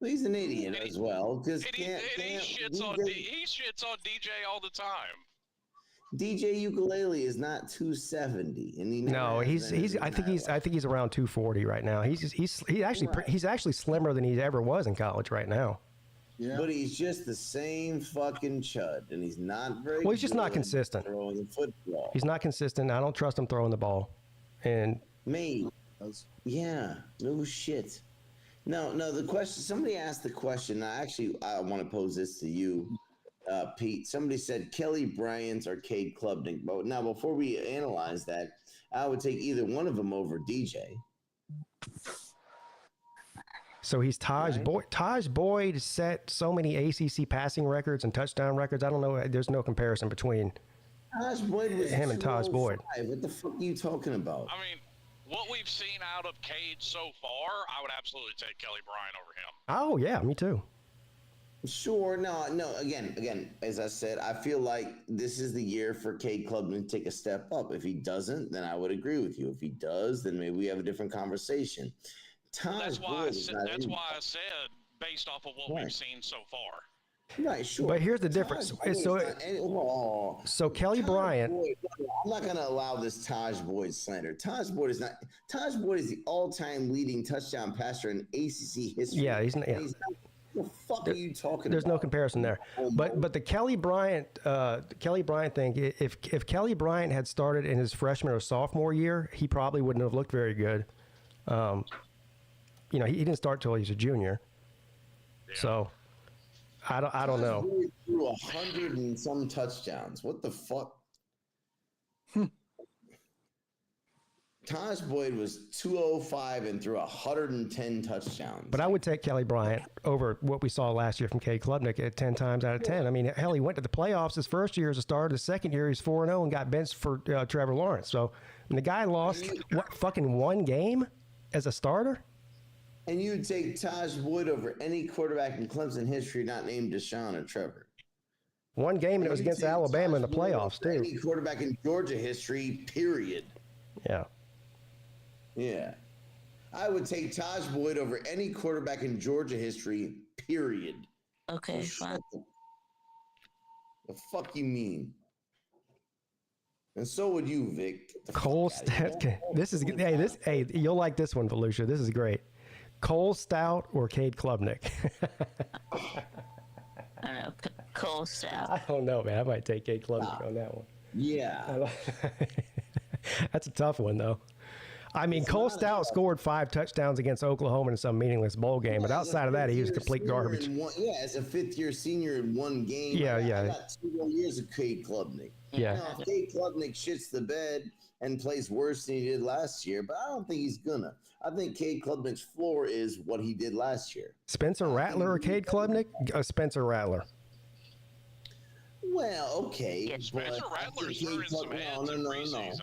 Well, he's an idiot as well. Because he shits on DJ all the time. DJ Ukulele is not 270, and I think he's around 240 right now. He's actually slimmer than he ever was in college right now. Yeah. But he's just the same fucking chud, and he's not very. Well, he's just not consistent. Throwing the football. He's not consistent. I don't trust him throwing the ball. And yeah, no shit. No. The question. Somebody asked the question. I want to pose this to you. Pete, somebody said Kelly Bryant or Cade Klubnik. But now, before we analyze that, I would take either one of them over DJ. So he's Taj Boyd. Taj Boyd set so many ACC passing records and touchdown records. I don't know. There's no comparison between Taj Boyd was him and Taj Boyd. What the fuck are you talking about? I mean, what we've seen out of Cade so far, I would absolutely take Kelly Bryant over him. Oh yeah, me too. Sure. No. Again, as I said, I feel like this is the year for Cade Klubnik to take a step up. If he doesn't, then I would agree with you. If he does, then maybe we have a different conversation. That's why I said based off of what we've seen so far. Right, sure. But here's the difference. So Kelly Bryant. I'm not going to allow this Taj Boyd slander. Taj Boyd is the all-time leading touchdown passer in ACC history. Yeah, he's not. Yeah. What the fuck are you talking There's about? no comparison there. But the Kelly Bryant thing, if Kelly Bryant had started in his freshman or sophomore year, he probably wouldn't have looked very good. He didn't start till he was a junior. Yeah. So I don't know. He threw 100 and some touchdowns. What the fuck? Taj Boyd was 205 and threw 110 touchdowns. But I would take Kelly Bryant over what we saw last year from Cade Klubnik at 10 times out of 10. I mean, hell, he went to the playoffs his first year as a starter. The second year, he's 4-0 and got benched for Trevor Lawrence. So the guy lost fucking one game as a starter? And you would take Taj Boyd over any quarterback in Clemson history not named Deshaun or Trevor. One game, and it was against Alabama in the playoffs, too. Any quarterback in Georgia history, period. Yeah. Yeah. I would take Taj Boyd over any quarterback in Georgia history, period. Okay, fine. The fuck you mean? And so would you, Vic. Cole Stout. Hey, you'll like this one, Volusia. This is great. Cole Stout or Cade Klubnik? I don't know. Cole Stout. I don't know, man. I might take Cade Klubnik on that one. Yeah. That's a tough one, though. I mean, Cole Stout scored 5 touchdowns against Oklahoma in some meaningless bowl game, but outside of that, he was complete garbage. As a fifth-year senior in one game. Yeah. I got 2 more years of Cade Klubnik. Yeah. Now, if Cade Klubnik shits the bed and plays worse than he did last year, but I don't think he's gonna. I think Cade Klubnik's floor is what he did last year. Spencer Rattler or Cade Klubnik? Spencer Rattler. Well, okay. Yeah, Spencer Rattler's earned some heads in preseason.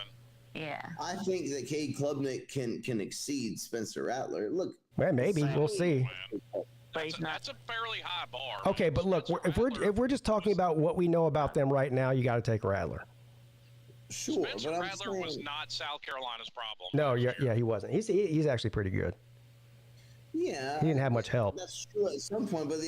Yeah. I think that Cade Klubnik can exceed Spencer Rattler. Look. Well, maybe. We'll see. That's a fairly high bar. Okay, but look, if we're just talking about what we know about them right now, you got to take Rattler. Sure, Spencer Rattler was not South Carolina's problem. No, yeah, he wasn't. He's actually pretty good. Yeah, he didn't have much help. That's true at some point, but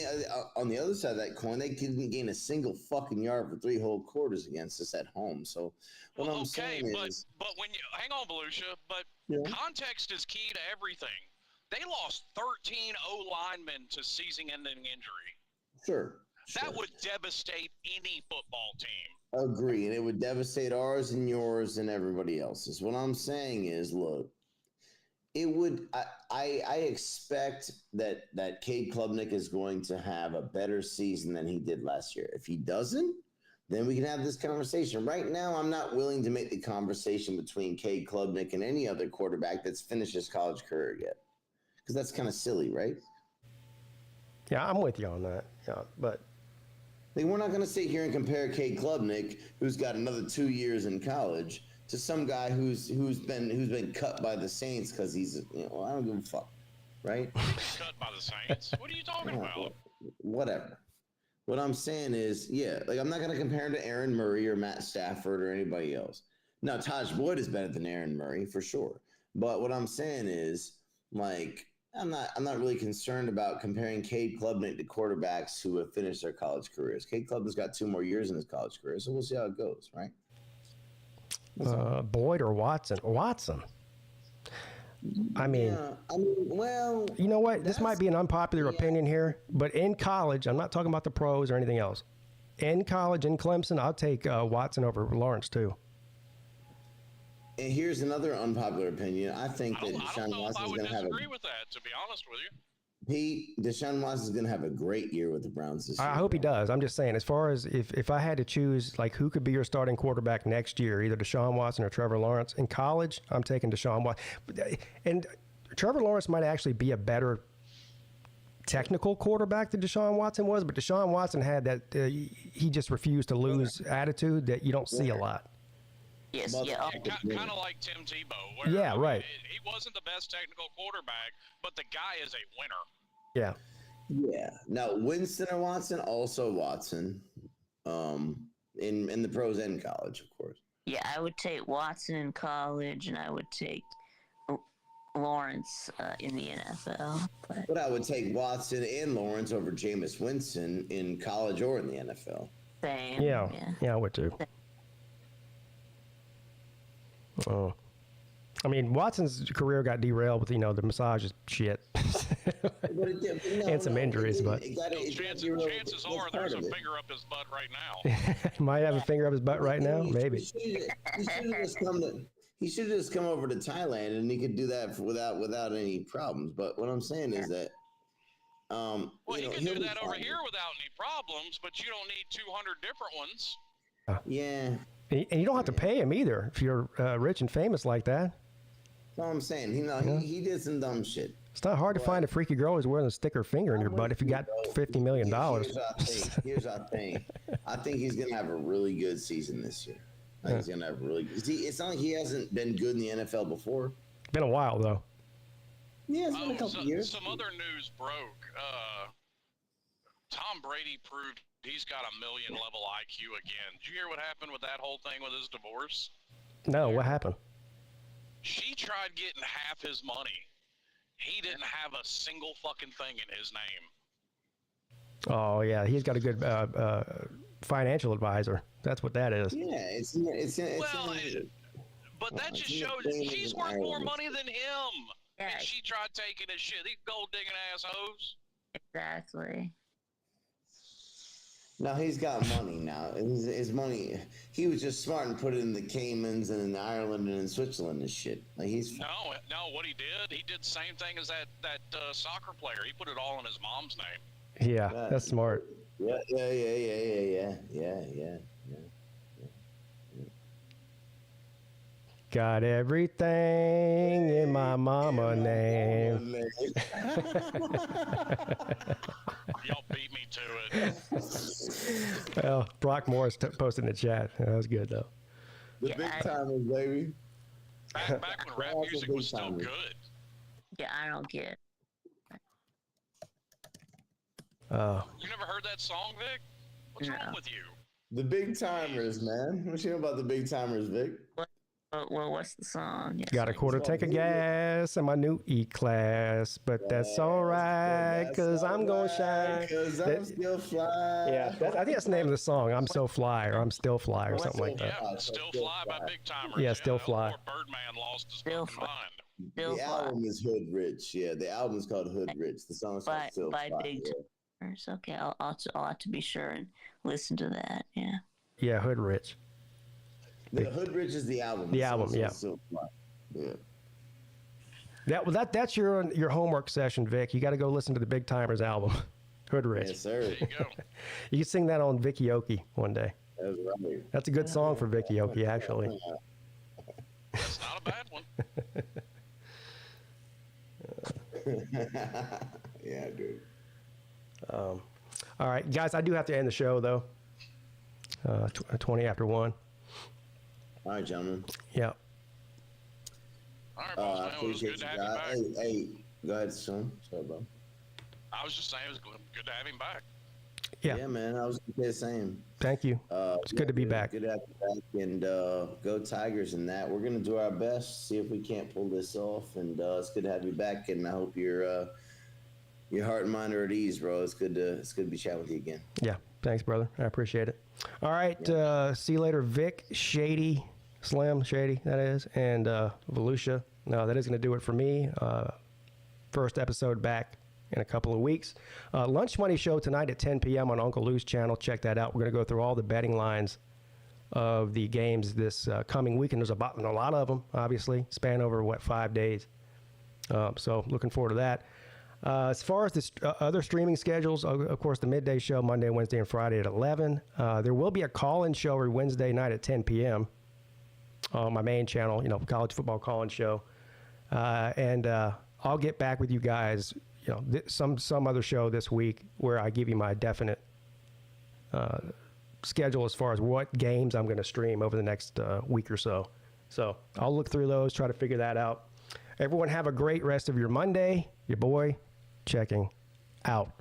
on the other side of that coin, they didn't gain a single fucking yard for 3 whole quarters against us at home. So what I'm saying is, but when you hang on, Volusia, but context is key to everything. They lost 13 O-linemen to season-ending injury. Sure. That would devastate any football team. Agree, and it would devastate ours and yours and everybody else's. What I'm saying is, look, it would. I expect that Cade Klubnik is going to have a better season than he did last year. If he doesn't, then we can have this conversation. Right now, I'm not willing to make the conversation between Cade Klubnik and any other quarterback that's finished his college career yet, because that's kind of silly, right? Yeah, I'm with you on that. Yeah, but we're not going to sit here and compare Cade Klubnik, who's got another 2 years in college, to some guy who's been cut by the Saints because he's I don't give a fuck, right? Cut by the Saints? What are you talking about? Whatever. What I'm saying is, I'm not going to compare him to Aaron Murray or Matt Stafford or anybody else. Now, Taj Boyd is better than Aaron Murray for sure, but what I'm saying is, I'm not really concerned about comparing Cade Klubnik to quarterbacks who have finished their college careers. Cade Klubnik's got 2 more years in his college career, so we'll see how it goes, right? Boyd or Watson? Watson. Well, you know what? This might be an unpopular opinion here, but in college, I'm not talking about the pros or anything else. In college, in Clemson, I'll take Watson over Lawrence too. And here's another unpopular opinion. I think that Deshaun Watson is going to have I disagree with that, to be honest with you. Pete, Deshaun Watson is going to have a great year with the Browns this year. I hope he does. I'm just saying, as far as if I had to choose, who could be your starting quarterback next year, either Deshaun Watson or Trevor Lawrence. In college, I'm taking Deshaun Watson. And Trevor Lawrence might actually be a better technical quarterback than Deshaun Watson was, but Deshaun Watson had that he just refused to lose attitude that you don't see a lot. Yes, kind of like Tim Tebow. Right. He wasn't the best technical quarterback, but the guy is a winner. Yeah. Yeah. Now, Winston or Watson, also Watson, in the pros and college, of course. Yeah, I would take Watson in college, and I would take Lawrence in the NFL. But I would take Watson and Lawrence over Jameis Winston in college or in the NFL. Same. Yeah, I would too. Oh, I mean, Watson's career got derailed with the massage shit and some injuries, but chances are there's a finger up his butt right now. Might have a finger up his butt right now, maybe. He should have just come over to Thailand, and he could do that without any problems. But what I'm saying is that, he can do that over here without any problems, but you don't need 200 different ones. Yeah. And you don't have to pay him either if you're rich and famous like that. That's all I'm saying. He did some dumb shit. It's not hard to find a freaky girl who's willing to stick her finger in your butt if you got $50 million. Here's our thing. I think he's going to have a really good season this year. I think he's going to have a really good season. It's not like he hasn't been good in the NFL before. Been a while, though. Yeah, it's been a couple years. Some other news broke. Tom Brady proved he's got a million level IQ again. Did you hear what happened with that whole thing with his divorce? No, what happened? She tried getting half his money. He didn't have a single fucking thing in his name. Oh, yeah. He's got a good financial advisor. That's what that is. Yeah, but that just shows she's worth more money than him. Yeah. And she tried taking his shit. These gold digging assholes. Exactly. Now he's got money now. His money, he was just smart and put it in the Caymans and in Ireland and in Switzerland and shit. No, what he did the same thing as that soccer player. He put it all in his mom's name. Yeah, that's smart. Yeah. Got everything in my mama name. Y'all beat me to it. Well, Brock Morris posted in the chat. That was good, though. The big timers, baby. Back when rap music was still good. Yeah, I don't get it. You never heard that song, Vic? What's wrong with you? The big timers, man. What you know about the big timers, Vic? Well, what's the song? Yes, Got a quarter tank of gas in my new E-Class, but that's all right, because I'm going to shine. Because I'm still fly. Yeah, I think that's the name of the song. I'm so fly, or I'm still fly, or something like that. Yeah, Still Fly by Big Timers. Yeah, Still Fly. Before Birdman lost his Still fucking Fly. mind. Still The Fly. album is Hood Rich. Yeah, the album is called Hood Rich. The song's called Still By Fly. Big Yeah. Timers. Okay, I'll have to be sure and listen to that. Yeah. Yeah, Hood Rich. The Hood Rich is the album. The album, song's yeah. Still Fly. Yeah. That's your homework session, Vic. You got to go listen to the Big Timers album, Hood Rich. Yes, sir. There you go. You can sing that on Vicky one day. That's right. That's a good song for Vicky, actually. That's not a bad one. Yeah, dude. All right, guys, I do have to end the show, though. 20 after 1. All right, gentlemen. Yeah. All right, boss, I man. It was appreciate good to you have you guys. back. Hey, go ahead, son. Sorry, bro. I was just saying it was good to have him back. Yeah. Yeah, man. I was going to say the same. Thank you. It's good to be back. Good to have you back. And go Tigers in that. We're going to do our best, see if we can't pull this off. And it's good to have you back. And I hope your heart and mind are at ease, bro. It's good to be chatting with you again. Yeah. Thanks, brother. I appreciate it. All right. See you later, Vic, Slim Shady, that is, and Volusia. No, that is going to do it for me. First episode back in a couple of weeks. Lunch Money Show tonight at 10 p.m. on Uncle Lou's channel. Check that out. We're going to go through all the betting lines of the games this coming weekend. There's a lot of them, obviously, span over, 5 days. So looking forward to that. As far as the other streaming schedules, of course, the Midday Show, Monday, Wednesday, and Friday at 11. There will be a call-in show every Wednesday night at 10 p.m. on my main channel, college football call-in show. And I'll get back with you guys, some other show this week where I give you my definite schedule as far as what games I'm going to stream over the next week or so. So I'll look through those, try to figure that out. Everyone have a great rest of your Monday. Your boy checking out.